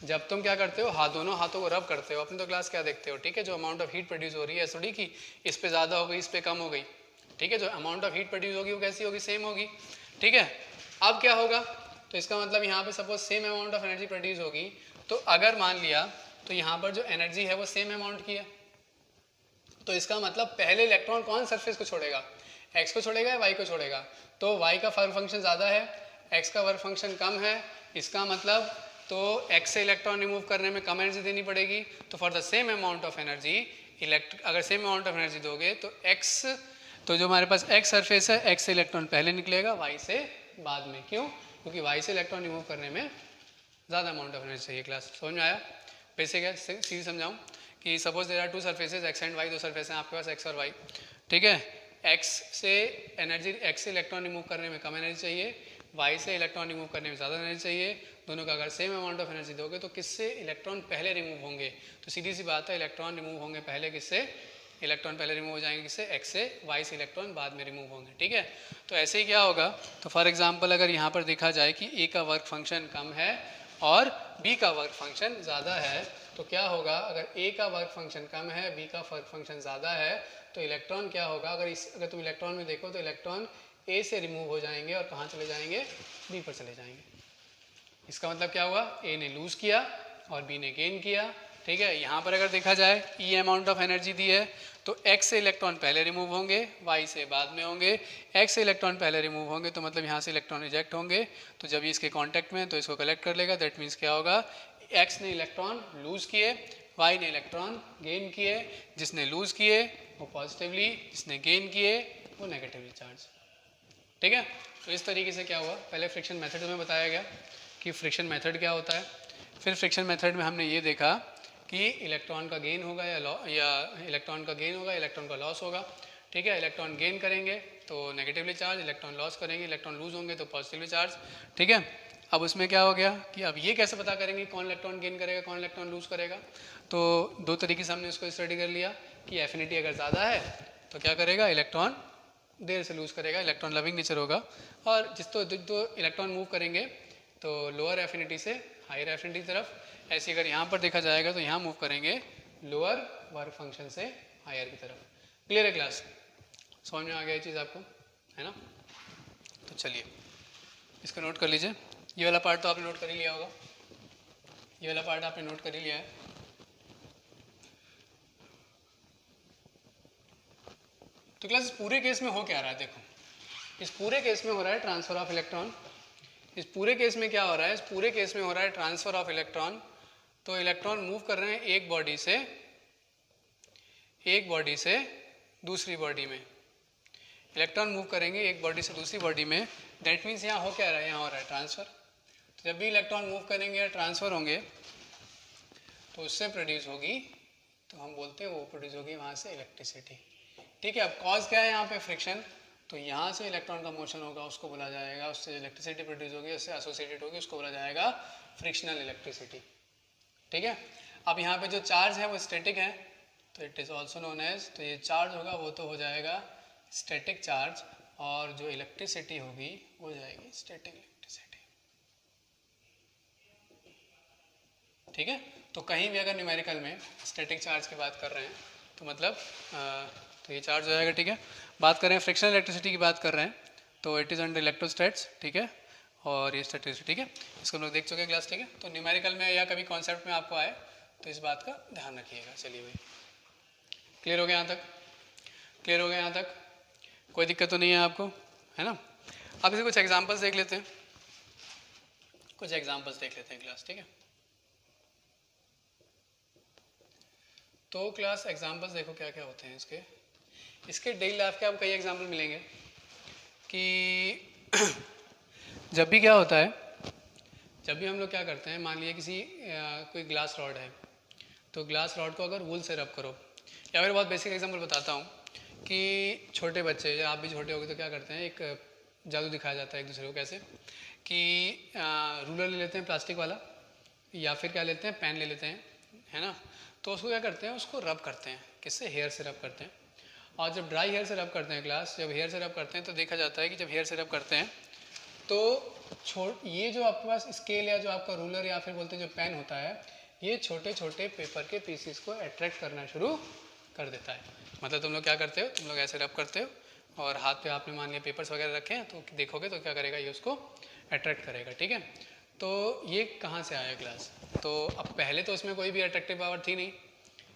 जब तुम क्या करते हो, दोनों हाथों को रब करते हो, अपनी तो क्लास क्या देखते हो, ठीक है, जो अमाउंट ऑफ हीट प्रोड्यूस हो रही है, थोड़ी कि इस पे ज़्यादा हो गई, इस पे कम हो गई, ठीक है, जो अमाउंट ऑफ हीट प्रोड्यूस होगी वो कैसी होगी, सेम होगी, ठीक है। अब क्या होगा, तो इसका मतलब यहाँ पे suppose same amount of energy produce होगी, तो अगर मान लिया तो यहाँ पर जो एनर्जी है वो सेम अमाउंट की है, तो इसका मतलब पहले इलेक्ट्रॉन कौन सरफेस को छोड़ेगा, एक्स को छोड़ेगा या वाई को छोड़ेगा। तो वाई का वर्क फंक्शन ज़्यादा है, एक्स का वर्क फंक्शन कम है, इसका मतलब तो एक्स से इलेक्ट्रॉन रिमूव करने में कम एनर्जी देनी पड़ेगी। तो for the same amount of energy अगर सेम अमाउंट ऑफ एनर्जी दोगे तो एक्स, तो जो हमारे पास एक्स सरफेस है, एक्स से इलेक्ट्रॉन पहले निकलेगा, वाई से बाद में। क्यों? क्योंकि वाई से इलेक्ट्रॉन रिमूव करने में ज़्यादा अमाउंट ऑफ एनर्जी चाहिए। क्लास समझ में आया? बेसिक है, सीधी समझाऊँ कि suppose there are two surfaces X and Y, दो सरफेस हैं आपके पास एक्स और वाई, ठीक है। एक्स से इलेक्ट्रॉन रिमूव करने में कम एनर्जी चाहिए, वाई से इलेक्ट्रॉन रिमूव करने में ज़्यादा एनर्जी चाहिए। दोनों का अगर सेम अमाउंट ऑफ एनर्जी दोगे तो किससे इलेक्ट्रॉन पहले रिमूव होंगे? तो सीधी सी बात है, इलेक्ट्रॉन रिमूव होंगे पहले किससे, इलेक्ट्रॉन पहले रिमूव हो जाएंगे किससे, एक्स से, वाई से इलेक्ट्रॉन बाद में रिमूव होंगे, ठीक है। तो ऐसे ही क्या होगा, तो फॉर एग्जांपल अगर यहाँ पर देखा जाए कि ए का वर्क फंक्शन कम है और बी का वर्क फंक्शन ज़्यादा है, तो क्या होगा, अगर ए का वर्क फंक्शन कम है, बी का वर्क फंक्शन ज़्यादा है, तो इलेक्ट्रॉन क्या होगा, अगर तुम इलेक्ट्रॉन में देखो तो इलेक्ट्रॉन ए से रिमूव हो जाएंगे और कहाँ चले जाएंगे, बी पर चले जाएंगे। इसका मतलब क्या हुआ, ए ने लूज़ किया और बी ने गेन किया, ठीक है। यहाँ पर अगर देखा जाए ई अमाउंट ऑफ एनर्जी दी है, तो एक्स से इलेक्ट्रॉन पहले रिमूव होंगे, वाई से बाद में होंगे। एक्स से इलेक्ट्रॉन पहले रिमूव होंगे तो मतलब यहाँ से इलेक्ट्रॉन रिजेक्ट होंगे, तो जब ये इसके कॉन्टैक्ट में तो इसको कलेक्ट कर लेगा। दैट मीन्स क्या होगा, एक्स ने इलेक्ट्रॉन लूज़ किए, वाई ने इलेक्ट्रॉन गेन किए। जिसने लूज़ किए वो पॉजिटिवली, जिसने गेन किए वो नेगेटिवली चार्ज, ठीक है। तो इस तरीके से क्या हुआ, पहले फ्रिक्शन मेथड में बताया गया कि फ्रिक्शन मेथड क्या होता है। फिर फ्रिक्शन मेथड में हमने ये देखा कि इलेक्ट्रॉन का गेन होगा या इलेक्ट्रॉन का गेन होगा, इलेक्ट्रॉन का लॉस होगा, ठीक है। इलेक्ट्रॉन गेन करेंगे तो नेगेटिवली चार्ज, इलेक्ट्रॉन लॉस करेंगे, इलेक्ट्रॉन लूज होंगे तो पॉजिटिवली चार्ज, ठीक है। अब उसमें क्या हो गया कि अब ये कैसे पता करेंगे कौन इलेक्ट्रॉन गेन करेगा, कौन इलेक्ट्रॉन लूज करेगा। तो दो तरीके से हमने उसको स्टडी कर लिया कि एफिनिटी अगर ज़्यादा है तो क्या करेगा, इलेक्ट्रॉन देर से लूज़ करेगा, इलेक्ट्रॉन लविंग नेचर होगा। और जो इलेक्ट्रॉन मूव करेंगे तो लोअर एफिनिटी से हायर एफिनिटी की तरफ, ऐसे अगर यहाँ पर देखा जाएगा तो यहाँ मूव करेंगे लोअर वर्क फंक्शन से हायर की तरफ। क्लियर है क्लास? समझ में आ गया ये चीज़ आपको, है ना? तो चलिए इसको नोट कर लीजिए। ये वाला पार्ट तो आपने नोट कर ही लिया होगा, ये वाला पार्ट आपने नोट कर ही लिया है। तो क्लास इस पूरे केस में हो क्या रहा है, देखो इस पूरे केस में हो रहा है ट्रांसफर ऑफ इलेक्ट्रॉन। इस पूरे केस में क्या हो रहा है, इस पूरे केस में हो रहा है ट्रांसफर ऑफ इलेक्ट्रॉन। तो इलेक्ट्रॉन मूव कर रहे हैं एक बॉडी से दूसरी बॉडी में, इलेक्ट्रॉन मूव करेंगे एक बॉडी से दूसरी बॉडी में। दैट मीन्स यहाँ हो क्या रहा है, यहाँ हो रहा है ट्रांसफर। तो जब भी इलेक्ट्रॉन मूव करेंगे या ट्रांसफर होंगे तो उससे प्रोड्यूस होगी, तो हम बोलते हैं वो प्रोड्यूस होगी वहाँ से इलेक्ट्रिसिटी। ठीक है, अब कॉज क्या है यहाँ पे, फ्रिक्शन। तो यहाँ से इलेक्ट्रॉन का मोशन होगा, उसको बोला जाएगा, उससे इलेक्ट्रिसिटी प्रोड्यूस होगी, उससे एसोसिएटेड होगी, उसको बोला जाएगा फ्रिक्शनल इलेक्ट्रिसिटी। ठीक है, अब यहाँ पे जो चार्ज है वो स्टैटिक है, तो it is also known as, तो ये चार्ज होगा वो तो हो जाएगा स्टैटिक चार्ज, और जो इलेक्ट्रिसिटी होगी वो जाएगी स्टैटिक इलेक्ट्रिसिटी। ठीक है, तो कहीं भी अगर न्यूमेरिकल में स्टैटिक चार्ज की बात कर रहे हैं तो मतलब तो ये चार्ज हो जाएगा। ठीक है, बात कर रहे हैं फ्रिक्शनल इलेक्ट्रिसिटी की बात कर रहे हैं तो इट इज़ अंडर इलेक्ट्रोस्टैट्स। ठीक है, और ये स्टैटिसिटी। ठीक है, इसको हम लोग देख चुके हैं क्लास। ठीक है, तो न्यूमेरिकल में या कभी कॉन्सेप्ट में आपको आए तो इस बात का ध्यान रखिएगा। चलिए भाई, क्लियर हो गया यहाँ तक? क्लियर हो गया यहाँ तक? कोई दिक्कत तो नहीं है आपको, है ना? अब इसे कुछ एग्जांपल्स देख लेते हैं, कुछ एग्जांपल्स देख लेते हैं क्लास। ठीक है, तो क्लास एग्जांपल्स देखो क्या क्या होते हैं इसके डेली लाइफ के आपको कई एग्जांपल मिलेंगे कि जब भी क्या होता है, जब भी हम लोग क्या करते हैं, मान लीजिए कोई ग्लास रॉड है, तो ग्लास रॉड को अगर वूल से रब करो, या फिर बहुत बेसिक एग्जांपल बताता हूँ कि छोटे बच्चे या आप भी छोटे होगे तो क्या करते हैं, एक जादू दिखाया जाता है एक दूसरे को, कैसे कि रूलर ले लेते हैं प्लास्टिक वाला, या फिर क्या लेते हैं, पेन ले लेते हैं, है ना? तो उसको क्या करते हैं, उसको रब करते हैं, किससे, हेयर से रब करते हैं। और जब ड्राई हेयर से रब करते हैं क्लास, जब हेयर से रब करते हैं तो देखा जाता है कि जब हेयर से रब करते हैं तो ये जो आपके पास स्केल या जो आपका रूलर या फिर बोलते हैं जो पेन होता है, ये छोटे छोटे पेपर के पीसीस को अट्रैक्ट करना शुरू कर देता है। मतलब तुम लोग क्या करते हो, तुम लोग ऐसे रब करते हो और हाथ पे आपने मान लिया पेपर्स वगैरह रखे हैं, तो देखोगे तो क्या करेगा, ये उसको अट्रैक्ट करेगा। ठीक है, तो ये कहाँ से आया क्लास? तो अब पहले तो उसमें कोई भी अट्रैक्टिव पावर थी नहीं,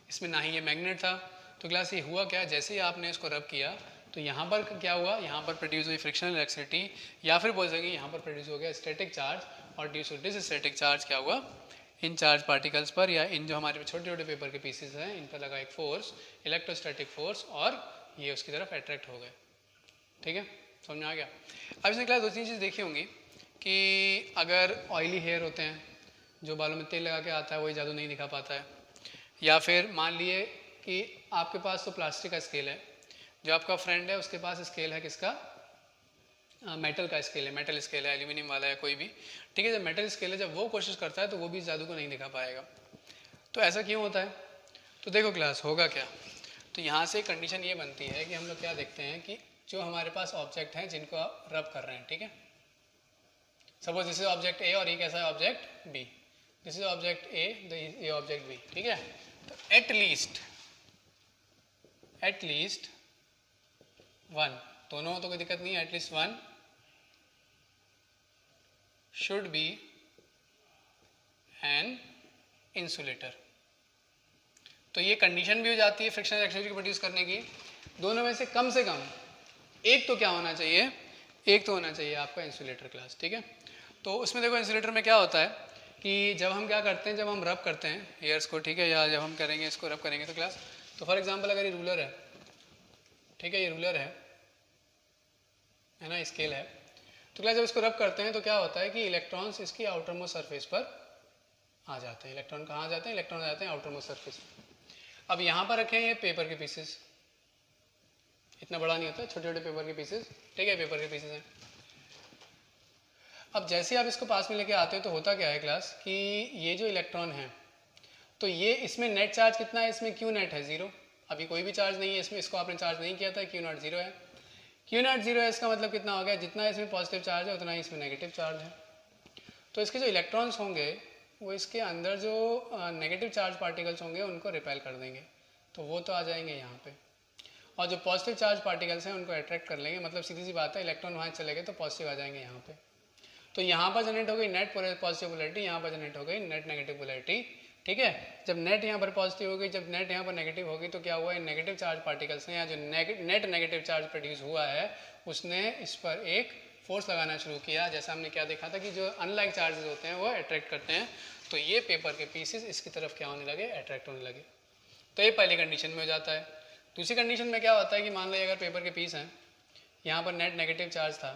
इसमें ना ही ये मैग्नेट था। तो क्लास ये हुआ क्या, जैसे ही आपने इसको रब किया तो यहाँ पर क्या हुआ, यहाँ पर प्रोड्यूस हुई फ्रिक्शनल इलेक्ट्रिसिटी, या फिर बोल सकेंगे यहाँ पर प्रोड्यूस हो गया स्टैटिक चार्ज, और due to this static charge क्या हुआ, इन चार्ज पार्टिकल्स पर या इन जो हमारे छोटे छोटे पेपर के पीसेस हैं इन पर लगा एक फोर्स, इलेक्ट्रोस्टैटिक फोर्स, और ये उसकी तरफ अट्रैक्ट हो गए। ठीक है, समझ में आ गया? अब इसमें क्लास दो तीन चीज़ देखी होंगी कि अगर ऑयली हेयर होते हैं, जो बालों में तेल लगा के आता है वही जादू नहीं दिखा पाता है, या फिर मान लिए कि आपके पास तो प्लास्टिक का स्केल है, जो आपका फ्रेंड है उसके पास स्केल है किसका, मेटल का स्केल है, मेटल स्केल है, एल्यूमिनियम वाला है कोई भी। ठीक है, जब मेटल स्केल है, जब वो कोशिश करता है तो वो भी जादू को नहीं दिखा पाएगा। तो ऐसा क्यों होता है? तो देखो क्लास होगा क्या, तो यहाँ से कंडीशन ये बनती है कि हम लोग क्या देखते हैं कि जो हमारे पास ऑब्जेक्ट हैं जिनको आप रब कर रहे हैं, ठीक है, suppose this is object A और ये कैसा है object B, this is object A, ये ऑब्जेक्ट बी। ठीक है, तो एट लीस्ट वन, दोनों तो कोई दिक्कत नहीं है, at least one should be an insulator. तो ये कंडीशन भी हो जाती है फ्रिक्शनल इलेक्ट्रिसिटी को प्रोड्यूस करने की। दोनों में से कम एक तो क्या होना चाहिए, एक तो होना चाहिए आपका इंसुलेटर क्लास। ठीक है, तो उसमें देखो इंसुलेटर में क्या होता है कि जब हम क्या करते हैं, जब हम रब करते हैं हेयर्स को, ठीक है, या जब हम करेंगे इसको रब करेंगे तो क्लास, तो फॉर एग्जांपल अगर ये रूलर है, ठीक है, ये रूलर है ना, स्केल है, तो क्लास जब इसको रब करते हैं तो क्या होता है कि इलेक्ट्रॉन्स इसकी आउटर मोस्ट सरफेस पर आ जाते हैं। इलेक्ट्रॉन कहाँ आ जाते हैं, इलेक्ट्रॉन आ जाते हैं आउटर मोस्ट सरफेस। अब यहाँ पर रखे हैं ये पेपर के पीसेस, इतना बड़ा नहीं होता, छोटे छोटे पेपर के पीसेस, ठीक है, पेपर के पीसेस हैं। अब जैसे आप इसको पास में लेके आते हो तो होता क्या है क्लास कि ये जो इलेक्ट्रॉन है, तो ये इसमें नेट चार्ज कितना है, इसमें क्यों नेट है, जीरो, अभी कोई भी चार्ज नहीं है इसमें, इसको आपने चार्ज नहीं किया था, क्यू नॉट जीरो है। क्यू नॉट जीरो है इसका मतलब कितना हो गया, जितना इसमें पॉजिटिव चार्ज है उतना ही इसमें नेगेटिव चार्ज है। तो इसके जो इलेक्ट्रॉन्स होंगे वो इसके अंदर जो नेगेटिव चार्ज पार्टिकल्स होंगे उनको रिपेल कर देंगे, तो वो तो आ जाएंगे यहाँ पे, और जो पॉजिटिव चार्ज पार्टिकल्स हैं उनको अट्रैक्ट कर लेंगे। मतलब सीधी सी बात है, इलेक्ट्रॉन वहाँ चले गए तो पॉजिटिव आ जाएंगे यहाँ पे। तो यहाँ पर जनरेट हो गई नेट पॉजिटिव पोलैरिटी, यहाँ पर जनरेट हो गई नेट नेगेटिव पोलैरिटी। ठीक है, जब नेट यहाँ पर पॉजिटिव हो गई, जब नेट यहाँ पर नेगेटिव होगी, तो क्या हुआ, नेगेटिव चार्ज पार्टिकल्स ने या जो नेट नेगेटिव चार्ज प्रोड्यूस हुआ है उसने इस पर एक फोर्स लगाना शुरू किया। जैसा हमने क्या देखा था कि जो अनलाइक चार्जेस होते हैं वो अट्रैक्ट करते हैं, तो ये पेपर के पीसेस इसकी तरफ क्या होने लगे, अट्रैक्ट होने लगे। तो ये पहली कंडीशन में हो जाता है। दूसरी कंडीशन में क्या होता है कि मान लो अगर पेपर के पीस हैं, यहाँ पर नेट नेगेटिव चार्ज था,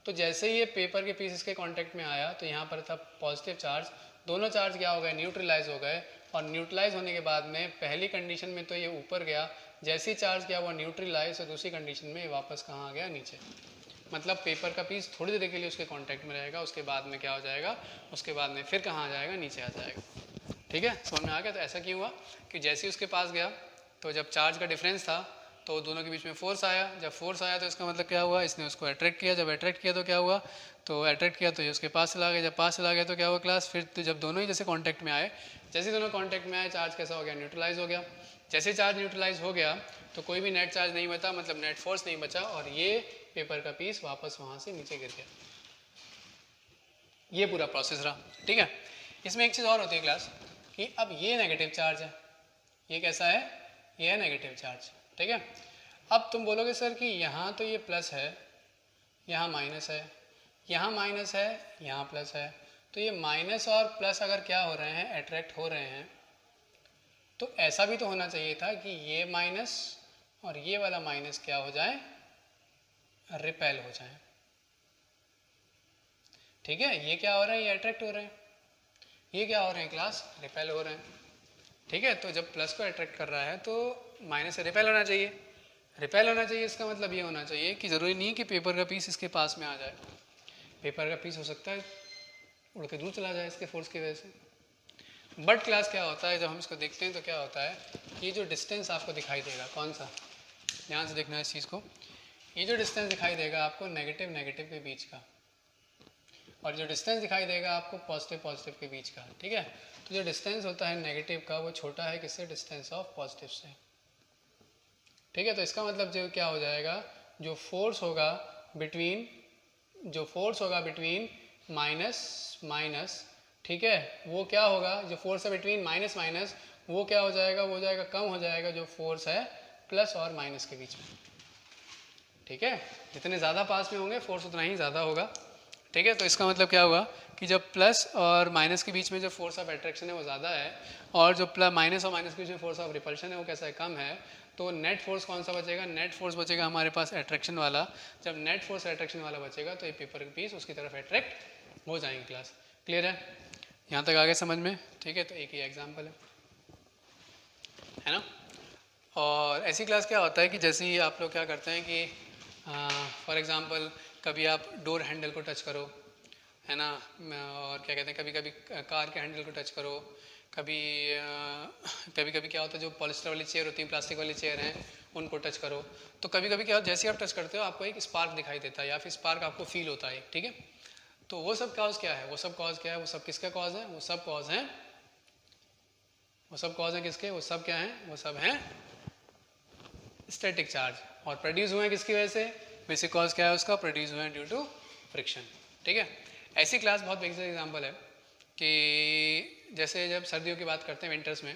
तो जैसे ही ये पेपर के पीस इसके कांटेक्ट में आया तो यहाँ पर था पॉजिटिव चार्ज, दोनों चार्ज क्या हो गए, न्यूट्रलाइज हो गए। और न्यूट्रलाइज होने के बाद में पहली कंडीशन में तो ये ऊपर गया, जैसे ही चार्ज क्या हुआ न्यूट्रलाइज, तो दूसरी कंडीशन में ये वापस कहाँ आ गया, नीचे। मतलब पेपर का पीस थोड़ी देर के लिए उसके कांटेक्ट में रहेगा, उसके बाद में क्या हो जाएगा, उसके बाद में फिर कहाँ आ जाएगा, नीचे आ जाएगा। ठीक है, समझ में आ गया। तो ऐसा क्यों हुआ कि जैसे ही उसके पास गया तो जब चार्ज का डिफरेंस था तो दोनों के बीच में फोर्स आया, जब फोर्स आया तो इसका मतलब क्या हुआ, इसने उसको अट्रैक्ट किया, जब अट्रैक्ट किया तो क्या हुआ, तो अट्रैक्ट किया तो ये उसके पास चला गया, जब पास चला गया तो क्या हुआ क्लास, फिर तो जब दोनों ही जैसे कांटेक्ट में आए, जैसे दोनों कांटेक्ट में आए चार्ज कैसा हो गया, न्यूट्रलाइज हो गया। जैसे चार्ज न्यूट्रलाइज हो गया तो कोई भी नेट चार्ज नहीं बचा, मतलब नेट फोर्स नहीं बचा, और ये पेपर का पीस वापस वहाँ से नीचे गिर गया। ये पूरा प्रोसेस रहा। ठीक है, इसमें एक चीज़ और होती है क्लास कि अब ये नेगेटिव चार्ज है, ये कैसा है, ये है नेगेटिव चार्ज। ठीक है, अब तुम बोलोगे सर कि यहाँ तो ये प्लस है, यहाँ माइनस है, यहाँ माइनस है, यहाँ प्लस है, तो ये माइनस और प्लस अगर क्या हो रहे हैं, अट्रैक्ट हो रहे हैं, तो ऐसा भी तो होना चाहिए था कि ये माइनस और ये वाला माइनस क्या हो जाए, रिपेल हो जाए। ठीक है, ये क्या हो रहा है, ये अट्रैक्ट हो रहे हैं, ये क्या हो रहे हैं क्लास, रिपेल हो रहे हैं। ठीक है, तो जब प्लस को अट्रैक्ट कर रहा है तो माइनस से रिपेल होना चाहिए, रिपेल होना चाहिए। इसका मतलब ये होना चाहिए कि ज़रूरी नहीं कि पेपर का पीस इसके पास में आ जाए, पेपर का पीस हो सकता है उड़ के दूर चला जाए इसके फोर्स की वजह से। बट क्लास क्या होता है, जब हम इसको देखते हैं तो क्या होता है, ये जो डिस्टेंस आपको दिखाई देगा, कौन सा, ध्यान से देखना है इस चीज़ को, ये जो डिस्टेंस दिखाई देगा आपको नेगेटिव नेगेटिव के बीच का, और जो डिस्टेंस दिखाई देगा आपको पॉजिटिव पॉजिटिव के बीच का। ठीक है, तो जो डिस्टेंस होता है नेगेटिव का वो छोटा है किससे, डिस्टेंस ऑफ पॉजिटिव से। ठीक है, तो इसका मतलब जो क्या हो जाएगा, जो फोर्स होगा बिटवीन माइनस माइनस, ठीक है, वो क्या होगा, जो फोर्स है बिटवीन माइनस माइनस, वो क्या हो जाएगा, वो जाएगा कम हो जाएगा जो फोर्स है प्लस और माइनस के बीच में। ठीक है, जितने ज़्यादा पास में होंगे फोर्स उतना ही ज़्यादा होगा। ठीक है, तो इसका मतलब क्या हुआ कि जब प्लस और माइनस के बीच में जो फोर्स ऑफ अट्रैक्शन है वो ज़्यादा है, और जो माइनस और माइनस के बीच में फोर्स ऑफ रिपल्शन है वो कैसा है, कम है, तो नेट फोर्स कौन सा बचेगा, नेट फोर्स बचेगा हमारे पास अट्रैक्शन वाला। जब नेट फोर्स अट्रैक्शन वाला बचेगा तो ये पेपर के पीस उसकी तरफ अट्रैक्ट हो जाएंगे। क्लास क्लियर है, यहाँ तक आगे समझ में। ठीक है, तो एक ही एग्जाम्पल है ना। और ऐसी क्लास क्या होता है कि जैसे ही आप लोग क्या करते हैं कि फॉर एग्ज़ाम्पल कभी आप डोर हैंडल को टच करो, है ना, और क्या कहते हैं, कभी कभी कार के हैंडल को टच करो, कभी कभी क्या होता है जो पॉलिस्टर वाली चेयर होती है, प्लास्टिक वाली चेयर हैं, उनको टच करो, तो कभी कभी क्या होता है, जैसे आप टच करते हो आपको एक स्पार्क दिखाई देता है या फिर स्पार्क आपको फील होता है। ठीक है, तो वो सब कॉज क्या है, वो सब कॉज क्या है, वो सब किसका कॉज है, वो सब कॉज हैं, वो सब कॉज हैं किसके, वो सब क्या हैं, वो सब हैं स्टैटिक चार्ज, और प्रोड्यूस हुए हैं किसकी वजह से, बेसिक कॉज क्या है उसका, प्रोड्यूस हुए हैं ड्यू टू फ्रिक्शन। ठीक है, ऐसी क्लास बहुत बेसिक एग्जांपल है कि जैसे जब सर्दियों की बात करते हैं विंटर्स में,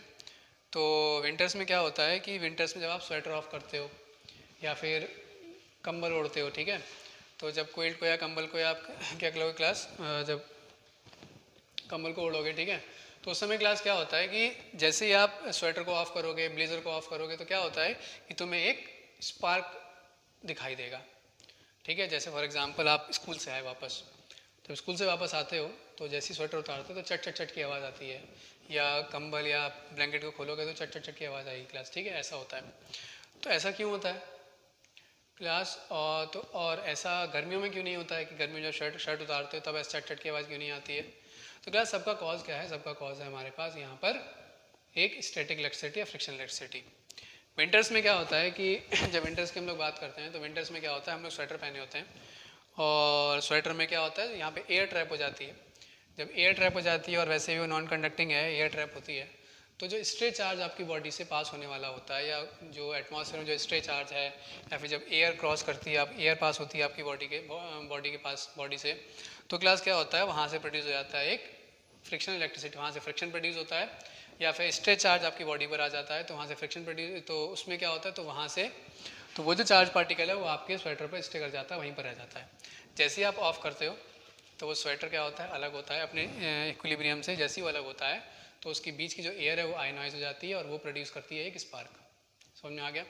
तो विंटर्स में क्या होता है कि विंटर्स में जब आप स्वेटर ऑफ करते हो या फिर कंबल ओढ़ते हो, ठीक है, तो जब कोल्ड को या कंबल को आप क्या करोगे क्लास, जब कंबल को ओढ़ोगे, ठीक है, तो उस समय क्लास क्या होता है कि जैसे ही आप स्वेटर को ऑफ करोगे, ब्लेजर को ऑफ करोगे, तो क्या होता है कि तुम्हें एक स्पार्क दिखाई देगा। ठीक है, जैसे फॉर एग्जांपल आप स्कूल से आए वापस, जब स्कूल से वापस आते हो तो जैसी स्वेटर उतारते हो तो चट चट चट की आवाज़ आती है, या कंबल या ब्लैंकेट को खोलोगे तो चट चट चट की आवाज़ आएगी क्लास। ठीक है, ऐसा होता है। तो ऐसा क्यों होता है क्लास, और ऐसा गर्मियों में क्यों नहीं होता है कि गर्मियों में जब शर्ट उतारते हो तब ऐसा चट चट की आवाज़ क्यों नहीं आती है। तो क्लास सबका कॉज क्या है, सबका कॉज है हमारे पास यहाँ पर एक स्टैटिक इलेक्ट्रिसिटी या फ्रिक्शन इलेक्ट्रिसिटी। विंटर्स में क्या होता है कि जब विंटर्स की हम लोग बात करते हैं तो विंटर्स में क्या होता है, हम लोग स्वेटर पहने होते हैं और स्वेटर में क्या होता है, यहाँ पे एयर ट्रैप हो जाती है। जब एयर ट्रैप हो जाती है और वैसे भी वो नॉन कंडक्टिंग है, एयर ट्रैप होती है, तो जो स्ट्रे चार्ज आपकी बॉडी से पास होने वाला होता है, या जो एटमॉस्फेयर में जो स्ट्रे चार्ज है, या फिर जब एयर क्रॉस करती है, आप एयर पास होती है आपकी बॉडी के पास, बॉडी से, तो क्लास क्या होता है, वहाँ से प्रोड्यूस हो जाता है एक फ्रिक्शन इलेक्ट्रिसिटी, वहाँ से फ्रिक्शन प्रोड्यूस होता है, या फिर स्ट्रे चार्ज आपकी बॉडी पर आ जाता है तो वहाँ से फ्रिक्शन प्रोड्यूस, तो उसमें क्या होता है, तो वहाँ से तो वो जो चार्ज पार्टिकल है वो आपके स्वेटर पर स्टे कर जाता है, वहीं पर रह जाता है। जैसे ही आप ऑफ करते हो तो वो स्वेटर क्या होता है, अलग होता है अपने इक्विलिब्रियम से। जैसे ही वो अलग होता है तो उसके बीच की जो एयर है वो आयनाइज हो जाती है और वो प्रोड्यूस करती है एक स्पार्क। समझ में आ गया।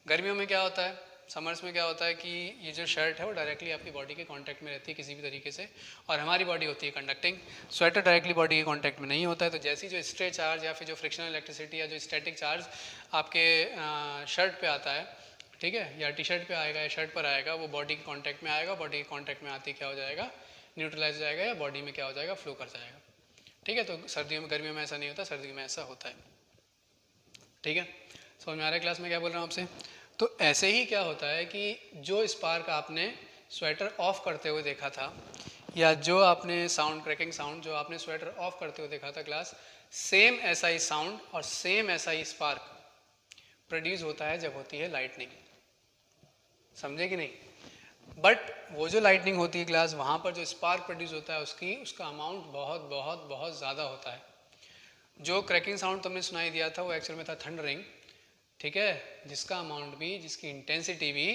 गर्मियों में क्या होता है, समर्स में क्या होता है कि ये जो शर्ट है वो डायरेक्टली आपकी बॉडी के कांटेक्ट में रहती है किसी भी तरीके से, और हमारी बॉडी होती है कंडक्टिंग, स्वेटर डायरेक्टली बॉडी के कांटेक्ट में नहीं होता है। तो जैसी जो स्ट्रे चार्ज या फिर जो फ्रिक्शनल इलेक्ट्रिसिटी या जो स्टैटिक चार्ज आपके शर्ट पे आता है, ठीक है, या टी शर्ट पे आएगा या शर्ट पर आएगा, वो बॉडी के कांटेक्ट में आएगा, बॉडी के कांटेक्ट में आते ही क्या हो जाएगा, न्यूट्रलाइज हो जाएगा या बॉडी में क्या हो जाएगा, फ्लो कर जाएगा। ठीक है, तो सर्दियों में, गर्मियों में ऐसा नहीं होता, सर्दियों में ऐसा होता है। ठीक है, समझ में आ रहा है क्लास में क्या बोल रहा हूँ आपसे। तो ऐसे ही क्या होता है कि जो स्पार्क आपने स्वेटर ऑफ करते हुए देखा था, या जो आपने साउंड, क्रैकिंग साउंड जो आपने स्वेटर ऑफ करते हुए देखा था क्लास, सेम ऐसा ही साउंड और सेम ऐसा ही स्पार्क प्रोड्यूस होता है जब होती है लाइटनिंग। समझे कि नहीं। बट वो जो लाइटनिंग होती है क्लास, वहाँ पर जो स्पार्क प्रोड्यूस होता है उसका अमाउंट बहुत बहुत बहुत ज़्यादा होता है। जो क्रैकिंग साउंड तुमने सुनाई दिया था वो एक्चुअल में था थंडरिंग, ठीक है, जिसका अमाउंट भी, जिसकी इंटेंसिटी भी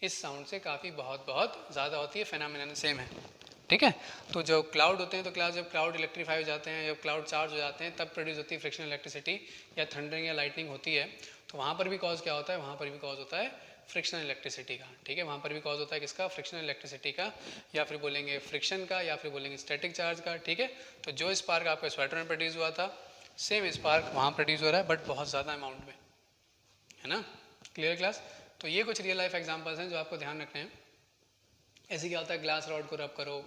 इस साउंड से काफ़ी बहुत बहुत ज़्यादा होती है। फेनोमेनन सेम है, ठीक है। तो जो क्लाउड होते हैं, तो क्लास जब क्लाउड इलेक्ट्रीफाई हो जाते हैं, जब क्लाउड चार्ज हो जाते हैं, तब प्रोड्यूस होती है फ्रिक्शनल इलेक्ट्रिसिटी या थंडरिंग या लाइटनिंग होती है। तो वहाँ पर भी कॉज क्या होता है, वहाँ पर भी कॉज होता है फ्रिक्शनल इलेक्ट्रिसिटी का। ठीक है, वहाँ पर भी कॉज होता है किसका, फ्रिक्शनल इलेक्ट्रिसिटी का, या फिर बोलेंगे फ्रिक्शन का, या फिर बोलेंगे स्टैटिक चार्ज का। ठीक है, तो जो स्पार्क आपके स्वेटर में प्रोड्यूस हुआ था, सेम स्पार्क वहाँ प्रोड्यूस हो रहा है, बट बहुत ज़्यादा अमाउंट में, है ना। Clear class. तो ये कुछ रियल लाइफ एग्जांपल्स हैं जो आपको ध्यान रखने हैं। ऐसे क्या होता है, ग्लास रॉड को रब करो,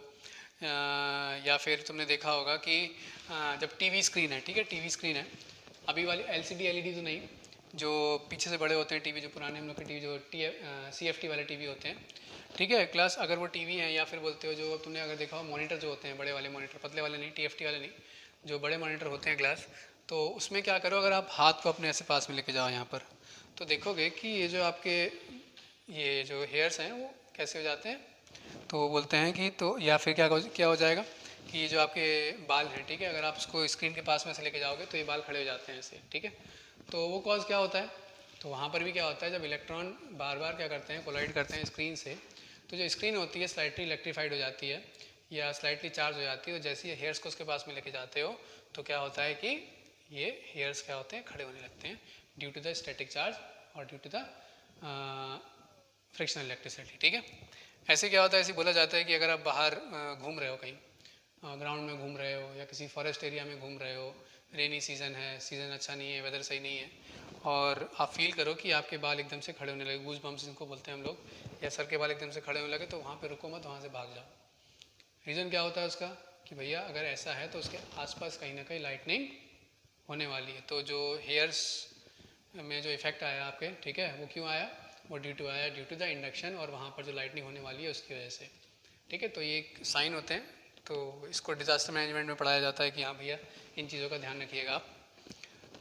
या फिर तुमने देखा होगा कि जब टीवी स्क्रीन है, ठीक है, टीवी स्क्रीन है, अभी वाली एलसीडी एलईडी तो नहीं, जो पीछे से बड़े होते हैं टीवी, जो पुराने हम लोग के टीवी, जो सीएफटी वाले टीवी होते हैं, ठीक है क्लास। अगर वो टीवी है, या फिर बोलते हो जो तुमने अगर देखा हो मॉनिटर जो होते हैं, बड़े वाले मॉनिटर, पतले वाले नहीं, टीएफटी वाले नहीं, जो बड़े मॉनिटर होते हैं क्लास, तो उसमें क्या करो, अगर आप हाथ को अपने ऐसे पास में लेके जाओ यहाँ पर, तो देखोगे कि ये जो आपके ये जो हेयर्स हैं वो कैसे हो जाते हैं, तो बोलते हैं कि, तो या फिर क्या हो जाएगा कि ये जो आपके बाल हैं, ठीक है, अगर आप उसको स्क्रीन के पास में से लेके जाओगे तो ये बाल खड़े हो जाते हैं ऐसे, ठीक है। तो वो कॉज क्या होता है, तो वहाँ पर भी क्या होता है, जब इलेक्ट्रॉन बार बार क्या करते हैं, कोलाइड करते हैं स्क्रीन से, तो जो स्क्रीन होती है स्लाइटली इलेक्ट्रीफाइड हो जाती है या स्लाइटली चार्ज हो जाती है। तो जैसे ही हेयर्स को उसके पास में लेके जाते हो तो क्या होता है कि ये हेयर्स क्या होते हैं, खड़े होने लगते हैं, due to the static charge और due to the frictional electricity. ठीक है, ऐसे क्या होता है, ऐसे बोला जाता है कि अगर आप बाहर घूम रहे हो, कहीं ग्राउंड में घूम रहे हो या किसी फॉरेस्ट एरिया में घूम रहे हो, रेनी सीज़न है, सीज़न अच्छा नहीं है, वेदर सही नहीं है, और आप फील करो कि आपके बाल एकदम से खड़े होने लगे, गूज बम्स जिनको बोलते हैं हम लोग, या सर के बाल एकदम से खड़े होने लगे, तो वहाँ पे रुको मत, वहाँ से भाग जाओ। रीज़न क्या होता है उसका कि भैया अगर ऐसा है तो उसके आसपास कहीं ना कहीं लाइटनिंग होने वाली है। तो जो हेयर्स में जो इफेक्ट आया आपके, ठीक है, वो क्यों आया, वो ड्यू टू द इंडक्शन, और वहाँ पर जो लाइटनिंग होने वाली है उसकी वजह से। ठीक है, तो ये साइन होते हैं, तो इसको डिज़ास्टर मैनेजमेंट में पढ़ाया जाता है कि हाँ भैया इन चीज़ों का ध्यान रखिएगा आप।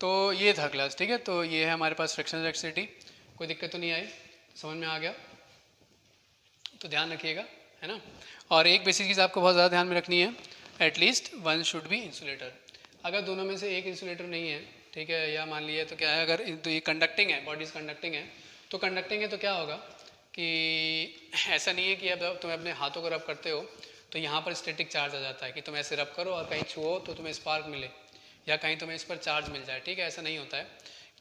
तो ये था क्लास, ठीक है। तो ये है हमारे पास फ्रिक्शनल इलेक्ट्रिसिटी, कोई दिक्कत तो नहीं आई, समझ में आ गया, तो ध्यान रखिएगा, है ना। और एक बेसिक चीज़ आपको बहुत ज़्यादा ध्यान में रखनी है, at least one should be insulator. अगर दोनों में से एक इंसुलेटर नहीं है, ठीक है, या मान लिया तो क्या है, अगर तो ये कंडक्टिंग है, बॉडीज़ कंडक्टिंग है, तो कंडक्टिंग है तो क्या होगा कि ऐसा नहीं है कि अब तुम अपने हाथों को रब करते हो तो यहाँ पर स्टैटिक चार्ज आ जाता है कि तुम ऐसे रब करो और कहीं छुओ तो तुम्हें स्पार्क मिले या कहीं तुम्हें इस पर चार्ज मिल जाए। ठीक है, ऐसा नहीं होता है।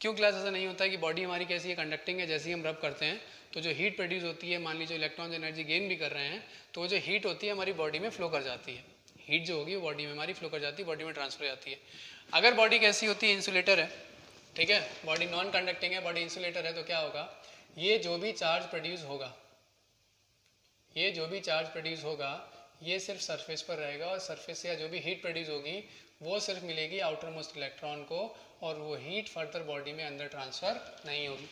क्यों क्लास ऐसा नहीं होता है कि बॉडी हमारी कैसी है, कंडक्टिंग है, जैसे ही हम रब करते हैं तो जो हीट प्रोड्यूस होती है, मान लीजिए इलेक्ट्रॉन एनर्जी गेन भी कर रहे हैं, तो वो जो हीट होती है हमारी बॉडी में फ्लो कर जाती है, हीट जो होगी वो बॉडी में हमारी फ्लो कर जाती है, बॉडी में ट्रांसफर हो जाती है। अगर बॉडी कैसी होती है, इंसुलेटर है, ठीक है, बॉडी नॉन कंडक्टिंग है, बॉडी इंसुलेटर है, तो क्या होगा, ये जो भी चार्ज प्रोड्यूस होगा, ये जो भी चार्ज प्रोड्यूस होगा ये सिर्फ सरफेस पर रहेगा और सरफेस से जो भी हीट प्रोड्यूस होगी वो सिर्फ मिलेगी आउटर मोस्ट इलेक्ट्रॉन को, और वो हीट फर्दर बॉडी में अंदर ट्रांसफ़र नहीं होगी।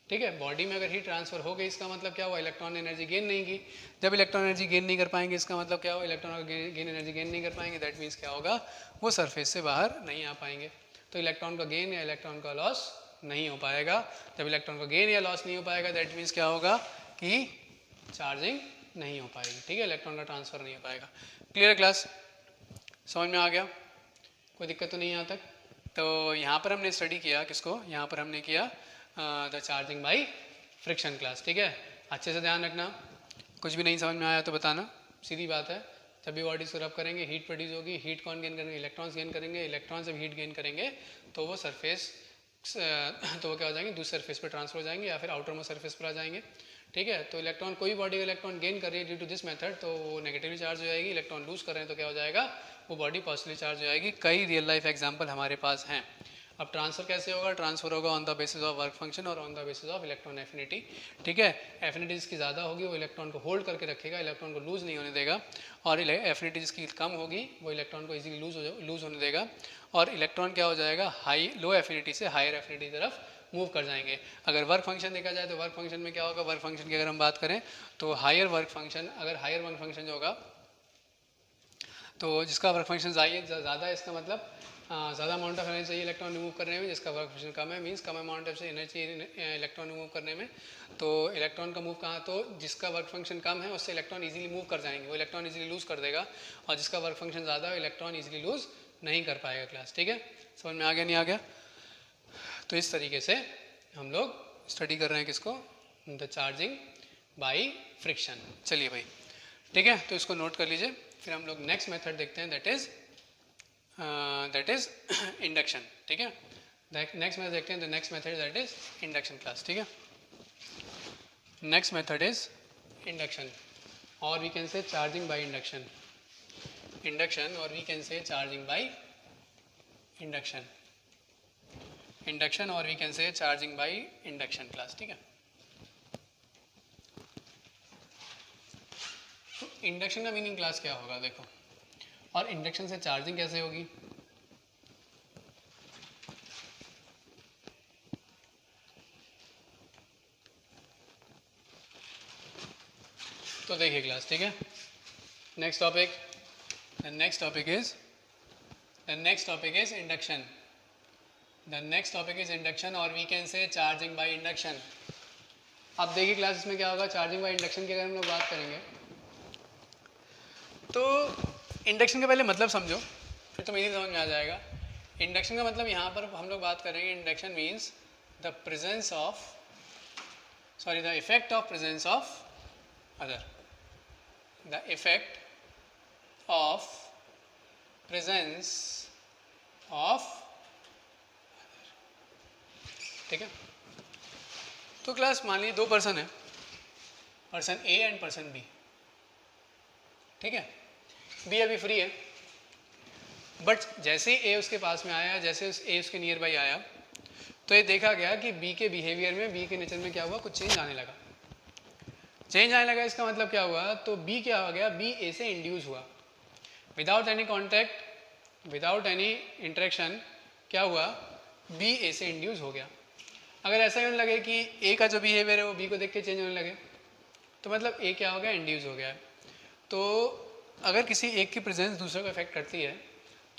ठीक है, बॉडी में अगर हीट ट्रांसफर हो गई इसका मतलब क्या हुआ, इलेक्ट्रॉन ने एनर्जी गेन नहीं की। जब इलेक्ट्रॉन एनर्जी गेन नहीं कर पाएंगे इसका मतलब क्या हुआ, इलेक्ट्रॉन गेन एनर्जी गेन नहीं कर पाएंगे, दैट मीन्स क्या होगा, वो सरफेस से बाहर नहीं आ पाएंगे। तो इलेक्ट्रॉन का गेन या इलेक्ट्रॉन का लॉस नहीं हो पाएगा। जब इलेक्ट्रॉन का गेन या लॉस नहीं हो पाएगा दैट मीन्स क्या होगा कि चार्जिंग नहीं हो पाएगी। ठीक है, इलेक्ट्रॉन का ट्रांसफर नहीं हो पाएगा। क्लियर क्लास, समझ में आ गया, कोई दिक्कत तो नहीं यहाँ तक। तो यहाँ पर हमने स्टडी किया किसको, यहाँ पर हमने किया the charging by friction class. ठीक है, अच्छे से ध्यान रखना, कुछ भी नहीं समझ में आया तो बताना, सीधी बात है। जब भी बॉडीज को रब करेंगे हीट प्रोड्यूस होगी, हीट कौन गेन करेंगे, इलेक्ट्रॉन्स गेन करेंगे, इलेक्ट्रॉन जब हीट गेन करेंगे तो वो सरफेस तो वो क्या हो जाएंगे, दूसरे सरफेस पर ट्रांसफर हो जाएंगे या फिर आउटर मोस्ट सरफेस पर आ जाएंगे। ठीक है, तो इलेक्ट्रॉन, कोई बॉडी का इलेक्ट्रॉन गेन कर रही है ड्यू टू दिस मेथड तो वो नेगेटिवली चार्ज हो जाएगी, इलेक्ट्रॉन लूज कर रहे हैं तो क्या हो जाएगा, वो बॉडी पॉजिटिवली चार्ज हो जाएगी। कई रियल लाइफ एग्जाम्पल हमारे पास हैं। अब ट्रांसफर कैसे होगा, ट्रांसफर होगा on the basis of work function और on the basis of electron affinity. ठीक है, एफिनिटी जिसकी ज़्यादा होगी वो इलेक्ट्रॉन को होल्ड करके रखेगा, इलेक्ट्रॉन को लूज नहीं होने देगा, और एफिनिटी जिसकी कम होगी वो इलेक्ट्रॉन को इजीली लूज होने देगा, और इलेक्ट्रॉन क्या हो जाएगा, लो एफिनिटी से हायर एफिनिटी की तरफ मूव कर जाएंगे। अगर वर्क फंक्शन देखा जाए तो वर्क फंक्शन में क्या होगा, वर्क फंक्शन की अगर हम बात करें तो हायर वर्क फंक्शन, अगर हायर वर्क फंक्शन जो होगा तो जिसका वर्क फंक्शन ज़्यादा है इसका मतलब ज़्यादा अमाउंट ऑफ एनर्जी चाहिए इलेक्ट्रॉन रिमूव करने में, जिसका वर्क फंक्शन कम है means come amount of energy electron remove करने में। तो इलेक्ट्रॉन का मूव कहाँ, तो जिसका वर्क फंक्शन कम है उससे इलेक्ट्रॉन इजीली मूव कर जाएंगे, वो इलेक्ट्रॉन इजीली लूज़ कर देगा, और जिसका वर्क फंक्शन ज़्यादा है इलेक्ट्रॉन इजीली लूज़ नहीं कर पाएगा। क्लास ठीक है, समझ में आ गया नहीं आ गया। तो इस तरीके से हम लोग स्टडी कर रहे हैं किसको, द चार्जिंग बाई फ्रिक्शन। चलिए भाई ठीक है, तो इसको नोट कर लीजिए। फिर हम लोग नेक्स्ट मेथड देखते हैं, दैट इज इंडक्शन। ठीक है, नेक्स्ट मेथड देखते हैं, the next method that is induction. Class ठीक है, नेक्स्ट मेथड इज इंडक्शन, और we can say charging by induction, induction, और we can say charging by induction, induction, और we can say charging by induction. Class ठीक है, तो induction का meaning class क्या होगा देखो, और इंडक्शन से चार्जिंग कैसे होगी। तो देखिए क्लास ठीक है, next topic, the next topic is induction, the next topic is induction, और we can say charging by induction. अब देखिए क्लास इसमें क्या होगा, चार्जिंग बाई इंडक्शन की अगर हम लोग बात करेंगे तो इंडक्शन का पहले मतलब समझो, फिर तो मेरी समझ में आ जाएगा। इंडक्शन का मतलब यहाँ पर हम लोग बात करेंगे, induction means the presence of, sorry the effect of presence of other, the effect of presence of, ठीक है। तो क्लास मान लीजिए दो पर्सन है, person A and person B, ठीक है। बी अभी फ्री है, बट जैसे ही ए उसके पास में आया, जैसे ए उसके नियर बाई आया, तो ये देखा गया कि बी के बिहेवियर में, बी के नेचर में क्या हुआ, कुछ चेंज आने लगा। चेंज आने लगा इसका मतलब क्या हुआ, तो बी क्या हो गया, बी ए से इंड्यूस हुआ without any contact, without any interaction. क्या हुआ, बी ए से इंड्यूस हो गया। अगर ऐसा ही होने लगे कि ए का जो बिहेवियर है वो बी को देख के चेंज होने लगे, तो मतलब ए क्या हो गया, इंड्यूस हो गया है। तो अगर किसी एक की प्रेजेंस दूसरे को इफेक्ट करती है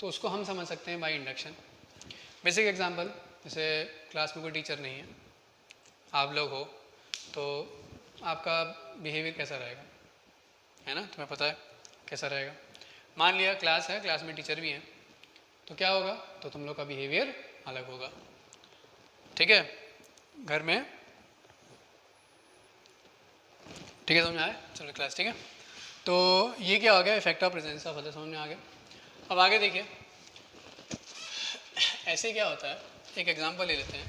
तो उसको हम समझ सकते हैं बाय इंडक्शन। बेसिक एग्जांपल, जैसे क्लास में कोई टीचर नहीं है, आप लोग हो, तो आपका बिहेवियर कैसा रहेगा, है ना, तुम्हें पता है कैसा रहेगा। मान लिया क्लास है, क्लास में टीचर भी हैं, तो क्या होगा, तो तुम लोग का बिहेवियर अलग होगा, ठीक है। घर में, ठीक है, समझ में आया, चलो क्लास ठीक है। तो ये क्या हो गया, effect of presence of other, समझ में आ गया। अब आगे देखिए, ऐसे क्या होता है, एक एग्जांपल ले लेते हैं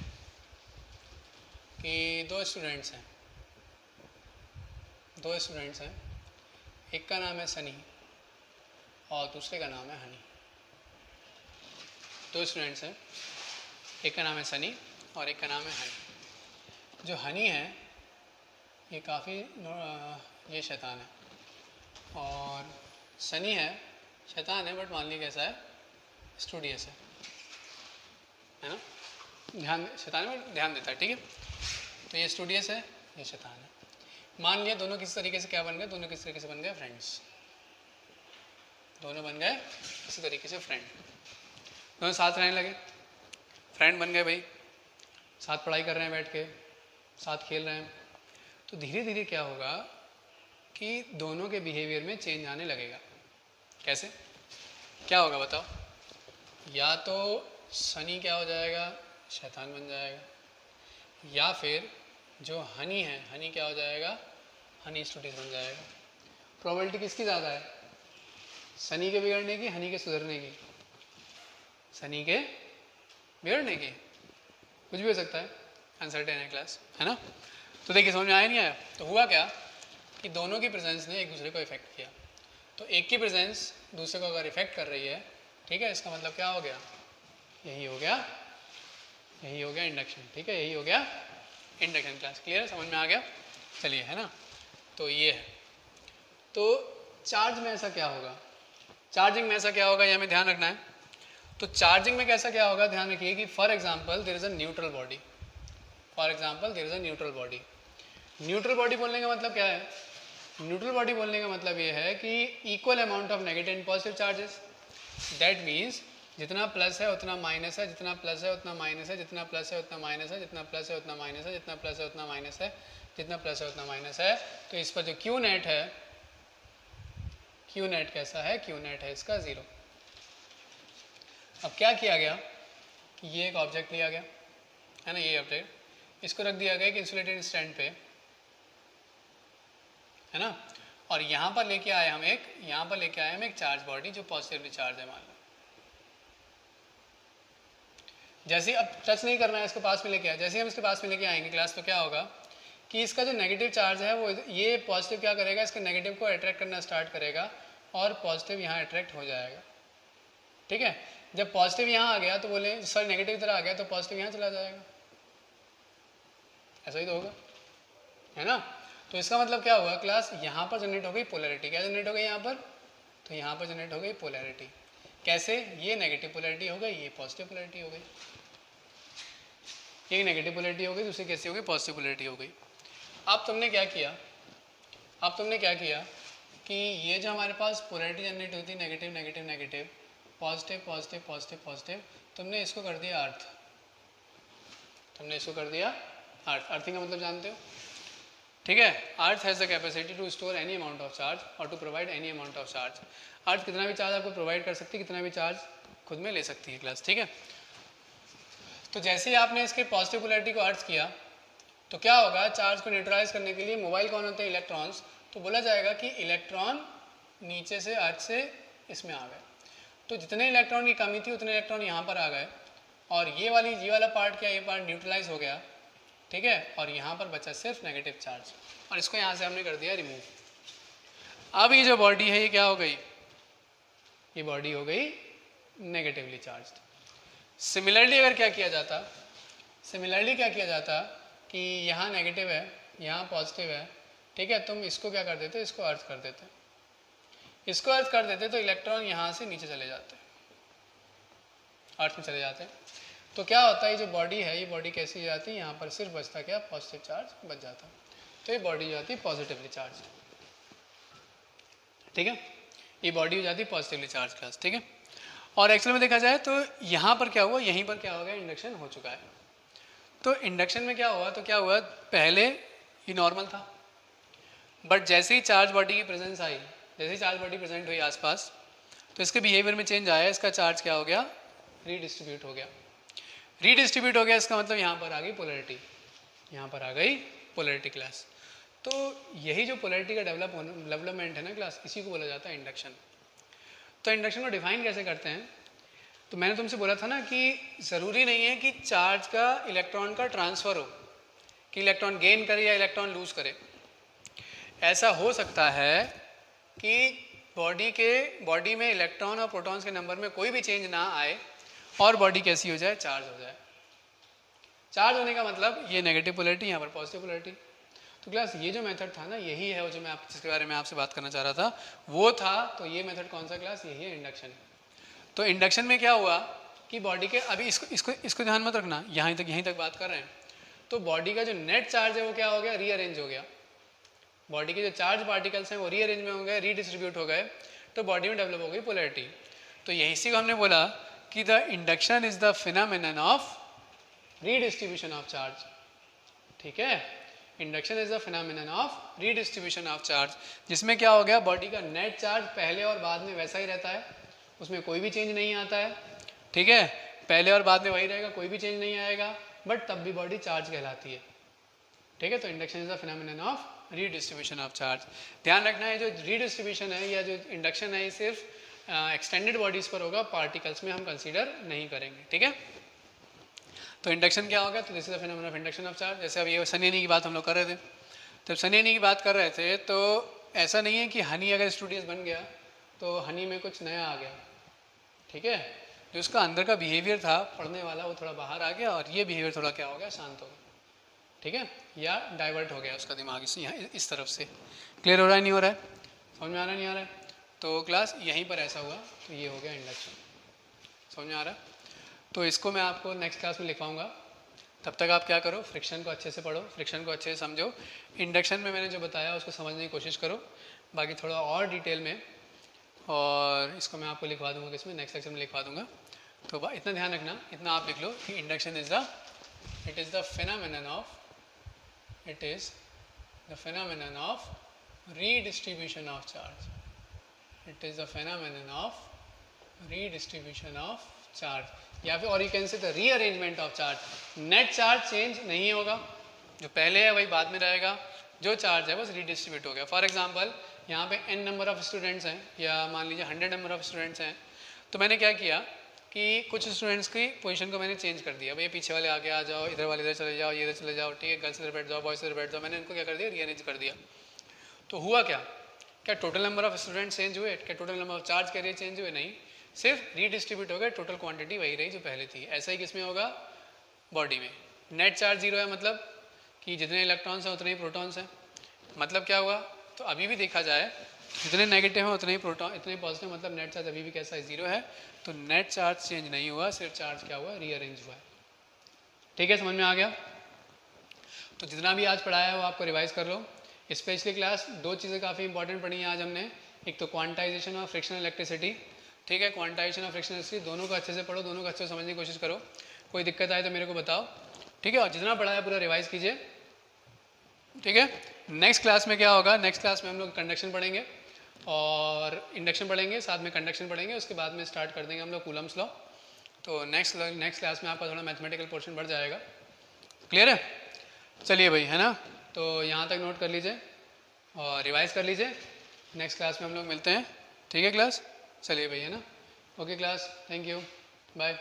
कि दो स्टूडेंट्स हैं, एक का नाम है सनी और दूसरे का नाम है हनी। दो स्टूडेंट्स हैं, एक का नाम है सनी और एक का नाम है हनी। जो हनी है ये काफ़ी ये शैतान है, और सनी है, शैतान है, बट मान लिया कैसा है, स्टूडियस है ना, ध्यान, शैतान में ध्यान देता है, ठीक है। तो ये स्टूडियस है, ये शैतान है। मान लिया दोनों किस तरीके से क्या बन गए, दोनों किस तरीके से बन गए, फ्रेंड्स, दोनों बन गए इसी तरीके से फ्रेंड, दोनों साथ रहने लगे, फ्रेंड बन गए भाई, साथ पढ़ाई कर रहे हैं बैठ के, साथ खेल रहे हैं। तो धीरे धीरे क्या होगा कि दोनों के बिहेवियर में चेंज आने लगेगा। कैसे, क्या होगा बताओ? या तो सनी क्या हो जाएगा, शैतान बन जाएगा, या फिर जो हनी है, हनी क्या हो जाएगा, हनी स्टूडेंट बन जाएगा। प्रोबेबिलिटी किसकी ज़्यादा है, सनी के बिगड़ने की, हनी के सुधरने की? सनी के बिगड़ने की, कुछ भी हो सकता है, अनसर्टेन है क्लास, है ना। तो देखिए समझ में आया नहीं आया? तो हुआ क्या कि दोनों की प्रेजेंस ने एक दूसरे को इफेक्ट किया। तो एक की प्रेजेंस दूसरे को अगर इफेक्ट कर रही है, ठीक है, इसका मतलब क्या हो गया, यही हो गया, यही हो गया इंडक्शन, ठीक है, यही हो गया इंडक्शन। क्लास क्लियर है, समझ में आ गया? चलिए, है ना। तो ये है। तो चार्ज में ऐसा क्या होगा, चार्जिंग में ऐसा क्या होगा, ये हमें ध्यान रखना है। तो चार्जिंग में कैसा क्या होगा, ध्यान रखिए कि for example there is a neutral body, for example there is a neutral body. Neutral body बोलने का मतलब क्या है, न्यूट्रल बॉडी बोलने का मतलब ये है कि equal amount of negative and positive charges. That means जितना प्लस है उतना माइनस है, जितना प्लस है उतना माइनस है, जितना प्लस है उतना माइनस है, जितना प्लस है उतना माइनस है, जितना प्लस है उतना माइनस है, जितना प्लस है उतना माइनस है। तो इस पर जो क्यू नेट है, क्यू नेट कैसा है, क्यू नेट है इसका 0। अब क्या किया गया कि ये एक ऑब्जेक्ट लिया गया, है ना, ये ऑब्जेक्ट, इसको रख दिया गया एक इंसुलेटेड स्टैंड पे, है ना, और यहाँ पर लेके आए हम एक, यहाँ पर लेके आए हम एक चार्ज बॉडी जो पॉजिटिवली चार्ज है, मान लो। जैसे अब टच नहीं करना है, इसको पास में लेके आए, जैसे हम इसके पास में लेके आएंगे क्लास, तो क्या होगा कि इसका जो नेगेटिव चार्ज है वो, ये पॉजिटिव क्या करेगा, इसके नेगेटिव को अट्रैक्ट करना स्टार्ट करेगा और पॉजिटिव यहाँ अट्रैक्ट हो जाएगा, ठीक है। जब पॉजिटिव यहाँ आ गया तो बोले, सॉरी नेगेटिव इधर आ गया तो पॉजिटिव यहाँ चला जाएगा, ऐसा ही तो होगा, है ना। तो इसका मतलब क्या हुआ क्लास, यहाँ पर जनरेट हो गई पोलैरिटी। क्या जनरेट हो गई यहाँ पर, तो यहाँ पर जनरेट हो गई पोलैरिटी। कैसे, ये नेगेटिव पोलैरिटी हो गई, ये पॉजिटिव पोलैरिटी हो गई, ये नेगेटिव पोलैरिटी हो गई, दूसरी कैसी हो गई, पॉजिटिव पोलैरिटी हो गई। अब तुमने क्या किया, अब तुमने क्या किया कि ये जो हमारे पास पोलैरिटी जनरेट होती है, negative negative negative, positive positive positive positive, तुमने इसको कर दिया अर्थ, तुमने इसको कर दिया अर्थ। अर्थिंग का मतलब जानते हो, ठीक है। Earth has the capacity to store any amount of charge और to provide any amount of charge. Earth कितना भी चार्ज आपको प्रोवाइड कर सकती है, कितना भी चार्ज खुद में ले सकती है क्लास, ठीक है। तो जैसे ही आपने इसके पॉजिटिव पोलैरिटी को अर्थ किया तो क्या होगा, चार्ज को न्यूट्रलाइज करने के लिए मोबाइल कौन होते हैं, इलेक्ट्रॉन्स। तो बोला जाएगा कि इलेक्ट्रॉन नीचे से अर्थ से इसमें आ गए, तो जितने इलेक्ट्रॉन की कमी थी उतने इलेक्ट्रॉन यहाँ पर आ गए, और ये वाला पार्ट क्या, ये पार्ट न्यूट्रलाइज हो गया, ठीक है, और यहाँ पर बचा सिर्फ नेगेटिव चार्ज, और इसको यहाँ से हमने कर दिया रिमूव। अब ये जो बॉडी है ये क्या हो गई, ये बॉडी हो गई नेगेटिवली चार्ज। सिमिलरली अगर क्या किया जाता, सिमिलरली क्या किया जाता कि यहाँ नेगेटिव है, यहाँ पॉजिटिव है, ठीक है, तुम इसको क्या कर देते, इसको अर्थ कर देते, इसको अर्थ कर देते, तो इलेक्ट्रॉन यहाँ से नीचे चले जाते, अर्थ में चले जाते। तो क्या होता है, ये जो बॉडी है, ये बॉडी कैसी हो जाती है, यहाँ पर सिर्फ बचता क्या, पॉजिटिव चार्ज बच जाता। तो ये बॉडी हो जाती है पॉजिटिवली चार्ज, ठीक है, ये बॉडी हो जाती है पॉजिटिवली चार्ज क्लास, ठीक है। और एक्चुअल में देखा जाए तो यहाँ पर क्या हुआ, यहीं पर क्या हो गया, इंडक्शन हो चुका है। तो इंडक्शन में क्या हुआ, तो क्या हुआ, पहले ये नॉर्मल था, बट जैसे ही चार्ज बॉडी की प्रेजेंस आई, जैसे ही चार्ज बॉडी प्रेजेंट हुई आसपास, तो इसके बिहेवियर में चेंज आया, इसका चार्ज क्या हो गया, रीडिस्ट्रीब्यूट हो गया। रीडिस्ट्रीब्यूट हो गया, इसका मतलब यहाँ पर आ गई पोलैरिटी, यहाँ पर आ गई पोलैरिटी क्लास। तो यही जो पोलैरिटी का डेवलपमेंट है ना क्लास, इसी को बोला जाता है इंडक्शन। तो इंडक्शन को डिफाइन कैसे करते हैं, तो मैंने तुमसे बोला था ना कि ज़रूरी नहीं है कि चार्ज का इलेक्ट्रॉन का ट्रांसफ़र हो, कि इलेक्ट्रॉन गेन करे या इलेक्ट्रॉन लूज़ करे। ऐसा हो सकता है कि बॉडी में इलेक्ट्रॉन और प्रोटॉन्स के नंबर में कोई भी चेंज ना आए और बॉडी कैसी हो जाए, चार्ज हो जाए। चार्ज होने का मतलब ये नेगेटिव पोलैरिटी, यहाँ पर पॉजिटिव पोलैरिटी। तो तो क्लास ये जो मेथड था ना, यही है वो जो मैं आप जिसके बारे में आपसे बात करना चाह रहा था, वो था। तो ये मेथड कौन सा क्लास? यही है इंडक्शन। तो इंडक्शन में क्या हुआ कि बॉडी के, अभी इसको ध्यान मत रखना, यहीं तक बात कर रहे हैं। तो बॉडी का जो नेट चार्ज है वो क्या हो गया? रीअरेंज हो गया। बॉडी के जो चार्ज पार्टिकल्स हैं वो रीअरेंज में हो गए, रीडिस्ट्रीब्यूट हो गए, तो बॉडी में डेवलप हो गई पोलैरिटी। तो यही से हमने बोला कि the induction is the phenomenon of redistribution of charge. ठीक है, induction is the phenomenon of redistribution of charge, जिसमें क्या हो गया, बॉडी का नेट चार्ज पहले और बाद में वैसा ही रहता है, उसमें कोई भी चेंज नहीं आता है। ठीक है, पहले और बाद में वही रहेगा, कोई भी चेंज नहीं आएगा, बट तब भी बॉडी चार्ज कहलाती है। ठीक है, तो induction is the phenomenon of redistribution of charge. ध्यान रखना है, जो रीडिस्ट्रीब्यूशन है या जो इंडक्शन है, ये सिर्फ एक्सटेंडेड बॉडीज पर होगा, पार्टिकल्स में हम कंसीडर नहीं करेंगे। ठीक है, तो इंडक्शन क्या होगा? तो this is the phenomenon of induction of charge. जैसे अब ये सन एनी की बात हम लोग कर रहे थे, जब सन एनी की बात कर रहे थे तो ऐसा नहीं है कि हनी अगर स्टूडियस बन गया तो हनी में कुछ नया आ गया। ठीक है, जो उसका अंदर का बिहेवियर था पढ़ने वाला, वो थोड़ा बाहर आ गया, और ये बिहेवियर थोड़ा क्या हो गया? शांत हो गया। ठीक है, या डाइवर्ट हो गया उसका दिमाग इस तरफ से। क्लियर हो रहा है, नहीं हो रहा है? समझ में आ रहा है, नहीं आ रहा है? तो क्लास यहीं पर ऐसा हुआ, तो ये हो गया इंडक्शन। समझ में आ रहा है? तो इसको मैं आपको नेक्स्ट क्लास में लिखवाऊंगा। तब तक आप क्या करो, फ्रिक्शन को अच्छे से पढ़ो, फ्रिक्शन को अच्छे से समझो, इंडक्शन में मैंने जो बताया उसको समझने की कोशिश करो, बाकी थोड़ा और डिटेल में, और इसको मैं आपको लिखवा दूंगा, किसमें? नेक्स्ट लेक्चर में लिखवा दूंगा। तो इतना ध्यान रखना, इतना आप लिख लो कि induction is the, it is the phenomenon of, it is the phenomenon of redistribution of charge. It is the phenomenon of redistribution of charge, या फिर और you can say the rearrangement of charge. Net charge change नहीं होगा, जो पहले है वही बाद में रहेगा, जो चार्ज है बस रीडिस्ट्रीब्यूट हो गया। फॉर एग्जांपल यहाँ पे n नंबर ऑफ स्टूडेंट्स हैं, या मान लीजिए 100 नंबर ऑफ स्टूडेंट्स हैं, तो मैंने क्या किया कि कुछ स्टूडेंट्स की पोजीशन को मैंने चेंज कर दिया, भाई पीछे वाले आगे आ जाओ, इधर वाले इधर चले जाओ, ये इधर चले जाओ, ठीक है, गर्ल्स इधर बैठ जाओ, बॉयज इधर बैठ जाओ, मैंने इनको क्या कर दिया? रीअरेंज कर दिया। तो हुआ क्या total number of students change हुए? क्या total number of charge carrier change हुए? नहीं, सिर्फ रीडिस्ट्रीब्यूट हो गए, टोटल क्वांटिटी वही रही जो पहले थी। ऐसा ही किसमें होगा? बॉडी में। नेट चार्ज जीरो है, मतलब कि जितने इलेक्ट्रॉन्स हैं उतने ही प्रोटॉन्स हैं। मतलब क्या हुआ? तो अभी भी देखा जाए जितने नेगेटिव हैं उतने ही प्रोटॉन, इतने पॉजिटिव, मतलब नेट चार्ज अभी भी कैसा है? जीरो है। तो नेट चार्ज चेंज नहीं हुआ, सिर्फ चार्ज क्या हुआ? रीअरेंज हुआ है। ठीक है, समझ में आ गया? तो जितना भी आज पढ़ाया है वो आपको रिवाइज कर लो। स्पेशली क्लास दो चीज़ें काफ़ी इंपॉर्टेंट पढ़ी हैं आज हमने, एक तो क्वांटाइजेशन और फ्रिक्शनल इलेक्ट्रिसिटी। ठीक है, क्वांटाइजेशन और फ्रिक्शनल इलेक्ट्रिसिटी दोनों को अच्छे से पढ़ो, दोनों को अच्छे से समझने की कोशिश करो। कोई दिक्कत आए तो मेरे को बताओ। ठीक है, और जितना पढ़ाया पूरा रिवाइज कीजिए। ठीक है, नेक्स्ट क्लास में क्या होगा? नेक्स्ट क्लास में हम लोग कंडक्शन पढ़ेंगे और इंडक्शन पढ़ेंगे, साथ में कंडक्शन पढ़ेंगे, उसके बाद में स्टार्ट कर देंगे हम लोग कूलम्स लॉ। तो नेक्स्ट क्लास में आपका थोड़ा मैथमेटिकल पोर्शन बढ़ जाएगा। क्लियर है? चलिए भाई, है ना? तो यहाँ तक नोट कर लीजिए और रिवाइज कर लीजिए। नेक्स्ट क्लास में हम लोग मिलते हैं। ठीक है क्लास? चलिए भाई, है ना? Okay class, thank you, bye.